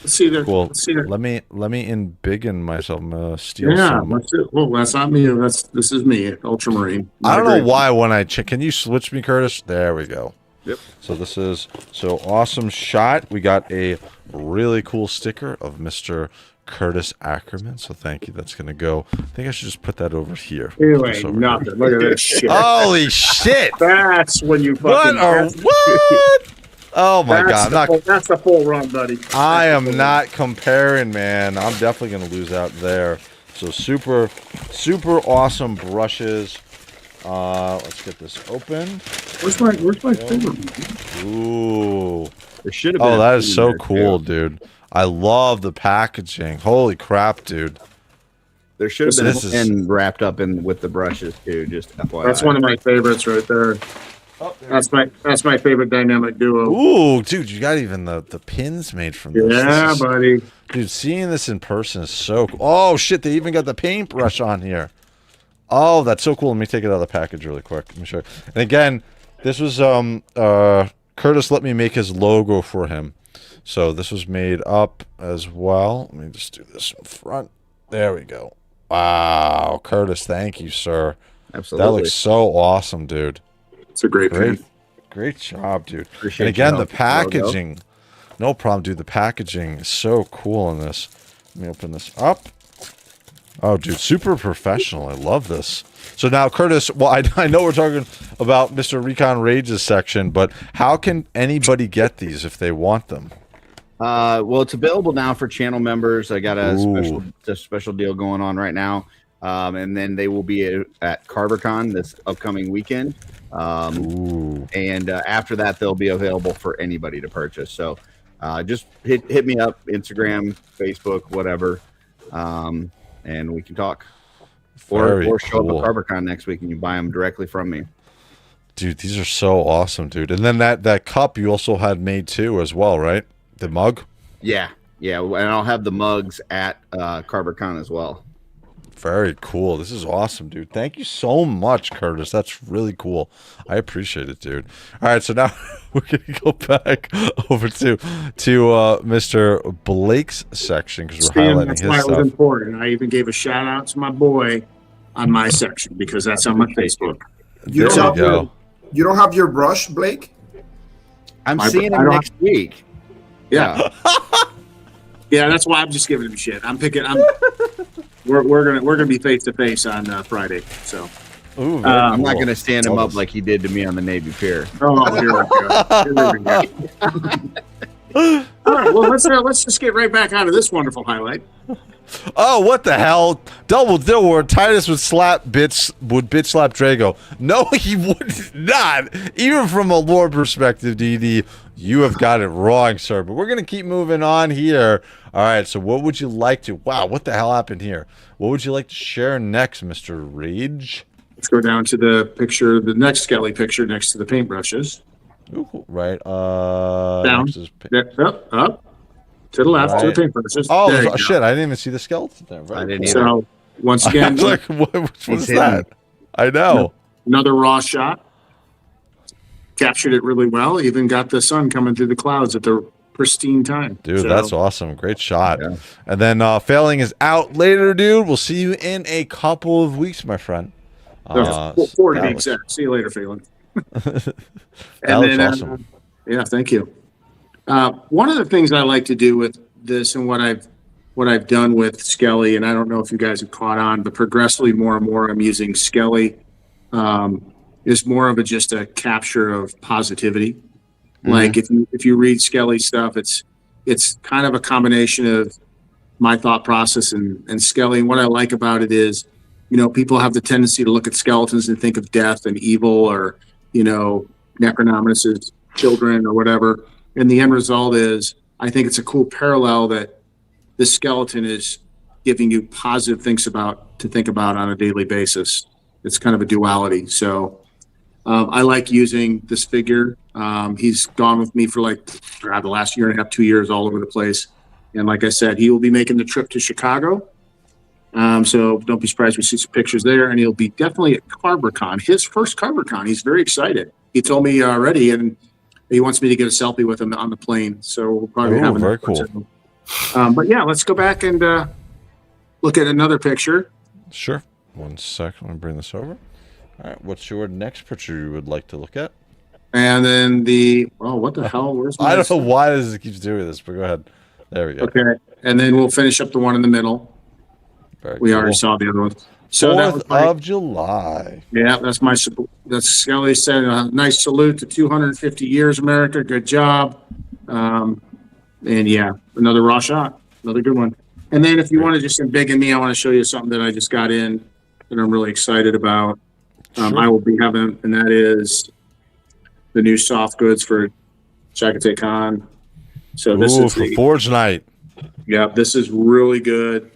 Let's see there. Cool. Let's see there. Let me embiggen myself. I'm gonna steal Yeah, some. let's do it. Well, that's not me. This is me, Ultramarine. I don't know why when I check. Can you switch me, Curtis? There we go. Yep. So this is awesome shot. We got a really cool sticker of Mr. Curtis Ackerman. So thank you. That's gonna go. I think I should just put that over here. Anyway, nothing. Look at this shit. Holy shit! That's when you fucking. What? Oh my god! That's the full run, buddy. I am not comparing, man. I'm definitely gonna lose out there. So super awesome brushes. Let's get this open. Where's my favorite? Ooh. There should have been. Oh, that is so cool, dude. I love the packaging. Holy crap, dude. There should have been a pen wrapped up in with the brushes too. Just FYI. That's one of my favorites right there. Oh, that's my favorite dynamic duo. Ooh, dude, you got even the pins made from this. Yeah, buddy. Dude, seeing this in person is so cool. Oh shit, they even got the paintbrush on here. Oh, that's so cool. Let me take it out of the package really quick. Let me show you. And again, this was Curtis let me make his logo for him. So this was made up as well. Let me just do this in front. There we go. Wow, Curtis, thank you, sir. Absolutely. That looks so awesome, dude. It's a great print. Great job, dude. Appreciate and again, your the help, packaging. logo. No problem, dude. The packaging is so cool in this. Let me open this up. Oh, dude, super professional. I love this. So now, Curtis, well, I know we're talking about Mr. Recon Rage's section, but how can anybody get these if they want them? Well, it's available now for channel members. I got a special deal going on right now. And then they will be at CarverCon this upcoming weekend. And after that, they'll be available for anybody to purchase. So just hit me up, Instagram, Facebook, whatever, and we can talk. Or show up at CarverCon next week and you buy them directly from me. Dude, these are so awesome, dude. And then that cup you also had made too as well, right? The mug? Yeah. Yeah, and I'll have the mugs at CarverCon as well. Very cool. This is awesome, dude. Thank you so much, Curtis. That's really cool. I appreciate it, dude. All right, so now we're gonna go back over to Mr. Blake's section because we're highlighting that's his why it was stuff. important. I even gave a shout out to my boy on my section because that's on my Facebook. You There don't we have go. You don't have your brush, Blake? I'm I seeing don't- him next week. Yeah. Yeah, that's why I'm just giving him shit. We're gonna be face to face on Friday. So Ooh, very I'm not cool. going to stand him up Awesome. like he did to me on the Navy Pier. oh, here we go. All right, well let's just get right back onto this wonderful highlight. Oh, what the hell? Double deal where Titus would bitch slap Drago. No, he would not. Even from a lore perspective, DD, you have got it wrong, sir. But we're going to keep moving on here. All right, so what would you like to... Wow, what the hell happened here? What would you like to share next, Mr. Rage? Let's go down to the picture, the next Skelly picture next to the paintbrushes. Ooh, right. Down. next is- Up. To the left, to Right. the paintbrushes. Oh, There you go. shit, I didn't even see the skeleton there. Very I didn't cool. either. So once I again, was like, what was He's that? hidden. I know. another raw shot. Captured it really well. Even got the sun coming through the clouds at the pristine time. Dude, So, that's awesome. Great shot. Yeah. And then Failing is out later, dude. We'll see you in a couple of weeks, my friend. 4 to be that was- exact. See you later, Phelan. That looks awesome. Yeah, thank you. One of the things I like to do with this and what I've done with Skelly, and I don't know if you guys have caught on, but progressively more and more I'm using Skelly is more of just a capture of positivity. Like if you read Skelly stuff, it's kind of a combination of my thought process and Skelly. And what I like about it is, people have the tendency to look at skeletons and think of death and evil or, Necronominus's children or whatever. And the end result is, I think it's a cool parallel that the skeleton is giving you positive things to think about on a daily basis. It's kind of a duality. So I like using this figure. He's gone with me for the last year and a half, 2 years, all over the place. And like I said, he will be making the trip to Chicago. So don't be surprised we see some pictures there. And he'll be definitely at CarverCon, his first CarverCon. He's very excited. He told me already, and he wants me to get a selfie with him on the plane. So we'll probably Ooh, have very cool. But yeah, let's go back and look at another picture. Sure. 1 second. Let me bring this over. All right. What's your next picture you would like to look at? And then what the hell? Where's my I don't know why this keeps doing this, but go ahead. There we go. Okay. And then we'll finish up the one in the middle. Very We cool. already saw the other one. So that was 4th of July. that's Skelly said, a nice salute to 250 years, America. Good job. And yeah, another raw shot, another good one. And then if you want to just embiggen me, I want to show you something that I just got in that I'm really excited about. Sure. I will be having, and that is the new soft goods for Chakotay Con. So this Ooh, is for Forge Night. this is really good.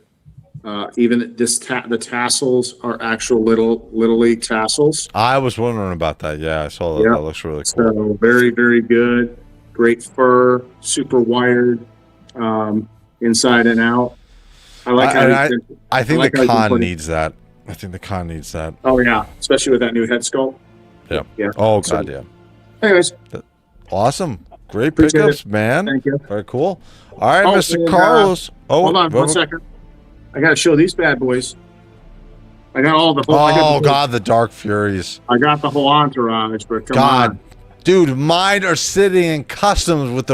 Even the tassels are actual little league tassels. I was wondering about that. Yeah, I saw that. Yeah. That looks really cool. So very, very good. Great fur, super wired, inside and out. I like I think like the how you con put it. needs that. I think the con needs that. Oh yeah, especially with that new head sculpt. Yeah. Yeah. Oh, So- God, yeah. Anyways, Awesome. Great Appreciate pickups, man. thank you. Very cool. All right, Oh, Mr. and, Carlos. Hold on 1 second. I got to show these bad boys. I got all the whole. Oh, God, the Dark Furies. I got the whole entourage, but come God. on. Dude, mine are sitting in customs with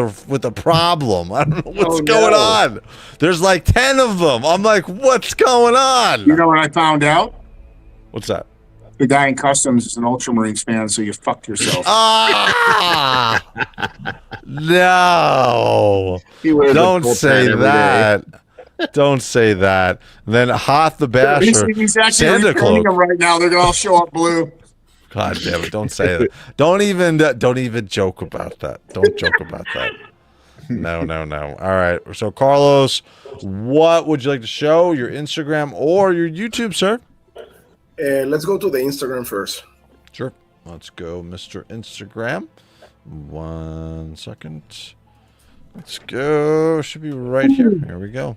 the problem. I don't know what's Oh, going no. on. There's like 10 of them. I'm like, what's going on? You know what I found out? What's that? The guy in customs is an Ultramarines fan, so you fucked yourself. Ah! No. He wears a Don't Colt say hat every day. that. Don't say that. Then Hoth the Basher. He's actually Santa returning Cloak. them right now. They're going to all show up blue. God damn it! Don't say that. Don't even joke about that. Don't joke about that. No. All right. So Carlos, what would you like to show? Your Instagram or your YouTube, sir? Let's go to the Instagram first. Sure. Let's go, Mr. Instagram. 1 second. Let's go. Should be right here. Here we go.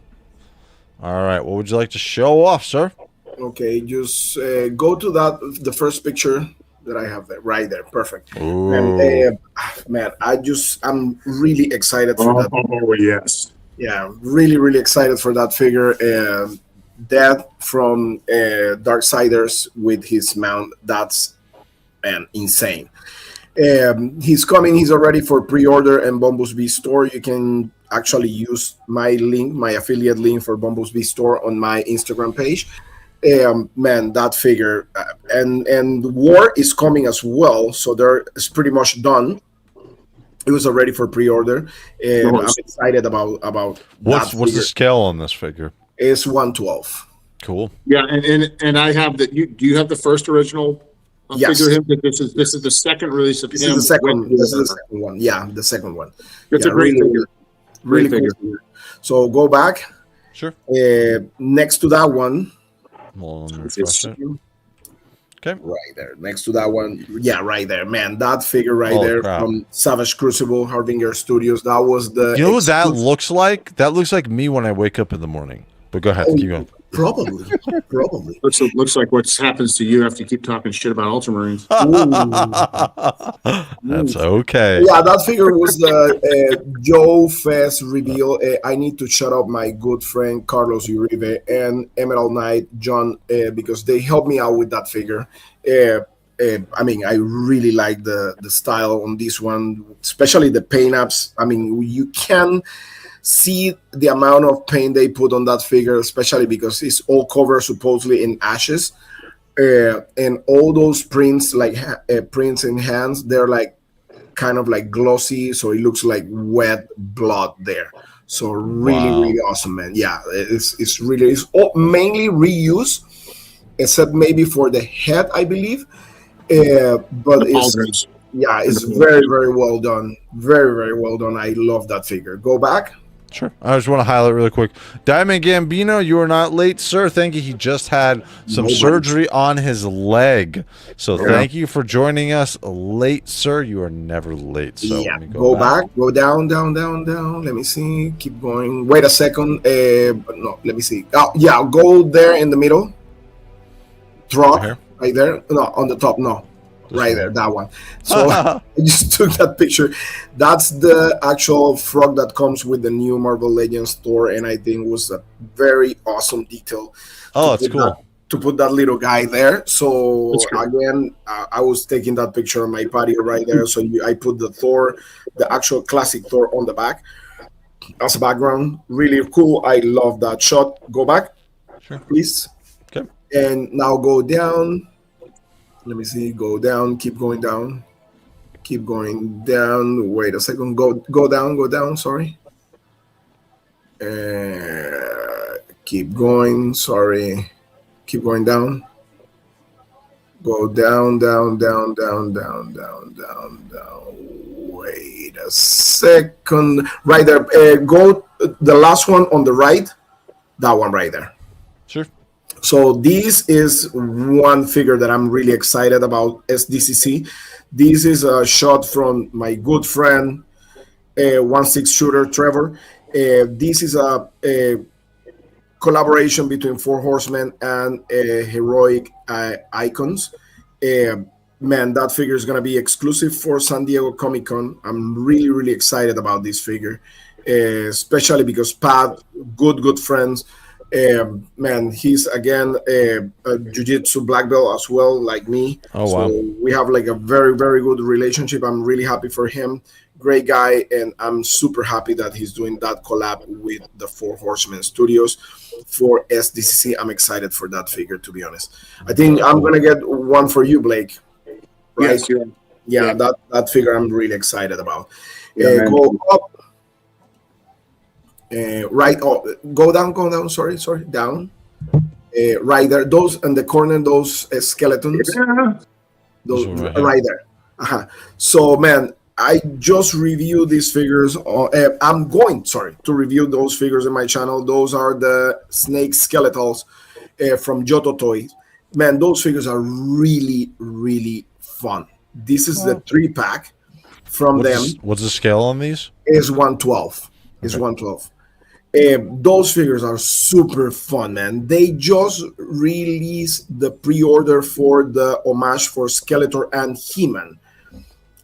All right. What would you like to show off, sir? Okay, just go to the first picture that I have there, right there. Perfect. Ooh. And man, I'm really excited for that. Oh, yes. Yeah, really excited for that figure. Dad from Darksiders with his mount. That's insane. He's coming. He's already for pre-order and Bumblebee store. You can actually use my link, my affiliate link for Bumblebee store on my Instagram page. Man, that figure and War is coming as well, so it's pretty much done. It was already for pre-order. I'm excited about what's the scale on this figure? It's 112. Cool. Yeah, and I have that. Do you have the first original Yes. figure? Him. This is the second release of This him. is the second. This is the second one. Yeah, the second one. It's Yeah, a great figure. Really Great cool figure. So go back. Sure. Next to that one. Hold on, refresh it. Okay. Right there, next to that one. Yeah, right there, man. That figure right Holy there crap. from Savage Crucible, Harbinger Studios. That was the. You know what that looks like? That looks like me when I wake up in the morning. But go ahead, keep going. Probably. Looks like what happens to you after you keep talking shit about Ultramarines. That's okay. Yeah, that figure was the Joe Fest reveal. I need to shout out my good friend Carlos Uribe and Emerald Knight John because they helped me out with that figure. I mean, I really like the style on this one, especially the paint apps. I mean, you can see the amount of paint they put on that figure, especially because it's all covered supposedly in ashes. And all those prints, like prints in hands, they're like kind of like glossy, so it looks like wet blood there. So really awesome, man. Yeah, it's mainly reuse, except maybe for the head, I believe. But it's very well done. Very well done. I love that figure. Go back. Sure. I just want to highlight really quick. Diamond Gambino, you are not late, sir. Thank you. He just had some surgery on his leg. So thank you for joining us late, sir. You are never late. So yeah, go back. Go down. Let me see. Keep going. Wait a second. No, let me see. Oh, yeah, go there in the middle. Drop right there. No, on the top. No. Right there, that one. So I just took that picture. That's the actual frog that comes with the new Marvel Legends store, and I think was a very awesome detail. Oh, it's cool to put that little guy there. So again, I was taking that picture on my patio right there. So I put the Thor, the actual classic Thor, on the back as a background. Really cool. I love that shot. Go back, please. Okay. And now go down. Let me see. Go down. Keep going down. Keep going down. Wait a second. Go down. Go down. Sorry. Keep going. Sorry. Keep going down. Go down. Wait a second. Right there. Go the last one on the right. That one right there. Sure. So this is one figure that I'm really excited about, SDCC. This is a shot from my good friend, 1/6 shooter Trevor. This is a collaboration between Four Horsemen and Heroic Icons. Man, that figure is going to be exclusive for San Diego Comic-Con. I'm really excited about this figure, especially because Pat, good friends. Man, he's again a jiu-jitsu black belt as well, like me. Oh wow! So we have like a very good relationship. I'm really happy for him. Great guy, and I'm super happy that he's doing that collab with the Four Horsemen Studios for SDCC. I'm excited for that figure, to be honest. I think I'm gonna get one for you, Blake. Right? Yes, that figure I'm really excited about. Go up. Right, go down. Sorry, down. Right there, those in the corner, those skeletons. Those right there. So, man, I just reviewed these figures. I'm going, to review those figures in my channel. Those are the snake skeletals from JOYTOY. Man, those figures are really fun. This is the 3-pack from them. What's the scale on these? Is 112. Is 112. Those figures are super fun, man. They just released the pre-order for the homage for Skeletor and He-Man,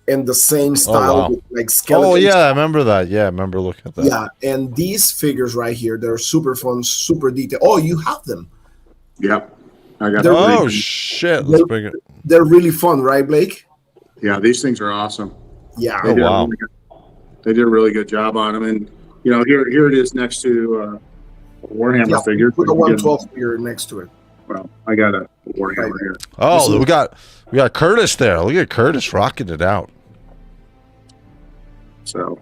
in the same style, wow. with like Skeletor. Oh yeah, I remember that. Yeah, I remember looking at that. Yeah, and these figures right here, they're super fun, super detailed. Oh, you have them. Yep. I got. Oh shit! Let's bring it. They're really fun, right, Blake? Yeah, these things are awesome. Yeah. They did wow. they did a really good job on them, and here it is next to a Warhammer figure. Put a 112 figure next to it. Well, I got a Warhammer here. Oh, we got Curtis there. Look at Curtis rocking it out. So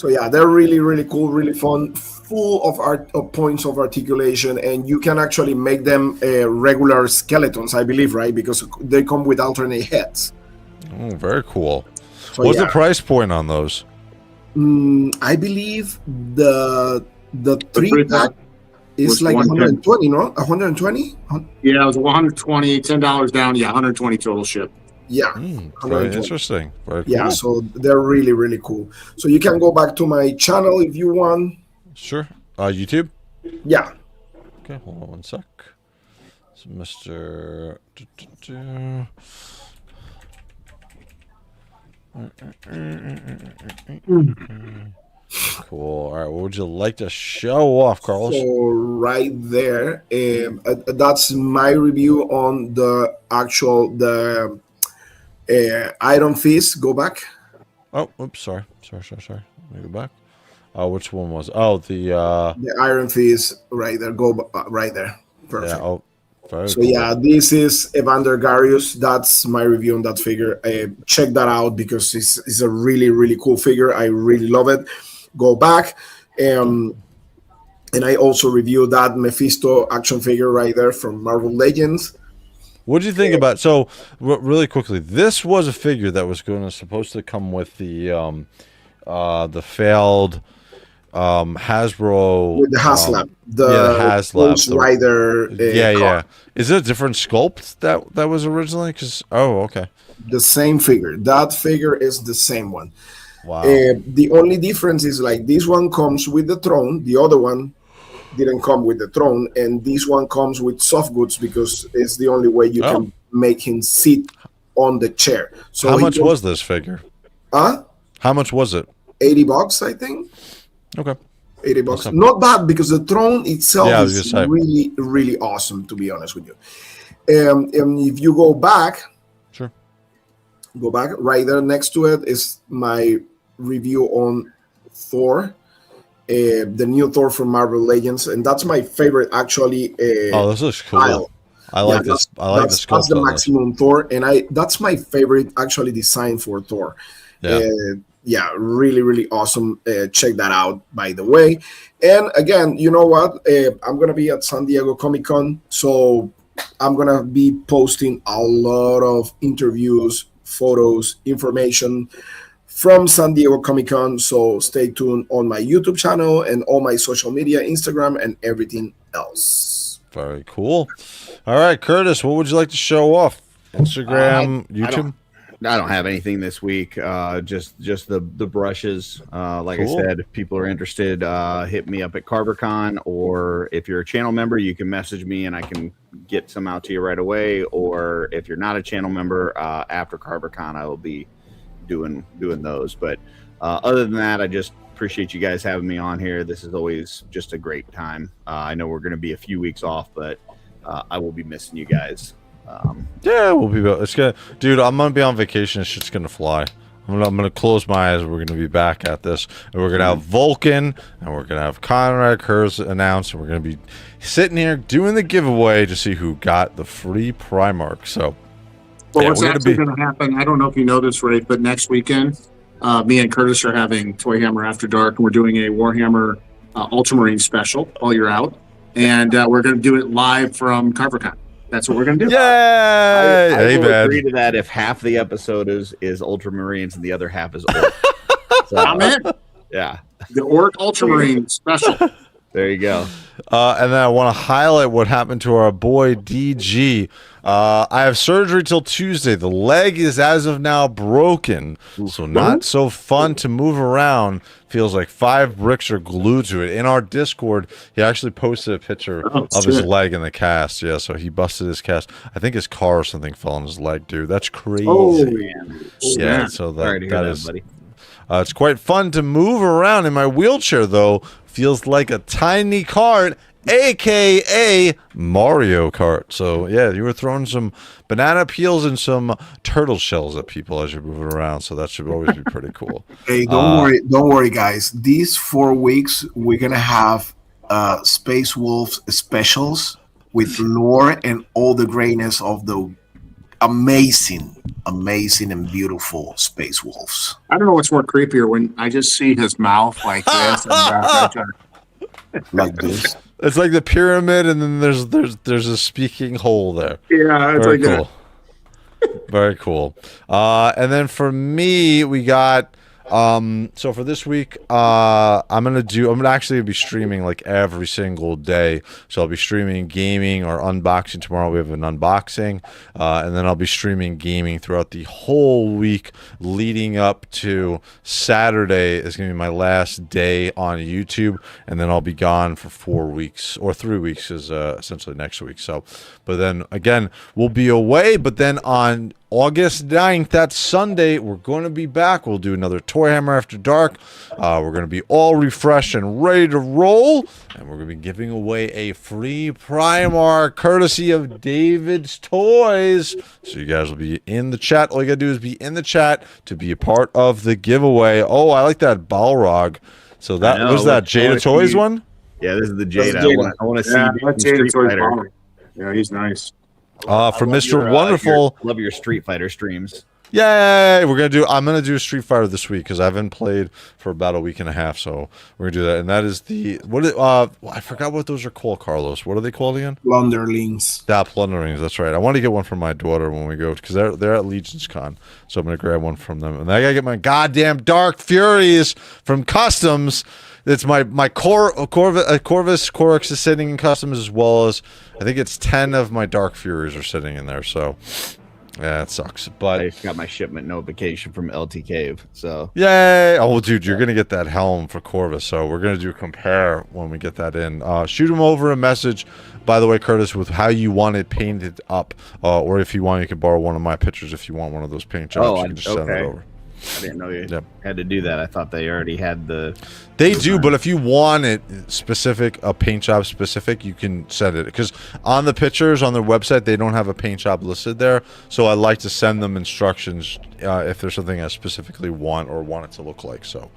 yeah, they're really, really cool, really fun, full of points of articulation, and you can actually make them regular skeletons, I believe, right? Because they come with alternate heads. Oh, very cool. So, What's the price point on those? I believe the three pack is like 120, no? 120? Yeah, it was 120, $10 down. Yeah, 120 total ship. Yeah. Very interesting. Very cool. Yeah, so they're really, really cool. So you can go back to my channel if you want. Sure. YouTube? Yeah. Okay, hold on one sec. So Mr. Cool. All right, what would you like to show off, Carlos? So right there, that's my review on the actual Iron Fist. Go back. Oh, oops, sorry. Let me go back. Which one was? Oh, the Iron Fist right there. Go right there. Perfect. Yeah. Oh, very so cool. yeah, this is Evander Garius. That's my review on that figure. Check that out because it's a really, really cool figure. I really love it. Go back. And I also reviewed that Mephisto action figure right there from Marvel Legends. What do you think about? So, really quickly, this was a figure that was supposed to come with the failed Hasbro with the HasLab, the HasLab Rider. Yeah. Is it a different sculpt that was originally? Okay. The same figure. That figure is the same one. Wow. The only difference is like this one comes with the throne. The other one didn't come with the throne, and this one comes with soft goods because it's the only way you can make him sit on the chair. So how much was this figure? How much was it? $80, I think. Okay. $80. Awesome. Not bad because the throne itself is really, really awesome, to be honest with you. And if you go back, go back right there next to it is my review on Thor. The new Thor from Marvel Legends, and that's my favorite actually. This looks cool. Style. I like this. I like the sculpt. That's the maximum Thor, and that's my favorite actually design for Thor. Yeah, really, really awesome. Check that out, by the way. And again, you know what? I'm gonna be at San Diego Comic-Con, so I'm gonna be posting a lot of interviews, photos, information from San Diego Comic-Con, so stay tuned on my YouTube channel and all my social media, Instagram, and everything else. Very cool. All right, Curtis, what would you like to show off? Instagram, YouTube? I don't have anything this week. Just the brushes. Like cool. I said, if people are interested, hit me up at CarverCon, or if you're a channel member, you can message me and I can get some out to you right away. Or if you're not a channel member, after CarverCon, I will be doing those. But other than that, I just appreciate you guys having me on here. This is always just a great time. I know we're going to be a few weeks off, but I will be missing you guys. Yeah, we'll be. It's gonna, dude. I'm gonna be on vacation. It's just gonna fly. I'm gonna close my eyes. We're gonna be back at this, and we're gonna have Vulcan, and we're gonna have Conrad Kurz announced, and we're gonna be sitting here doing the giveaway to see who got the free Primark. So, well, what's actually going to happen? I don't know if you know this, Ray, but next weekend, me and Curtis are having ToyHammer After Dark, and we're doing a Warhammer Ultramarine special while you're out, and we're going to do it live from CarverCon. That's what we're going to do. Yay! I will agree to that if half the episode is Ultramarines and the other half is Orc. So, I'm in. Yeah. The Orc Ultramarine special. There you go. And then I want to highlight what happened to our boy DG. I have surgery till Tuesday. The leg is as of now broken, so not so fun to move around. Feels like 5 bricks are glued to it. In our Discord, he actually posted a picture of his leg in the cast. Yeah, so he busted his cast. I think his car or something fell on his leg, dude. That's crazy. Oh, man. Yeah, so Sorry to hear that that, is. buddy. It's quite fun to move around in my wheelchair, though. Feels like a tiny cart, aka Mario Kart. So yeah, you were throwing some banana peels and some turtle shells at people as you're moving around. So that should always be pretty cool. Hey, don't worry, guys. These 4 weeks we're gonna have Space Wolves specials with lore and all the greatness of the amazing and beautiful Space Wolves. I don't know what's more creepier when I just see his mouth like this. Like this. It's like the pyramid, and then there's a speaking hole there. Yeah, it's Very like cool. Very cool. And then for me, we got so for this week, I'm gonna actually be streaming like every single day. So I'll be streaming gaming or unboxing. Tomorrow we have an unboxing, and then I'll be streaming gaming throughout the whole week leading up to Saturday is gonna be my last day on YouTube, and then I'll be gone for 4 weeks, or 3 weeks is essentially next week. So, but then again, we'll be away, but then on August 9th, that's Sunday, we're going to be back. We'll do another ToyHammer After Dark. We're going to be all refreshed and ready to roll. And we're going to be giving away a free Primark courtesy of David's Toys. So you guys will be in the chat. All you got to do is be in the chat to be a part of the giveaway. Oh, I like that Balrog. So that was that Jada Toys one? Yeah, this is the Jada. I want to see that's Jada Toys Balrog. Yeah, he's nice. From Mr. Wonderful. Love your Street Fighter streams. Yay! I'm gonna do Street Fighter this week because I haven't played for about a week and a half. So we're gonna do that, and that is I forgot what those are called, Carlos. What are they called again? Plunderlings. Plunderlings. That's right. I want to get one for my daughter when we go because they're at Legion's Con, so I'm gonna grab one from them, and I gotta get my goddamn Dark Furies from Customs. It's my Corvus Corax is sitting in Customs, as well as I think it's 10 of my Dark Furies are sitting in there. So yeah, it sucks. But I just got my shipment notification from LT Cave. So yay! Oh, dude, you're gonna get that helm for Corvus. So we're gonna do a compare when we get that in. Shoot him over a message, by the way, Curtis, with how you want it painted up, or if you want, you can borrow one of my pictures if you want one of those paint jobs. You can just send it over. I didn't know you had to do that. I thought they already had the... They do, but if you want it specific, a paint job specific, you can send it. Because on the pictures on their website, they don't have a paint job listed there. So I like to send them instructions if there's something I specifically want it to look like. So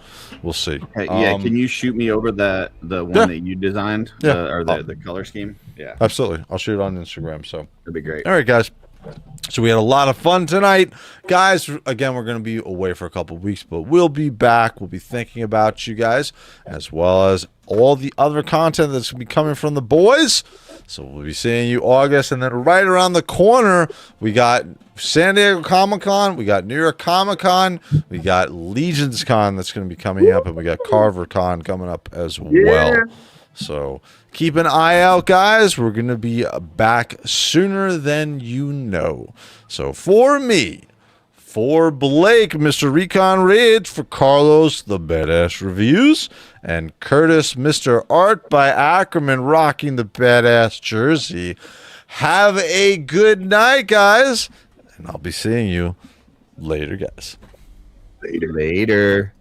we'll see. Hey, can you shoot me over the one that you designed? Or the color scheme? Yeah. Absolutely. I'll shoot it on Instagram. So that'd be great. All right, guys. So we had a lot of fun tonight, guys. Again, we're going to be away for a couple of weeks, but we'll be back. We'll be thinking about you guys, as well as all the other content that's going to be coming from the boys. So we'll be seeing you August, and then right around the corner, we got San Diego Comic-Con, we got New York Comic-Con, we got Legions Con that's going to be coming up, and we got Carver Con coming up as well. So keep an eye out, guys. We're going to be back sooner than you know. So for me, for Blake, Mr. Recon Ridge, for Carlos, the Badass Reviews, and Curtis, Mr. Art by Ackerman, rocking the badass jersey. Have a good night, guys. And I'll be seeing you later, guys. Later.